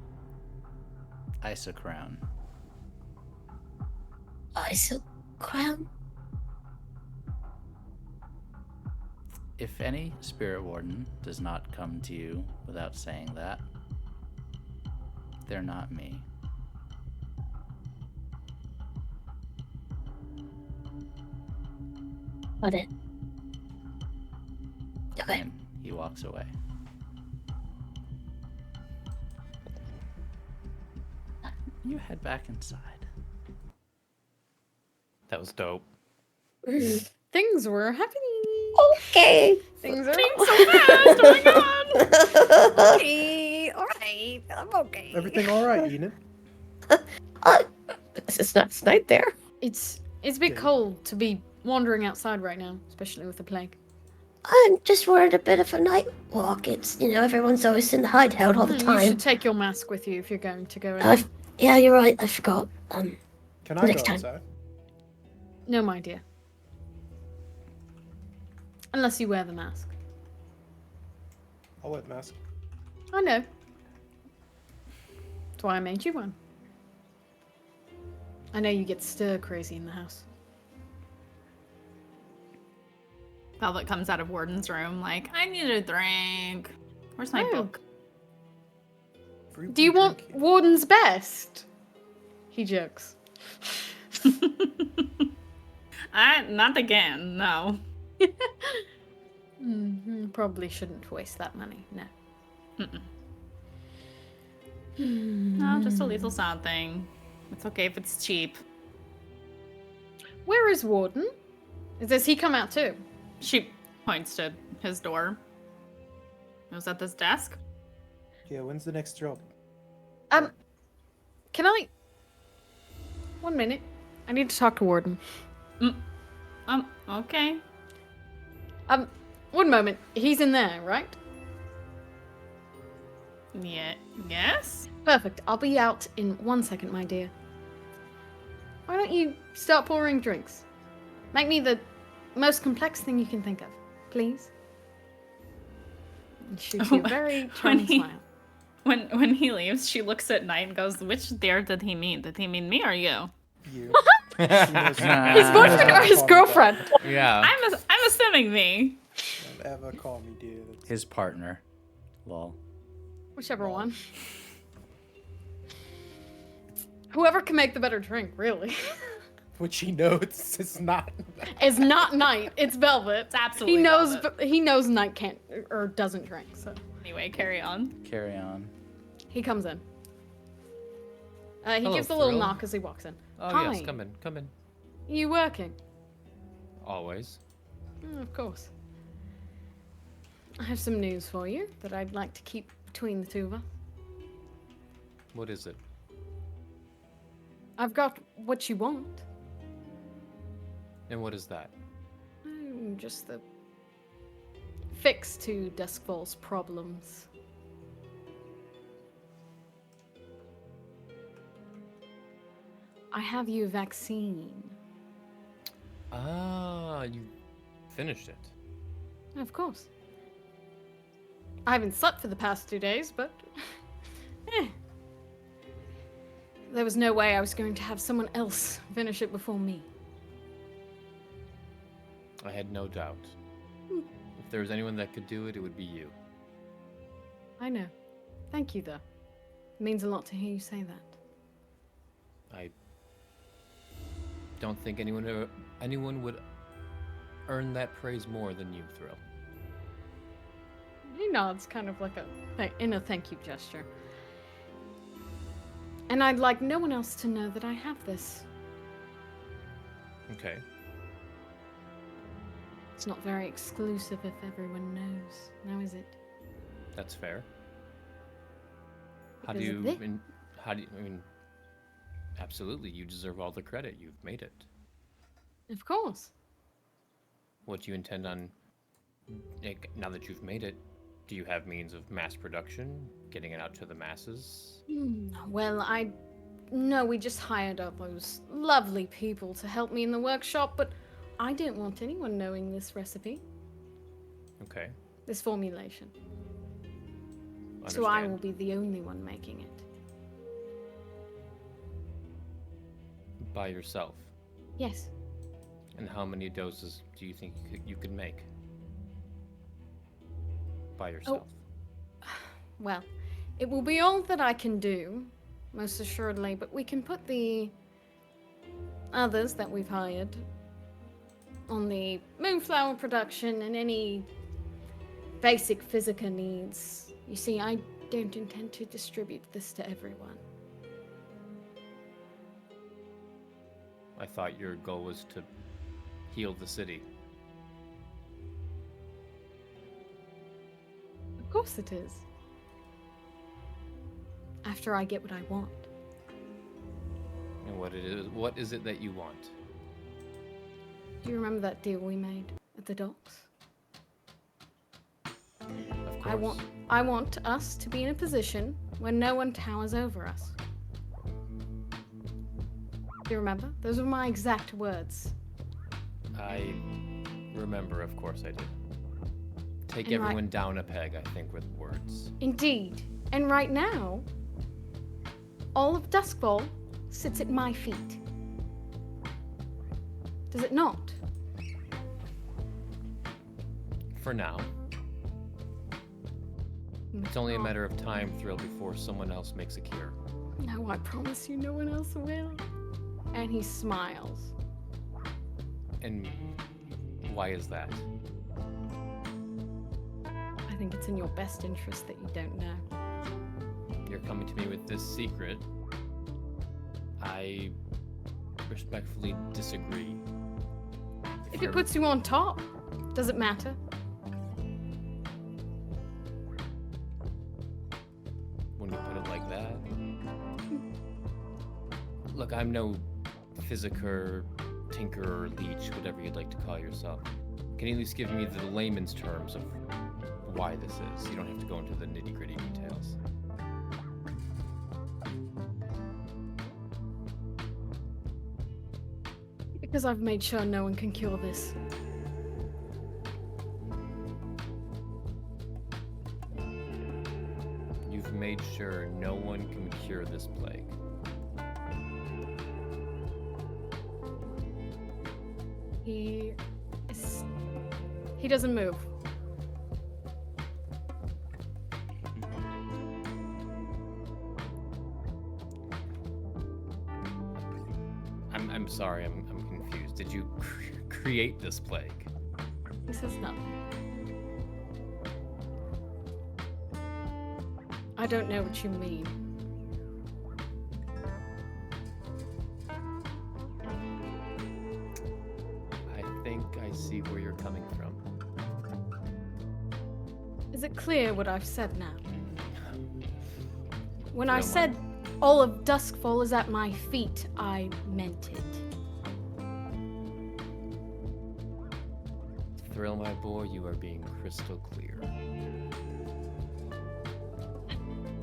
Isocrown. Isocrown? If any spirit warden does not come to you without saying that, they're not me. Got it. Okay. And he walks away. You head back inside. That was dope. Things were happening. Okay. Things are so fast. Oh my god. Okay, alright, I'm okay. Everything all right, Enid? It's not night there. It's a bit cold to be wandering outside right now, especially with the plague. I'm just worried a bit of a night walk. It's, everyone's always in the hideout all the You time. should take your mask with you if you're going to go in. Yeah, you're right. I forgot. Can I go Next time. outside? No, my dear. Unless you wear the mask. I'll wear the mask. I know. That's why I made you one. I know you get stir crazy in the house. Velvet comes out of Warden's room like, I need a drink. Where's my book? Do you want Warden's best? He jokes. Not again, no. Probably shouldn't waste that money, no. No, just a little something. It's okay if it's cheap. Where is Warden? Does he come out too? She points to his door. It was at this desk. Yeah, when's the next job? Can I... 1 minute. I need to talk to Warden. Okay. 1 moment. He's in there, right? Yeah, yes? Perfect. I'll be out in 1 second, my dear. Why don't you start pouring drinks? Make me the most complex thing you can think of, please. And shoots you a very charming smile. When he leaves, she looks at Knight and goes, which dare did he mean? Did he mean me or you? You. His boyfriend or his girlfriend? Yeah. I'm assuming me. Don't ever call me dear. That's... His partner. Lol. Whichever one. Whoever can make the better drink, really. Which he knows it's not. It's not Knight, it's Velvet. It's absolutely He knows Velvet. he knows Knight can't or doesn't drink, so Anyway, carry on. Carry on. he comes in. He Hello, gives a little Thrill. knock as he walks in. Oh Hi. yes, come in. You working? Always. Of course. I have some news for you that I'd like to keep between the two of us. What is it? I've got what you want. And what is that? Just the fix to Duskfall's problems. I have you a vaccine. Ah, you finished it. Of course. I haven't slept for the past 2 days, but... There was no way I was going to have someone else finish it before me. I had no doubt. If there was anyone that could do it, it would be you. I know. Thank you, though. It means a lot to hear you say that. I don't think anyone would earn that praise more than you, Thrill. He nods, kind of like in a thank you gesture. And I'd like no one else to know that I have this. Okay. It's not very exclusive if everyone knows, now is it? That's fair. Because of this? I mean, absolutely, you deserve all the credit. You've made it. Of course. What do you intend on, now that you've made it, do you have means of mass production, getting it out to the masses? Well, No, we just hired up those lovely people to help me in the workshop, but I don't want anyone knowing this recipe. Okay. This formulation. Understand. So I will be the only one making it. By yourself? Yes. And how many doses do you think you could make? By yourself? Well, it will be all that I can do, most assuredly, but we can put the others that we've hired on the moonflower production and any basic physica needs. You see, I don't intend to distribute this to everyone. I thought your goal was to heal the city. Of course it is. After I get what I want. And what is it that you want? Do you remember that deal we made at the docks? Of course. I want us to be in a position where no one towers over us. Do you remember? Those were my exact words. I remember, of course I did. Take And everyone down a peg, I think, with words. Indeed. And right now, all of Duskfall sits at my feet. Does it not? For now. It's only a matter of time, Thrill, before someone else makes a cure. No, I promise you no one else will. And he smiles. And why is that? I think it's in your best interest that you don't know. You're coming to me with this secret. I respectfully disagree. If it puts you on top, does it matter? When you put it like that. Look, I'm no physiker, tinker, leech, whatever you'd like to call yourself. Can you at least give me the layman's terms of why this is? You don't have to go into the nitty-gritty details. Because I've made sure no one can cure this. You've made sure no one can cure this plague. He doesn't move. I'm sorry, I'm confused. Did you create this plague? He says nothing. I don't know what you mean. I think I see where you're coming from. Is it clear what I've said now? When I Don't said all of Duskfall is at my feet, I meant it. Thrill, my boy, you are being crystal clear.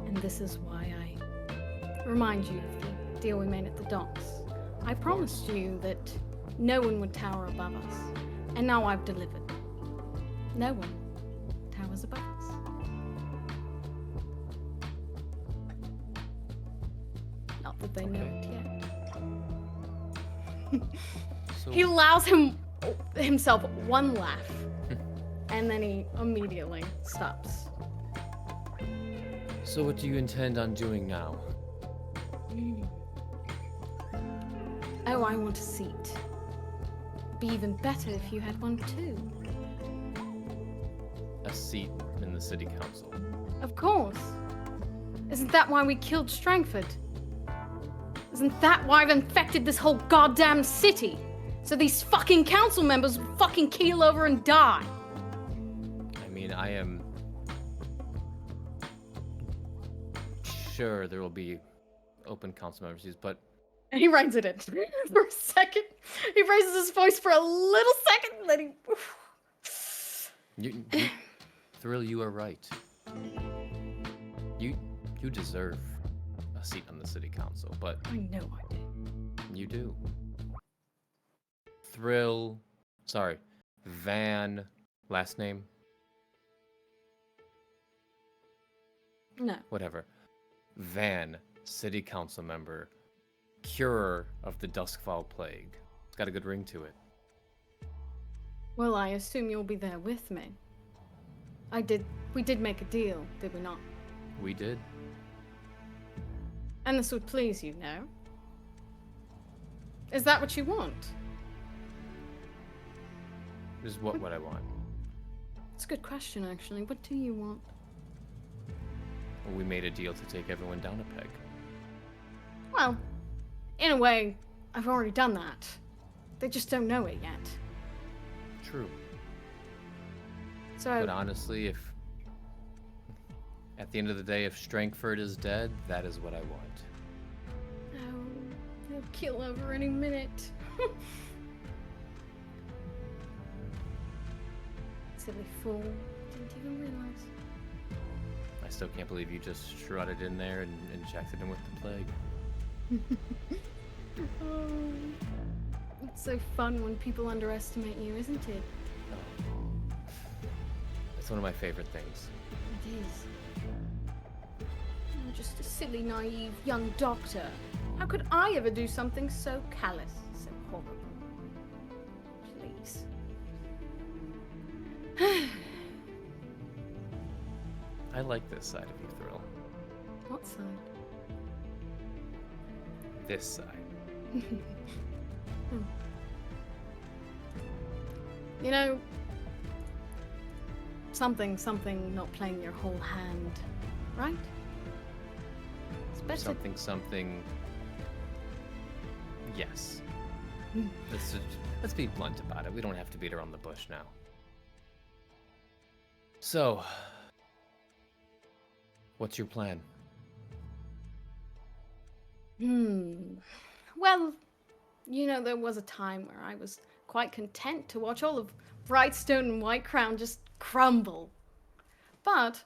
And this is why I remind you of the deal we made at the docks. I promised you that no one would tower above us, and now I've delivered. No one towers above us. Not that they know it yet. So, He allows himself one laugh, and then he immediately stops. so what do you intend on doing now? Oh, I want a seat. Be even better if you had one too. A seat in the city council. Of course. Isn't that why we killed Strangford? Isn't that why I've infected this whole goddamn city? So these fucking council members will fucking keel over and die. I mean, I am sure there will be open council members, but And he reins it in for a second. He raises his voice for a little second, and then he... Thrill, you are right. You deserve a seat on the city council, but I know I did. you do. Van, last name? No. Whatever. Van, city council member, curer of the Duskfall plague. It's got a good ring to it. Well, I assume you'll be there with me. We did make a deal, did we not? We did. And this would please you, no? Is that what you want? This is what I want. It's a good question, actually. What do you want? We made a deal to take everyone down a peg. Well, in a way, I've already done that. They just don't know it yet. True. So, But honestly, if at the end of the day, if Strangford is dead, that is what I want. oh, he'll keel over any minute. Silly fool. Didn't even realize. I still can't believe you just strutted in there and injected him with the plague. Oh, it's so fun when people underestimate you, isn't it? It's one of my favorite things. It is. I'm just a silly, naive young doctor. How could I ever do something so callous, so horrible? Please. I like this side of you, Thrill. What side? This side. You know, something not playing your whole hand, right? It's better. Something. Yes. Let's be blunt about it. We don't have to beat around the bush now. So, what's your plan? Well, you know, there was a time where I was quite content to watch all of Brightstone and Whitecrown just crumble. But,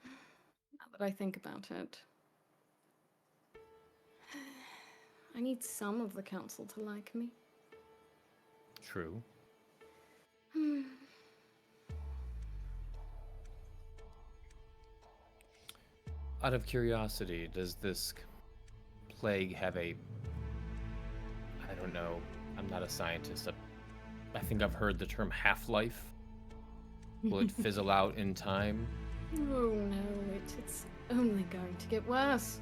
now that I think about it, I need some of the council to like me. True. Out of curiosity, does this plague have I don't know, I'm not a scientist. I think I've heard the term half-life. Will it fizzle out in time? Oh no, it's only going to get worse.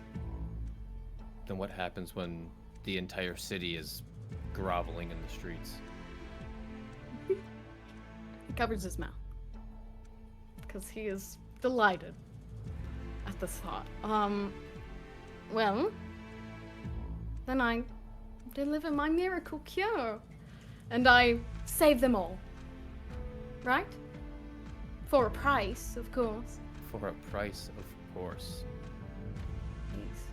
Then what happens when the entire city is groveling in the streets? He covers his mouth. Because he is delighted at this thought. Well, then I deliver my miracle cure. And I save them all. Right? For a price, of course. For a price, of course. Please.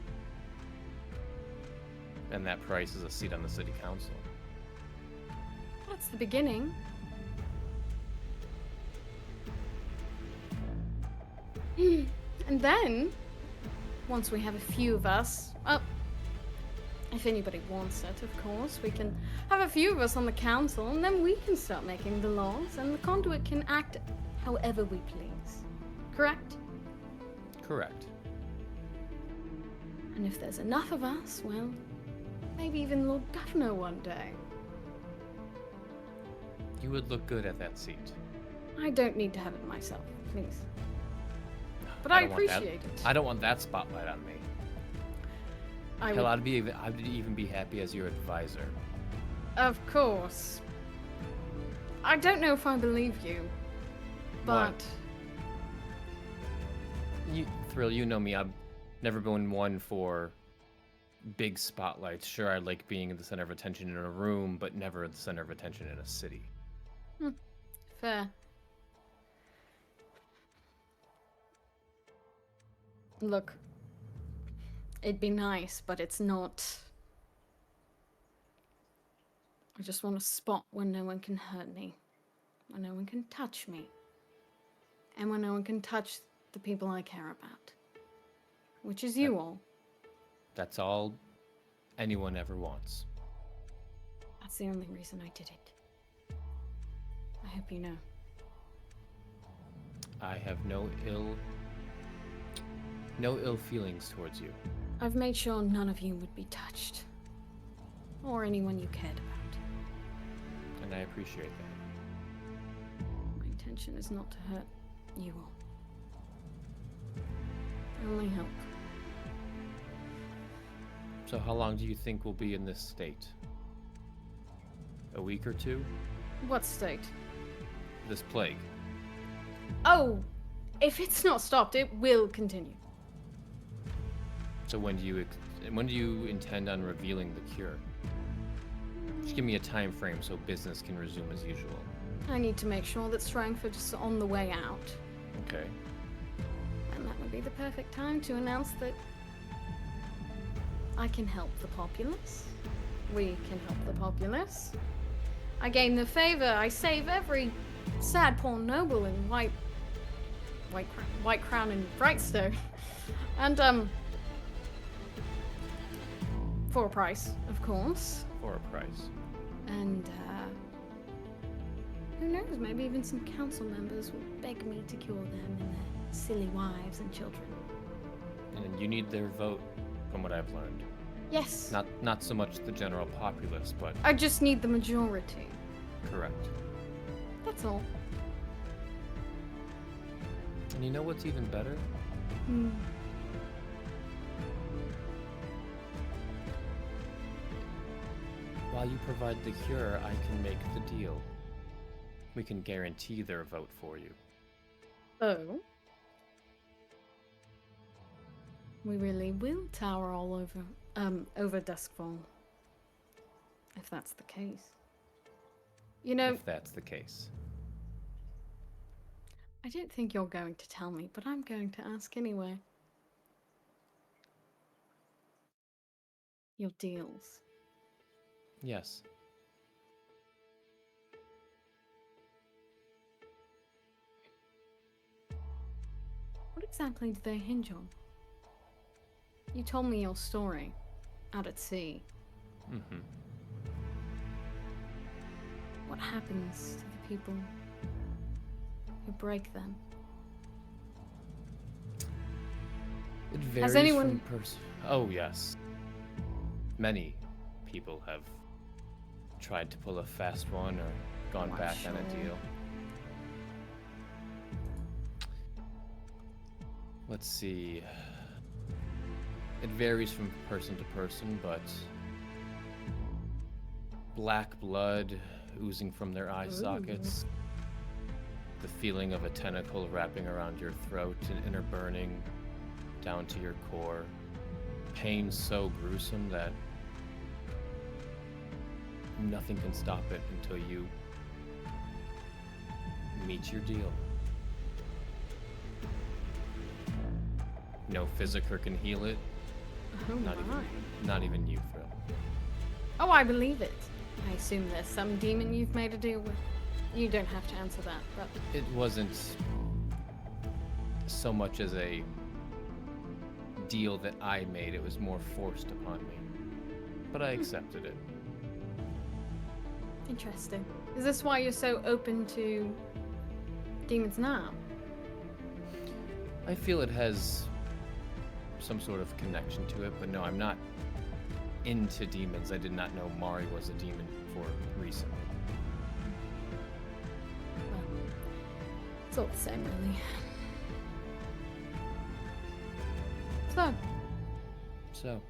And that price is a seat on the city council. That's the beginning. And then, once we have a few of us, well, if anybody wants it, of course, we can have a few of us on the council, and then we can start making the laws, and the Conduit can act however we please. Correct? Correct. And if there's enough of us, well, maybe even Lord Governor one day. You would look good at that seat. I don't need to have it myself, please. But I don't want that- appreciate it. I don't want that spotlight on me. I Hell, would, I'd even be happy as your advisor. of course. I don't know if I believe you, but What? Thrill, you know me. I've never been one for big spotlights. Sure, I like being at the center of attention in a room, but never at the center of attention in a city. fair. Look, it'd be nice, but it's not. I just want a spot where no one can hurt me, where no one can touch me, and where no one can touch the people I care about, which is you all. That's all anyone ever wants. That's the only reason I did it. I hope you know. I have no ill feelings towards you. I've made sure none of you would be touched, or anyone you cared about. And I appreciate that. My intention is not to hurt you all. Only help. So how long do you think we'll be in this state? A week or two? What state? This plague. Oh, if it's not stopped, it will continue. So when do you intend on revealing the cure? Just give me a time frame so business can resume as usual. I need to make sure that Strangford is on the way out. Okay. And that would be the perfect time to announce that I can help the populace. We can help the populace. I gain the favor. I save every sad poor noble in white crown and Brightstone. And for a price, of course. For a price. And who knows, maybe even some council members will beg me to cure them and their silly wives and children. And you need their vote, from what I've learned. Yes. Not so much the general populace, but I just need the majority. correct. That's all. And you know what's even better? While you provide the cure, I can make the deal. We can guarantee their vote for you. Oh. We really will tower all over Duskfall. If that's the case. You know, If that's the case. I don't think you're going to tell me, but I'm going to ask anyway. Your deals. Yes. What exactly do they hinge on? You told me your story. Out at sea. Mm-hmm. What happens to the people who break them? It varies anyone- from person. Oh, yes. Many people have tried to pull a fast one or gone I'm back on a sure. deal. Let's see. It varies from person to person, but black blood oozing from their eye sockets, the feeling of a tentacle wrapping around your throat, an inner burning down to your core, pain so gruesome that nothing can stop it until you meet your deal. no physiker can heal it. Oh Not my. Not even you, Thrill. Oh, I believe it. I assume there's some demon you've made a deal with. You don't have to answer that, but It wasn't so much as a deal that I made. It was more forced upon me. But I accepted it. interesting. Is this why you're so open to demons now? I feel it has some sort of connection to it, but no, I'm not into demons. I did not know Mari was a demon before recently. Well, it's all the same, really. So,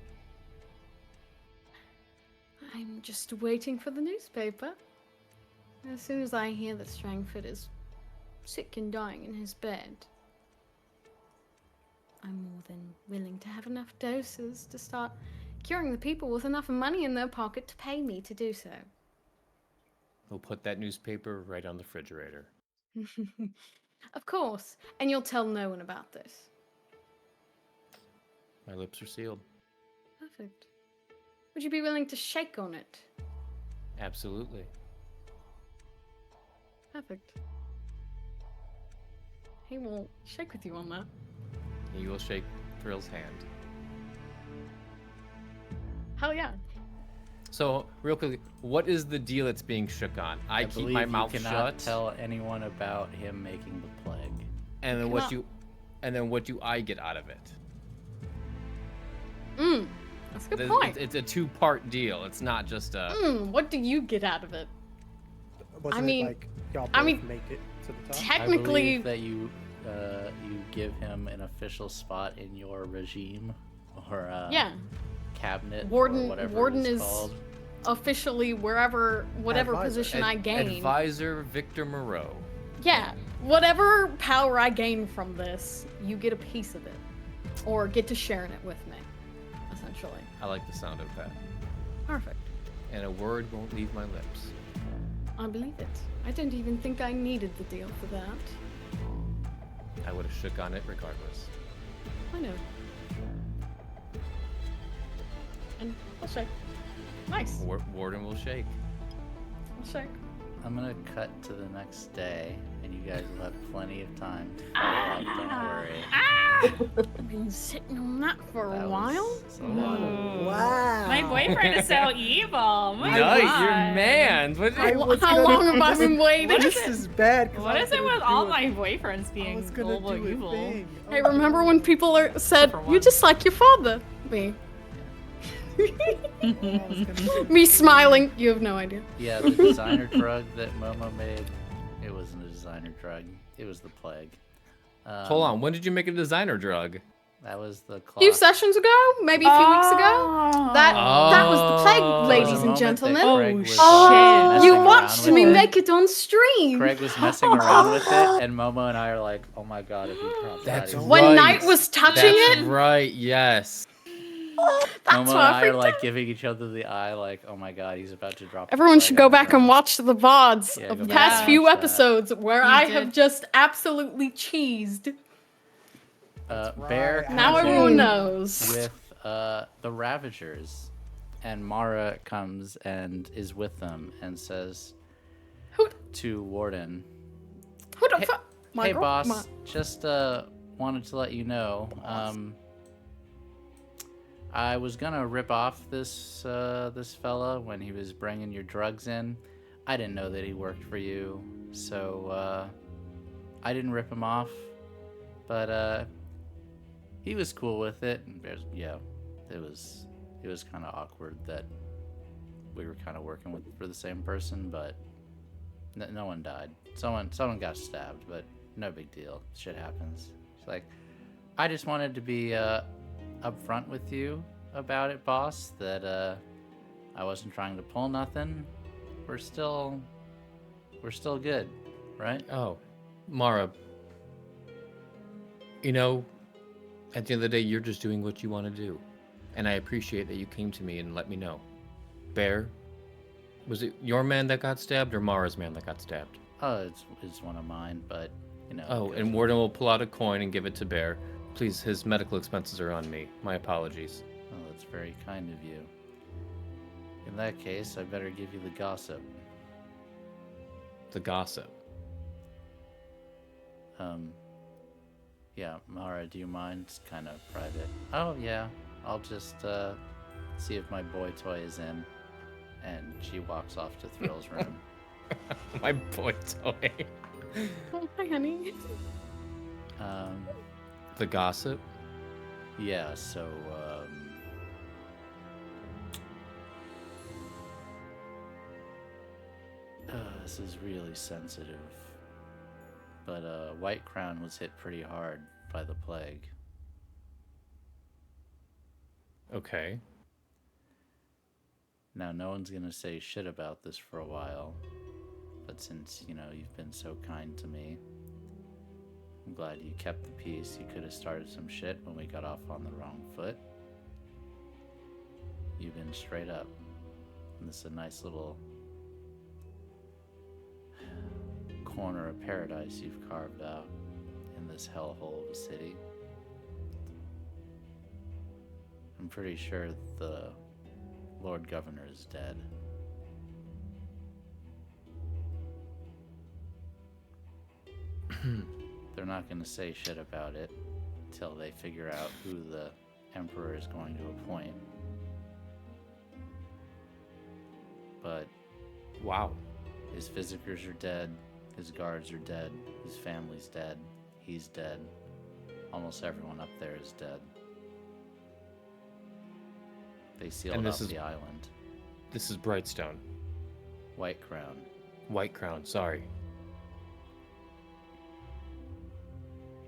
I'm just waiting for the newspaper. As soon as I hear that Strangford is sick and dying in his bed, I'm more than willing to have enough doses to start curing the people with enough money in their pocket to pay me to do so. we'll put that newspaper right on the refrigerator. Of course, and you'll tell no one about this. My lips are sealed. Perfect. Would you be willing to shake on it? Absolutely. Perfect. He will shake with you on that. You will shake Thrill's hand. Hell yeah. So, real quickly, what is the deal that's being shook on? I keep believe my mouth you cannot shut. tell anyone about him making the plague. And then Cannot. what do I get out of it? That's a good point. It's a two-part deal. It's not just a. What do you get out of it? Wasn't mean- it like y'all I both mean, make it to the top? I Technically, believe that you give him an official spot in your regime or yeah. cabinet Warden- or whatever Warden it's is called. Officially, whatever Advisor. position I gain. Advisor Victor Moreau. Yeah, whatever power I gain from this, you get a piece of it, or get to share in it with me, essentially. I like the sound of that. Perfect. And a word won't leave my lips. I believe it. I don't even think I needed the deal for that. I would have shook on it regardless. I know. And I'll shake. Nice. Warden will shake. I'll shake. I'm gonna cut to the next day, and you guys will have plenty of time to follow up. Don't worry. I've been sitting on that for a That while. was a lot of- Wow. My boyfriend is so evil. My Nice, God. you're man. What I was How gonna- long have I been waiting? This is bad. 'cause What I is was it gonna with do all a- my boyfriends I being was gonna global do a evil? thing. Hey, Oh, remember no. when people said, For "You one. just like your father"? Me. Oh, I was gonna do Me smiling. You have no idea. Yeah, the designer drug that Momo made, it wasn't a designer drug. It was the plague. Hold on. When did you make a designer drug? That was the A clock. few sessions ago, maybe a few weeks ago. That was the plague, Oh. There was a ladies and moment that gentlemen. Craig was, shit. messing You around watched with me it. make it on stream. Craig was messing around with it, and Momo and I are like, "Oh my god, if he drops That's that, When right. Knight was touching That's it, right. Yes. that's Momo why and I I are freaked like out. giving each other the eye, like, "Oh my god, he's about to drop." the Everyone plague should go on back him." and watch the VODs Yeah, of go the back past and few watch that. episodes where You I did. have just absolutely cheesed. Bear right. Now comes everyone in knows. with the Ravagers, and Mara comes and is with them and says Who- to Warden, Who the Hey- fuck? "Hey boss, just wanted to let you know, I was gonna rip off this fella when he was bringing your drugs in. I didn't know that he worked for you, so I didn't rip him off, but he was cool with it. And it was kind of awkward that we were kind of working for the same person, but no one died. Someone got stabbed, but no big deal. Shit happens." She's like, "I just wanted to be upfront with you about it, boss, that I wasn't trying to pull nothing. We're still good, right?" Oh, Mara. You know, at the end of the day, you're just doing what you want to do. And I appreciate that you came to me and let me know. Bear, was it your man that got stabbed or Mara's man that got stabbed? Oh, it's one of mine, but you know. Oh, it and goes- Warden will pull out a coin and give it to Bear. Please, his medical expenses are on me. My apologies. Oh, that's very kind of you. In that case, I better give you the gossip. The gossip. Yeah, Mara, do you mind? It's kind of private. Oh, yeah. I'll just, see if my boy toy is in. And she walks off to Thrill's room. My boy toy. Oh, hi, honey. The gossip? Yeah, so, this is really sensitive. But, White Crown was hit pretty hard by the plague. Okay. Now, no one's gonna say shit about this for a while. But since, you know, you've been so kind to me, I'm glad you kept the peace. You could have started some shit when we got off on the wrong foot. You've been straight up. And this is a nice little corner of paradise you've carved out in this hellhole of a city. I'm pretty sure the Lord Governor is dead. They're not going to say shit about it until they figure out who the Emperor is going to appoint. But Wow. his Visitors are dead, his guards are dead, his family's dead, he's dead. Almost everyone up there is dead. They sealed And off this is- the island. This is Brightstone. White Crown. White Crown, sorry.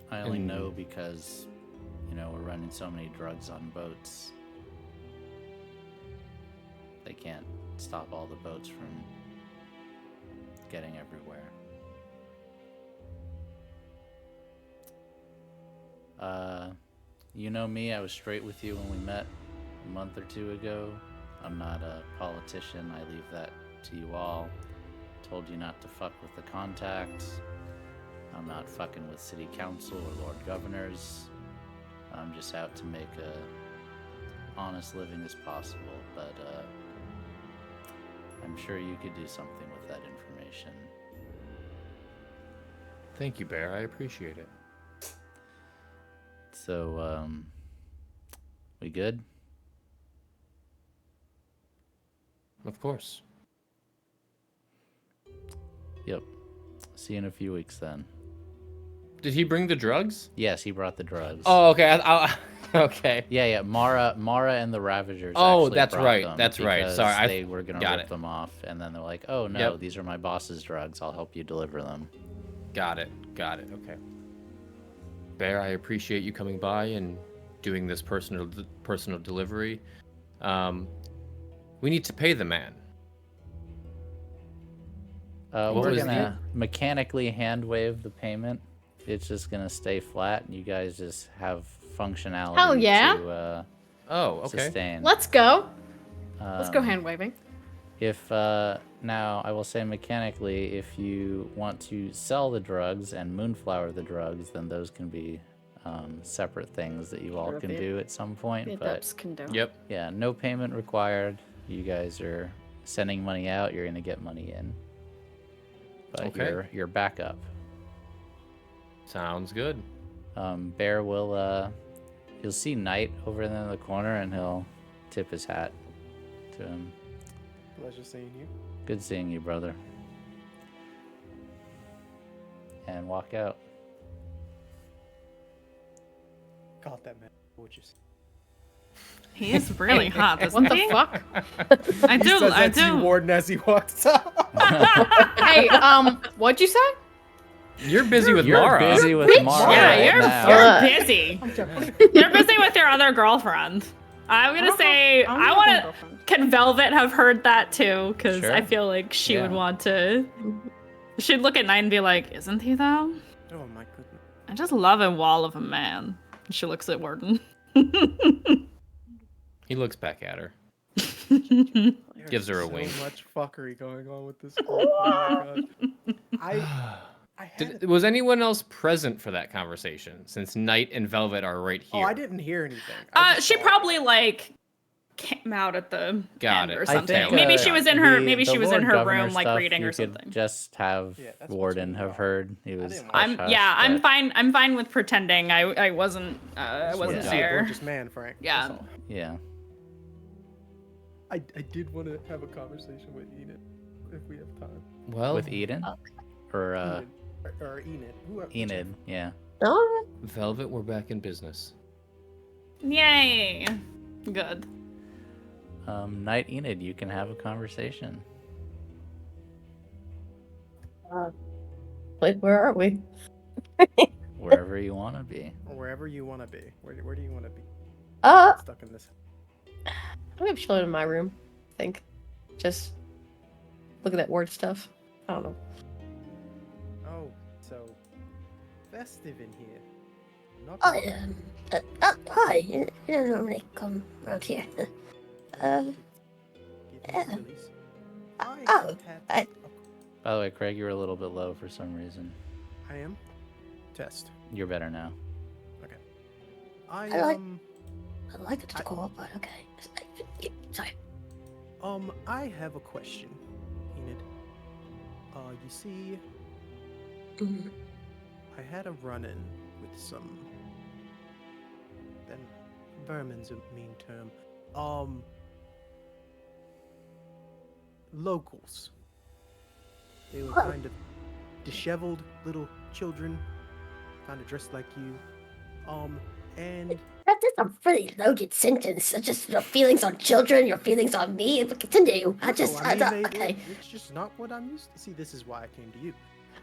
I only And- know because, you know, we're running so many drugs on boats. They can't stop all the boats from getting everywhere. You know me, I was straight with you when we met a month or two ago. I'm not a politician, I leave that to you all. Told you not to fuck with the contacts. I'm not fucking with city council or lord governors. I'm just out to make a honest living as possible, but I'm sure you could do something with that information. Thank you, Bear. I appreciate it. So, we good? Of course. Yep. See you in a few weeks then. Did he bring the drugs? Yes, he brought the drugs. Oh, okay. Okay. Yeah. Mara and the Ravagers. Oh, actually that's brought right, them that's right. because Sorry, they were gonna got rip it. them off, and then they're like, "Oh no, Yep. these are my boss's drugs. I'll help you deliver them." Got it. Okay. Bear, I appreciate you coming by and doing this personal delivery. We need to pay the man. What We're was gonna mechanically hand wave the payment. It's just gonna stay flat, and you guys just have functionality Hell yeah. to Oh, okay. sustain. Let's go. Let's go Um, hand waving. If now I will say mechanically, if you want to sell the drugs and moonflower the drugs, then those can be separate things that you all Sure, can babe. do at some point. The But adepts can do. Yep. yeah, no payment required. You guys are sending money out. You're gonna get money in. But Okay. you're back up. Sounds good. Bear will you'll see Knight over in the corner, and he'll tip his hat to him. Pleasure seeing you. Good seeing you, brother. And walk out. God, that man gorgeous. He is really hot, isn't What the he? fuck? I He do. says I that to you, do. Warden, as he walks out. Hey, what'd you say? You're busy with You're Mara. busy with bitch. Mara Yeah, right you're now. you're busy. You're busy with your other girlfriend. I'm gonna say I want to. Can Velvet have heard that too? Because Sure. I feel like she would Yeah. want to. She'd look at Knight and be like, "Isn't he though? Oh my goodness. I just love a wall of a man." And she looks at Warden. He looks back at her. There's Gives her a so wink. much fuckery going on with this girl. Oh my god. I had. Was anyone else present for that conversation? Since Knight and Velvet are right here. Oh, I didn't hear anything. I just She saw it. probably like came out at the Got end it. or I something. think, maybe she was in her. the- Maybe the she was in Lord her Governor room, like stuff, reading you or could something. just have Yeah, that's Warden between have y'all. heard. He was didn't hush want- hush, Yeah, I'm but- fine. I'm fine with pretending I wasn't. I Just wanted wasn't to see a there. gorgeous man, Frank. Yeah. That's all. Yeah. I did want to have a conversation with Enid if we have time. Well, With Eden? Or Enid. Or Enid. Whoever. Enid, yeah. Oh, Velvet, we're back in business. Yay! Good. Knight Enid, you can have a conversation. wait, where are we? Wherever you want to be. Wherever you want to be. Where do you want to be? Uh, Stuck in this. I'm chilling in my room. I think, just looking at word stuff. I don't know. Oh, so festive in here. Not Hi. You don't normally come around here. Give yeah. me release. I Oh, had- By the way, Craig, you were a little bit low for some reason. I am. Test. You're better now. I I like- I'd like it to call, but okay. Sorry. I have a question, Enid. You see, Mm, I had a run-in with some. Then, vermin's a mean term. Locals. They were Huh. kind of disheveled little children, kind of dressed like you. And That is a really loaded sentence. Just your feelings on children, your feelings on me. But continue. I mean, don't. Okay. it's just not what I'm used to. See, this is why I came to you.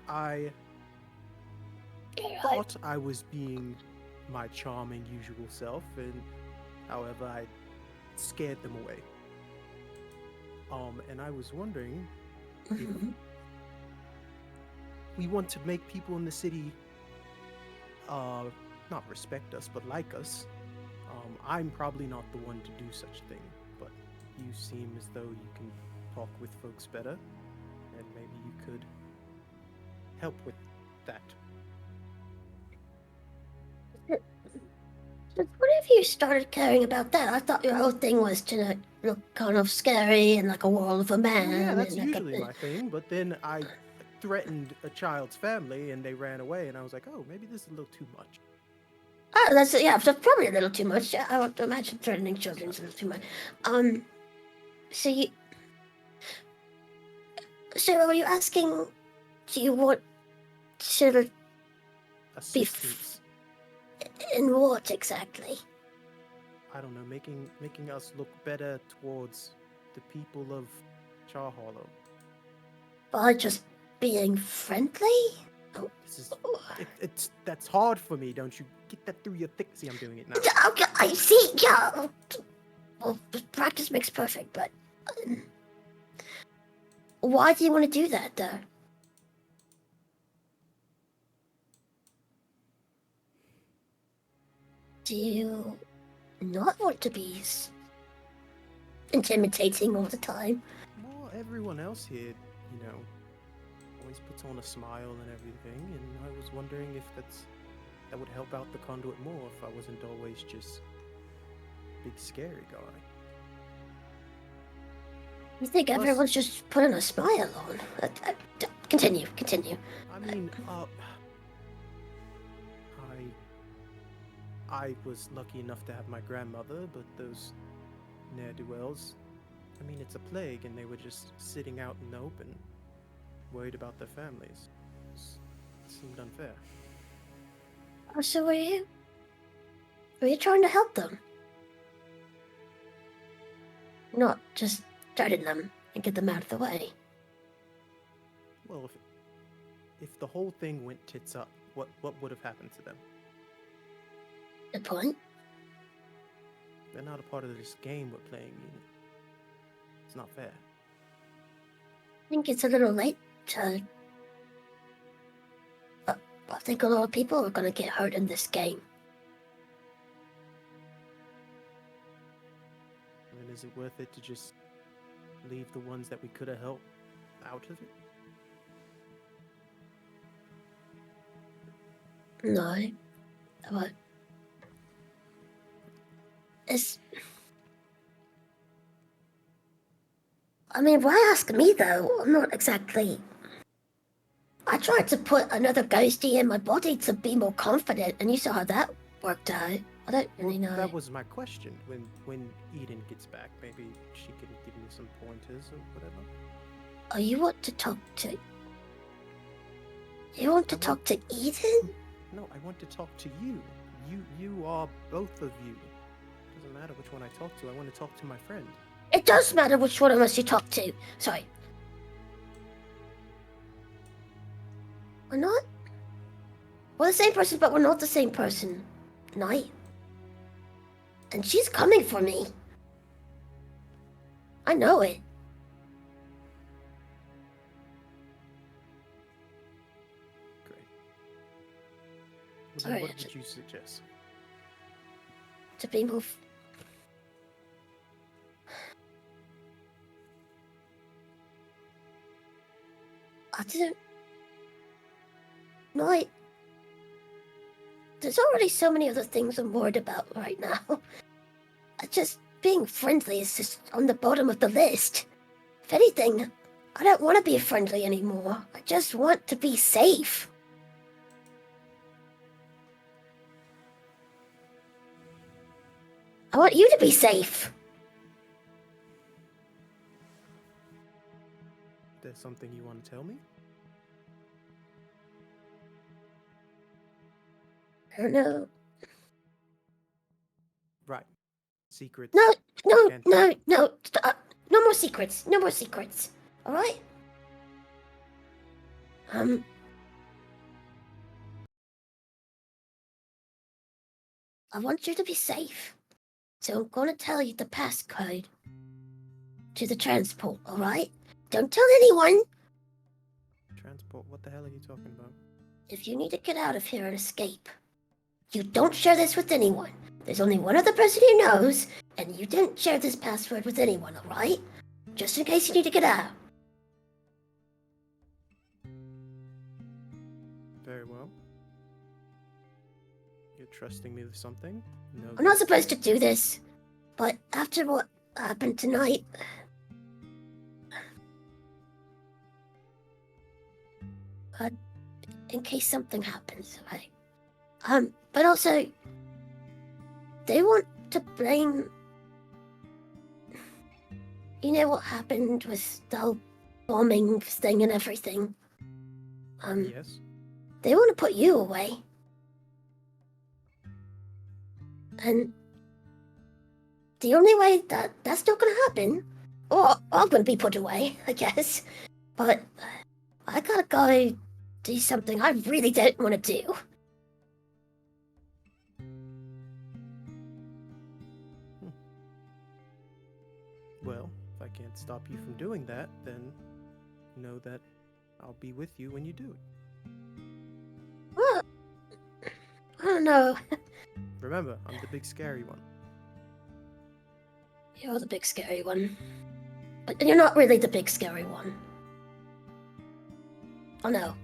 I thought I was being my charming usual self, and however, I scared them away. And I was wondering if Mhm. we want to make people in the city, not respect us, but like us. I'm probably not the one to do such a thing, but you seem as though you can talk with folks better, and maybe you could help with that. But what have you started caring about that? I thought your whole thing was to look kind of scary and like a wall of a man. Well, yeah, that's and like usually my thing, but then I threatened a child's family and they ran away, and I was like, oh, maybe this is a little too much. Oh, that's yeah. So probably a little too much. Yeah, I would imagine threatening children is a little too much. So you. So are you asking? Do you want to Assistance. in what exactly? I don't know, making us look better towards the people of Char Hollow. By just being friendly? This is that's hard for me. Don't you get that through your thick? See, I'm doing it now. Okay, I see. Yeah. Well, practice makes perfect, but why do you want to do that, though? Do you not want to be intimidating all the time? Well, everyone else here, you know, always puts on a smile and everything, and I was wondering if that would help out the Conduit more if I wasn't always just big scary guy. You think Plus- everyone's just putting a smile on? Continue. I mean, I was lucky enough to have my grandmother, but those ne'er-do-wells, I mean, it's a plague, and they were just sitting out in the open, worried about their families. It seemed unfair. Oh, so were you? Were you trying to help them? Not just threaten them and get them out of the way. Well, if the whole thing went tits up, what would have happened to them? Good point. They're not a part of this game we're playing, Enid. It's not fair. I think it's a little late to. I think a lot of people are gonna get hurt in this game. I mean, is it worth it to just leave the ones that we could have helped out of it? No. What? It's... I mean, why ask me, though? I'm not exactly... I tried to put another ghostie in my body to be more confident, and you saw how that worked out. I don't really know. That was my question. When Eden gets back, maybe she can give me some pointers or whatever. Oh, you want to talk to... You want to talk to Eden? No, I want to talk to you. You are both of you. Doesn't matter which one I talk to. I want to talk to my friend. It does matter which one of us you talk to. Sorry. We're not? We're the same person, but we're not the same person. Night. And she's coming for me. I know it. Great. Well, then Alright, what would you suggest? To be more... I didn't... No, there's already so many other things I'm worried about right now. Just being friendly is just on the bottom of the list. If anything, I don't want to be friendly anymore. I just want to be safe. I want you to be safe. There's something you want to tell me? I don't know. Right. Secrets. No. Can't- No more secrets. No more secrets. All right? I want you to be safe. So I'm going to tell you the passcode to the transport, all right? Don't tell anyone. Transport? What the hell are you talking about? If you need to get out of here and escape, you don't share this with anyone. There's only one other person who knows, and you didn't share this password with anyone, all right? Just in case you need to get out. Very well. You're trusting me with something? No. I'm not supposed to do this, but after what happened tonight... in case something happens, right? But also, they want to blame... You know what happened with the whole bombing thing and everything? Yes? They want to put you away. And the only way that's not gonna happen, or I'm gonna be put away, I guess. But I gotta go do something I really don't want to do. Well, if I can't stop you from doing that, then know that I'll be with you when you do it. Well, I don't know. Remember, I'm the big scary one. You're the big scary one. But you're not really the big scary one. Oh no.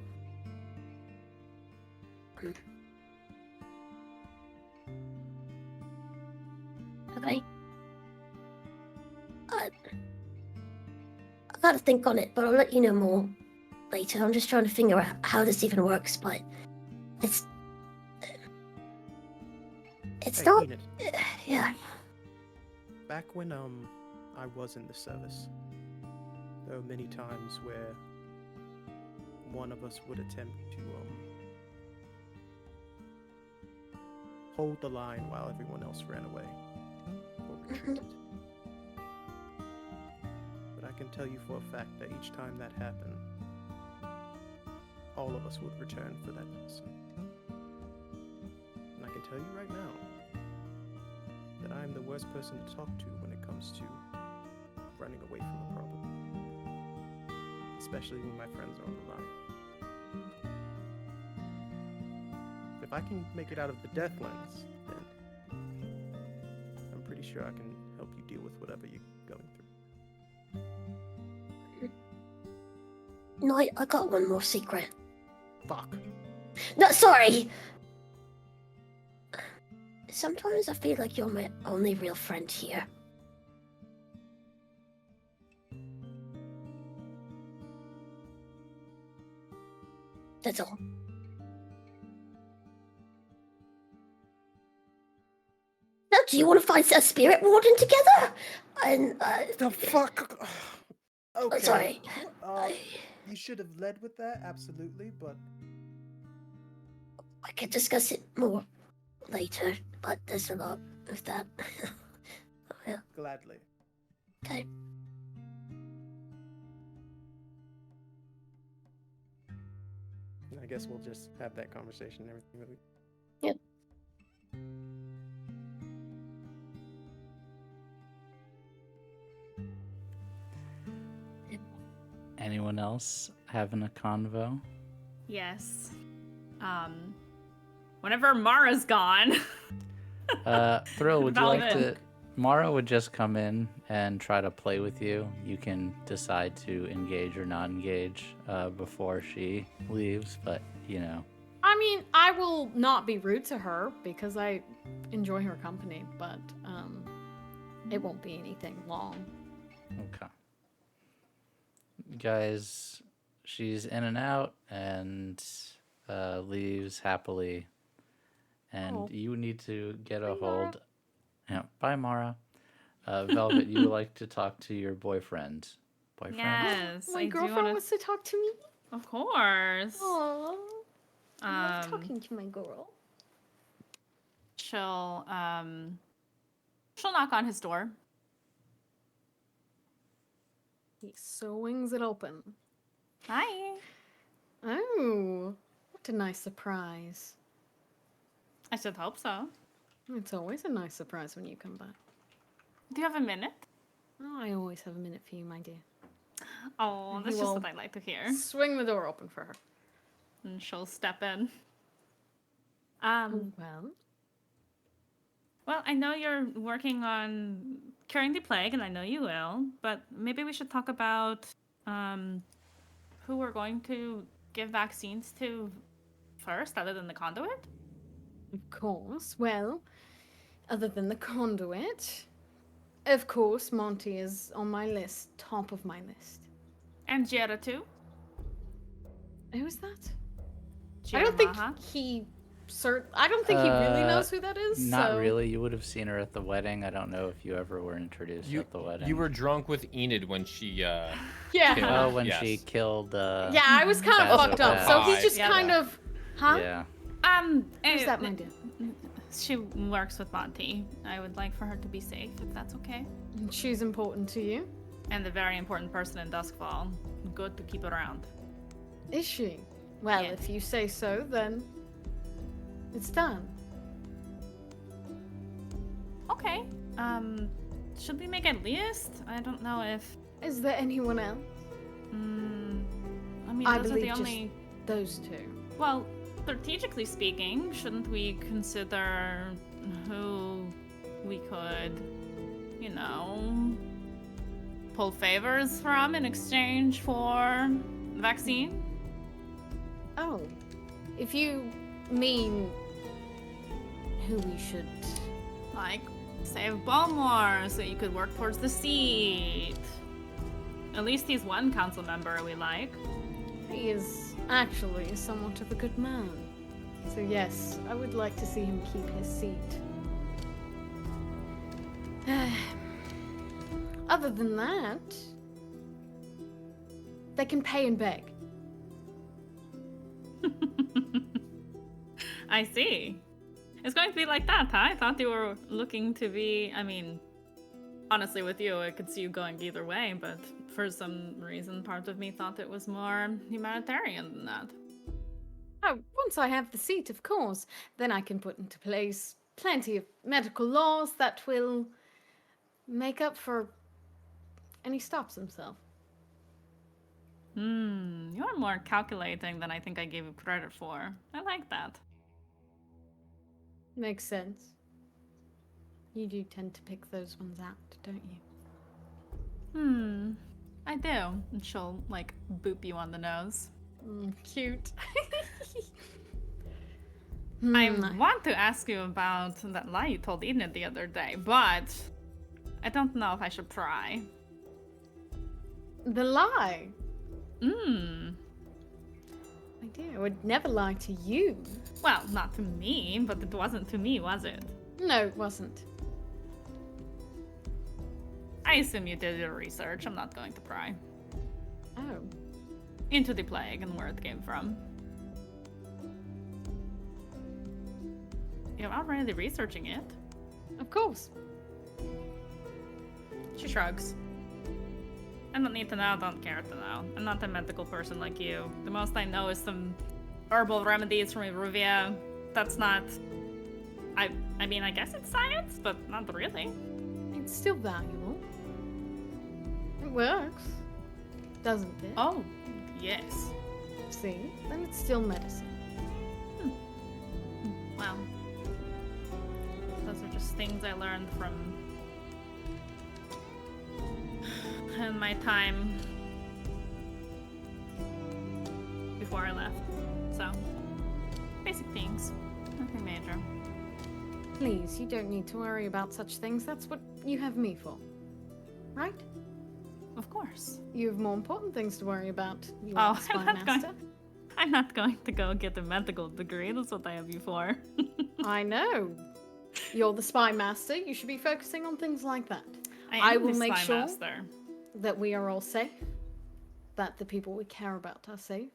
Okay. I gotta think on it, but I'll let you know more later. I'm just trying to figure out how this even works, but it's Hey, not... Enid, Yeah. back when I was in the service, there were many times where one of us would attempt to hold the line while everyone else ran away or retreated. But I can tell you for a fact that each time that happened, all of us would return for that person. And I can tell you right now that I am the worst person to talk to when it comes to running away from a problem. Especially when my friends are on the line. If I can make it out of the Deathlands, then I'm pretty sure I can help you deal with whatever you're going through. No, I got one more secret. Fuck. No, sorry! sometimes I feel like you're my only real friend here. That's all. Now, do you want to find a spirit warden together? And, The fuck? Okay. sorry. You should have led with that, absolutely, but I could discuss it more later, but there's a lot of that. Yeah. gladly. Okay. I guess we'll just have that conversation and everything. That we... Yep. Anyone else having a convo? Yes. Whenever Mara's gone. Thrill, would you like Velvet. to... Mara would just come in and try to play with you. You can decide to engage or not engage before she leaves, but, you know. I mean, I will not be rude to her because I enjoy her company, but it won't be anything long. Okay. Guys, she's in and out and leaves happily. And Oh. you need to get a Bye, Mara. hold. Yeah, bye, Mara. Velvet, you would like to talk to your boyfriend. Boyfriend? Yes. My I do girlfriend wanna... wants to talk to me. Of course. Aww. I love Um, talking to my girl. she'll knock on his door. He swings it open. Hi. Oh, what a nice surprise. I should hope so. It's always a nice surprise when you come back. Do you have a minute? Oh, I always have a minute for you, my dear. Oh, And that's he just will what I like to hear. Swing the door open for her. And she'll step in. Well, Well, I know you're working on curing the plague, and I know you will, but maybe we should talk about who we're going to give vaccines to first, other than the Conduit. of course. Well, other than the Conduit, of course, Monty is on my list, top of my list. And Jera too. Who is that? Jera I don't think Maha. he... I don't think he really knows who that is. Not so... really. You would have seen her at the wedding. I don't know if you ever were introduced at the wedding. You were drunk with Enid when she Yeah. Oh, when she Yes. killed... Yeah, I was kind of That's fucked up. okay. So he's just Yeah. kind of... Huh? Yeah. Who's that, my dear? She works with Monty. I would like for her to be safe, if that's okay. She's important to you. And a very important person in Duskfall. Good to keep around. Is she? Well, Yeah. if you say so, then it's done. Okay. Should we make a list? I don't know if. Is there anyone else? I mean, I those are believe the just only. those two. Well, strategically speaking, shouldn't we consider who we could, you know, pull favors from in exchange for vaccine? Oh, if you mean who we should... Like, save Balmore so you could work towards the seat. At least he's one council member we like. He is actually somewhat of a good man. So yes, I would like to see him keep his seat. Other than that, they can pay and beg. I see. It's going to be like that, huh? I thought you were looking to be... I mean, honestly, with you, I could see you going either way, but for some reason, part of me thought it was more humanitarian than that. Oh, once I have the seat, of course, then I can put into place plenty of medical laws that will make up for any stops himself. You're more calculating than I think I gave you credit for. I like that. Makes sense. You do tend to pick those ones out, don't you? I do. And she'll, like, boop you on the nose. Cute. I want to ask you about that lie you told Enid the other day, but I don't know if I should pry. The lie. Hmm. My dear, I would never lie to you. Well, not to me, but it wasn't to me, was it? No, it wasn't. I assume you did your research. I'm not going to pry. Oh. Into the plague and where it came from. You're already researching it. Of course. She shrugs. I don't need to know, I don't care to know. I'm not a medical person like you. The most I know is some herbal remedies from Iruvia. That's not... I mean, I guess it's science, but not really. It's still valuable. It works. Doesn't it? Oh, yes. See? Then it's still medicine. Well, those are just things I learned from in my time before I left. So, basic things. Nothing major. Please, you don't need to worry about such things. That's what you have me for. Right? Of course. You have more important things to worry about. You Oh, are the spy master. I'm not going to go get a medical degree. That's what I have you for. I know. You're the spy master. You should be focusing on things like that. I will the make spy sure master. that we are all safe. That the people we care about are safe.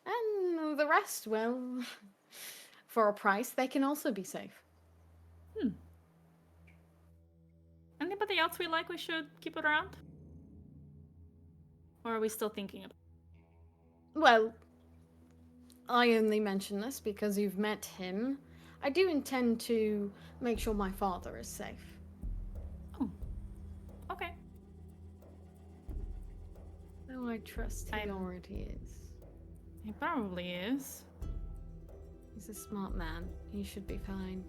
And the rest, well, for a price, they can also be safe. Anybody else we like we should keep it around? Or are we still thinking about it? Well, I only mention this because you've met him. I do intend to make sure my father is safe. Oh. Okay. Though I trust he already is. He probably is. He's a smart man. He should be fine.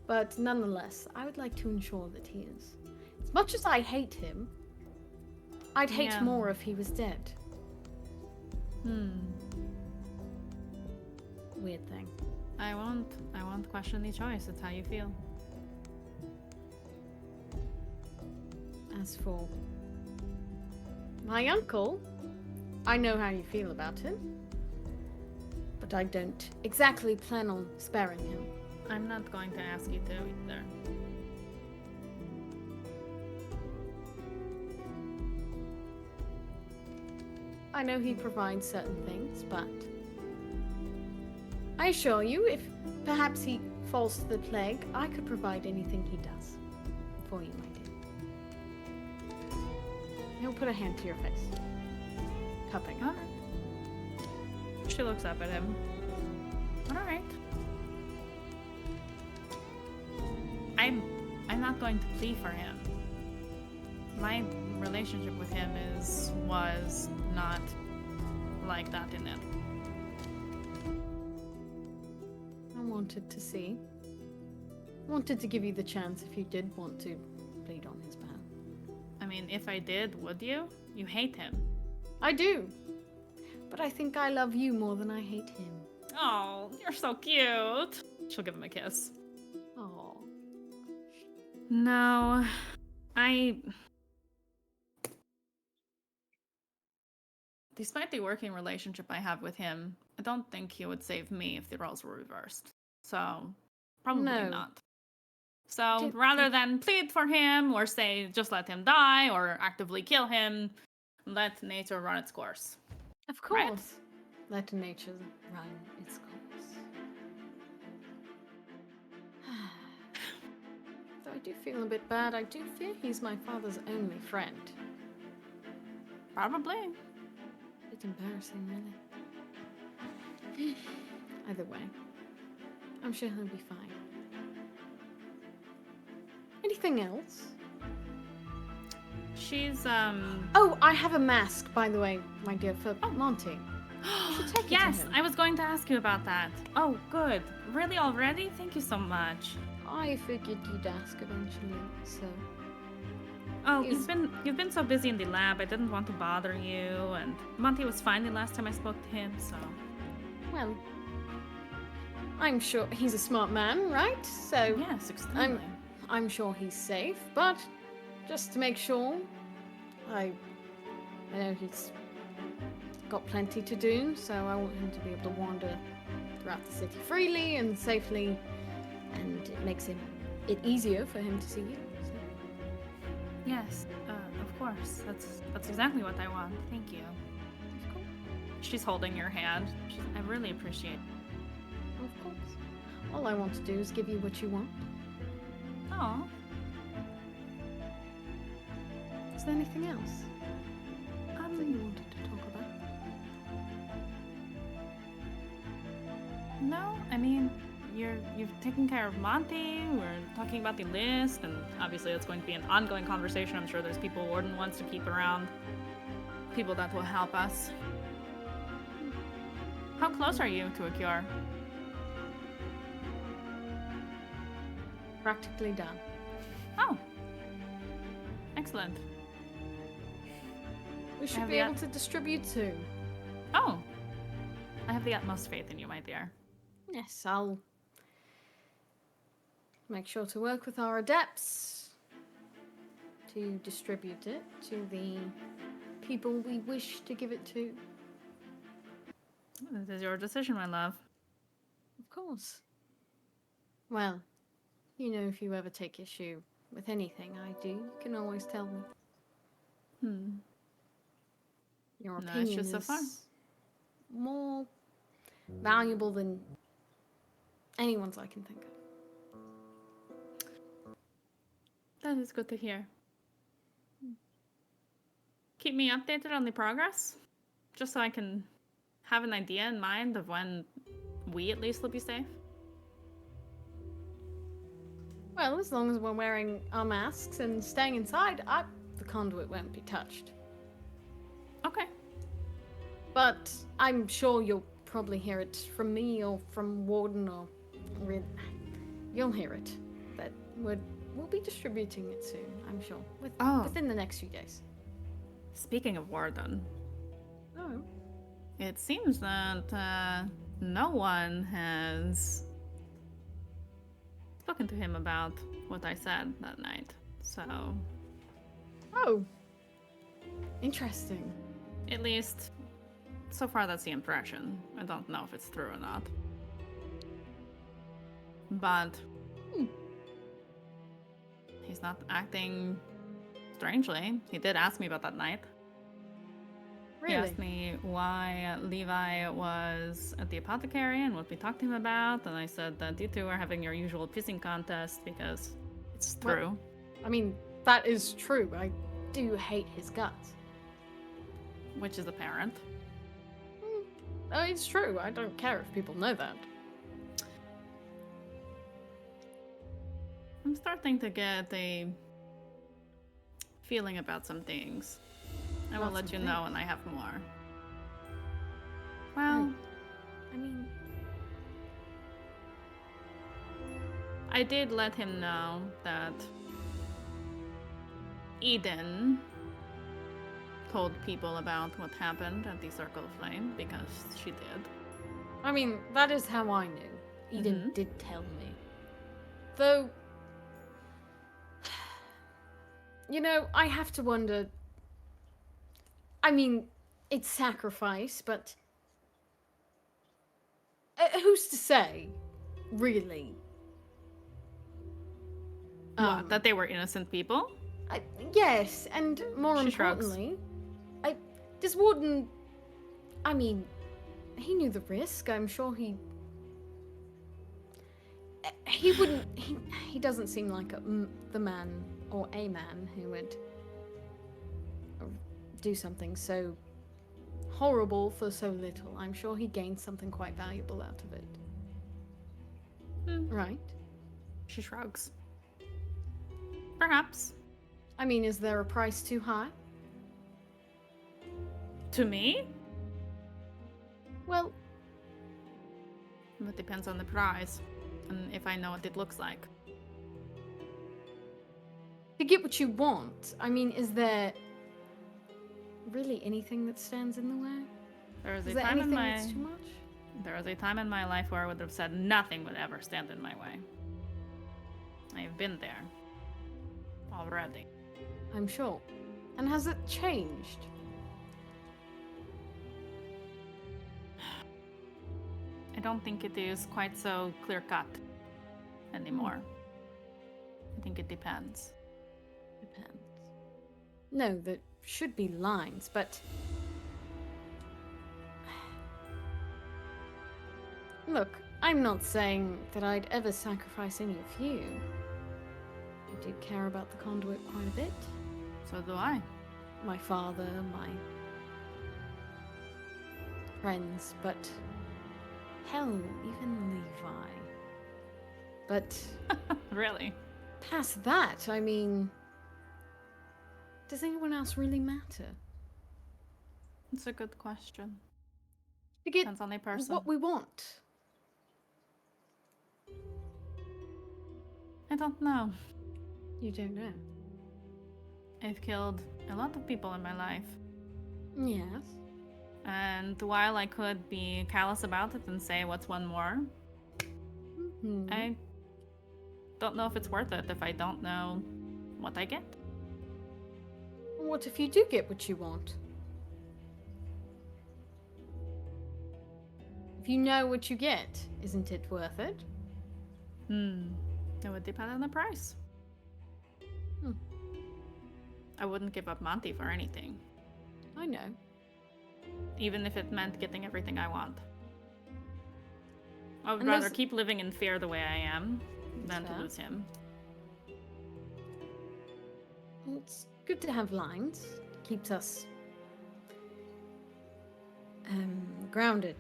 But nonetheless, I would like to ensure that he is. As much as I hate him, I'd hate Yeah. more if he was dead. Weird thing. I won't question the choice. It's how you feel. As for my uncle, I know how you feel about him. But I don't exactly plan on sparing him. I'm not going to ask you to either. I know he provides certain things, but I assure you, if perhaps he falls to the plague, I could provide anything he does for you, my dear. He'll put a hand to your face. Cupping it. Alright. She looks up at him. Alright. I'm not going to plead for him. My relationship with him was not like that in it. I wanted to see. Wanted to give you the chance if you did want to plead on his behalf. I mean, if I did, would you? You hate him. I do. But I think I love you more than I hate him. Oh, you're so cute. She'll give him a kiss. Oh. No, despite the working relationship I have with him, I don't think he would save me if the roles were reversed. So, probably No. not. So, rather than plead for him or say just let him die or actively kill him, let nature run its course. Of course. Right. Let nature run its course. Though I do feel a bit bad, I do fear he's my father's only friend. Probably. A bit embarrassing, really. Either way, I'm sure he'll be fine. Anything else? She's, Oh, I have a mask, by the way, my dear, for Monty. You should take it to yes, him. I was going to ask you about that. Oh, good. Really already? Thank you so much. I figured you'd ask eventually, so... Oh, Is- you've been so busy in the lab. I didn't want to bother you, and Monty was fine the last time I spoke to him, so Well, I'm sure he's a smart man, right? So Yes, extremely. I'm sure he's safe, but just to make sure, I know he's got plenty to do, so I want him to be able to wander throughout the city freely and safely, and it makes it easier for him to see you. So. Yes, of course. That's exactly what I want. Thank you. Of course. She's holding your hand. I really appreciate it. Of course. All I want to do is give you what you want. Oh, Is there anything else that you wanted to talk about? no, I mean, you've taken care of Monty. We're talking about the list, and obviously it's going to be an ongoing conversation. I'm sure there's people Warden wants to keep around, people that will help us. How close are you to a cure? Practically done. Oh, excellent. We should have be the- able to distribute soon. Oh, I have the utmost faith in you, my dear. Yes, I'll make sure to work with our adepts to distribute it to the people we wish to give it to. This is your decision, my love. Of course. Well, you know, if you ever take issue with anything I do, you can always tell me. Your No, it's opinion just so far. is more valuable than anyone's I can think of. That is good to hear. Keep me updated on the progress, just so I can have an idea in mind of when we at least will be safe. Well, as long as we're wearing our masks and staying inside, the conduit won't be touched. Okay. But I'm sure you'll probably hear it from me or from Warden or... You'll hear it. That we'll be distributing it soon, I'm sure. Within the next few days. Speaking of Warden, Oh. it seems that no one has spoken to him about what I said that night. So, Oh. Interesting. at least so far that's the impression. I don't know if it's true or not. But he's not acting strangely. He did ask me about that night. He Really? asked me why Levi was at the apothecary and what we talked to him about, and I said that you two are having your usual pissing contest because it's What? true. I mean, that is true. I do hate his guts. Which is apparent. Oh, it's true. I don't care if people know that. I'm starting to get a feeling about some things. I will About let some you know when I have more. Well, I mean, I did let him know that Eden told people about what happened at the Circle of Flame because she did. I mean, that is how I knew. Eden Mhm. did tell me. Though, you know, I have to wonder. I mean, it's sacrifice, but who's to say, really? What? That they were innocent people? Yes, and more She shrugs. importantly, does Warden? I mean, he knew the risk. I'm sure he wouldn't. He doesn't seem like the man or a man who would do something so horrible for so little. I'm sure he gained something quite valuable out of it. Right? She shrugs. Perhaps. I mean, is there a price too high? To me? Well, It depends on the prize. And if I know what it looks like. to get what you want, I mean, is there really anything that stands in the way? There is Is a there time in anything my that's too much? There was a time in my life where I would have said nothing would ever stand in my way. I've been there. Already. I'm sure. And has it changed? I don't think it is quite so clear-cut anymore. I think it depends. Depends. No, there should be lines, but... Look, I'm not saying that I'd ever sacrifice any of you. I do care about the Conduit quite a bit. So do I. My father, my friends, but hell, even Levi. But Really? past that, I mean, does anyone else really matter? It's a good question. We get Depends on the person. what we want. I don't know. You don't know. I've killed a lot of people in my life. Yes. And while I could be callous about it and say what's one more, Mhm. I don't know if it's worth it if I don't know what I get. What if you do get what you want? If you know what you get, isn't it worth it? It would depend on the price. Hmm. I wouldn't give up Monty for anything, I know. even if it meant getting everything I want. I would And rather those- keep living in fear the way I am than to fair. lose him. It's good to have lines. Keeps us grounded.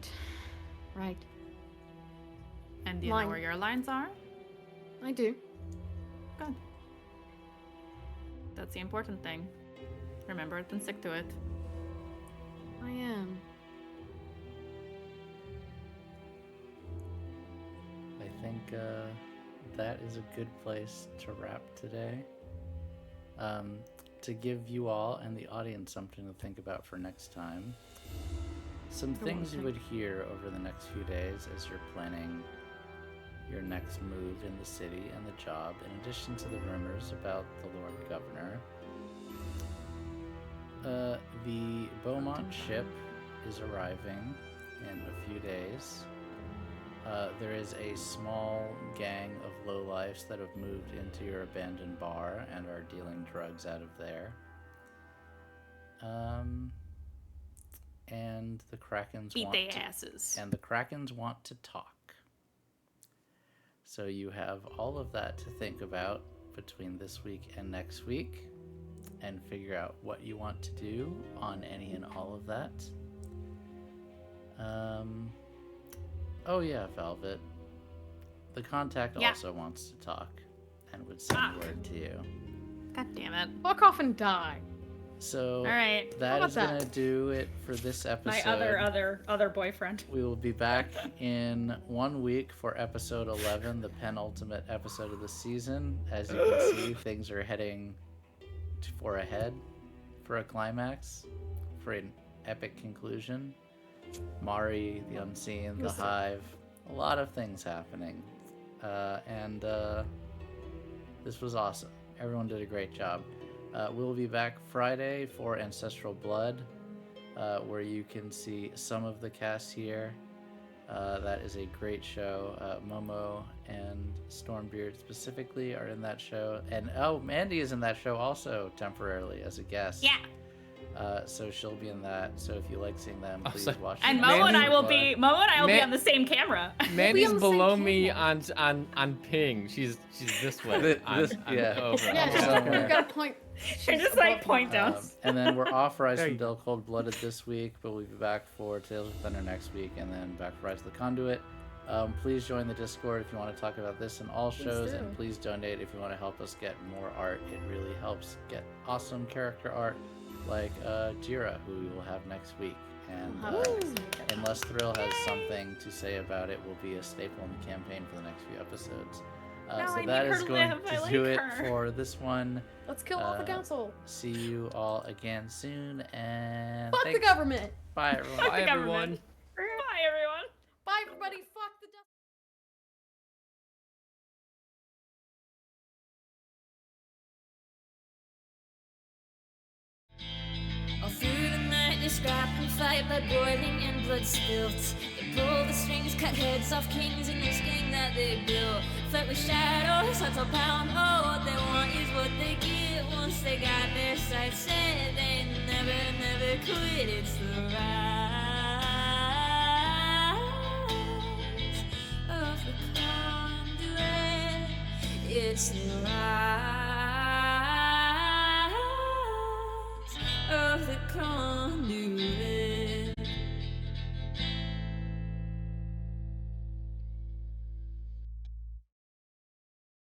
Right. And do you Line. know where your lines are? I do. Good. That's the important thing. Remember it and stick to it. I am. I think that is a good place to wrap today. To give you all and the audience something to think about for next time. Some things you would hear over the next few days as you're planning your next move in the city and the job, in addition to the rumors about the Lord Governor. The Beaumont ship is arriving in a few days. There is a small gang of lowlifes that have moved into your abandoned bar and are dealing drugs out of there. And the Krakens Beat want they to, asses. and the Krakens want to talk. So you have all of that to think about between this week and next week, and figure out what you want to do on any and all of that. Oh yeah, Velvet. The contact Yeah. also wants to talk and would send word to you. God damn it. Fuck off and die. So All right. that How is about gonna that? do it for this episode. My other boyfriend. We will be back in 1 week for episode 11, the penultimate episode of the season. As you can see, things are heading ahead for a climax, for an epic conclusion. Mari, the Unseen, the Hive, a lot of things happening. And this was awesome. Everyone did a great job. We'll be back Friday for Ancestral Blood, where you can see some of the cast here. That is a great show. Momo and Stormbeard specifically are in that show. And Mandy is in that show also temporarily as a guest. Yeah. So she'll be in that. So if you like seeing them, please so- watch And them. Momo and I will Blood. be on the same camera. Mandy's on the below same me camera. on ping. She's this way. This- I'm yeah. over. Yeah, somewhere. we've got a point. I just like point down. And then we're off Rise There from you Del Cold Blooded this week, but we'll be back for Tales of Thunder next week, and then back for Rise of the Conduit. Please join the Discord if you want to talk about this and all shows, do. and please donate if you want to help us get more art. It really helps get awesome character art like Jira, who we will have next week. And unless Thrill has something to say about it, will be a staple in the campaign for the next few episodes. No, I So need that her is to going live. I to like do it her. for this one. Let's kill all the council. See you all again soon, and Fuck the thanks. government. Bye, everyone. Bye, the everyone. government. Bye, everyone. Bye. They scrap and fight, blood boiling and blood spilt. They pull the strings, cut heads off kings in this gang that they built. Fight with shadows, hearts all pound. Oh, what they want is what they get. Once they got their sights set, they never quit. It's the rise of the conduit. It's the rise of the conduit.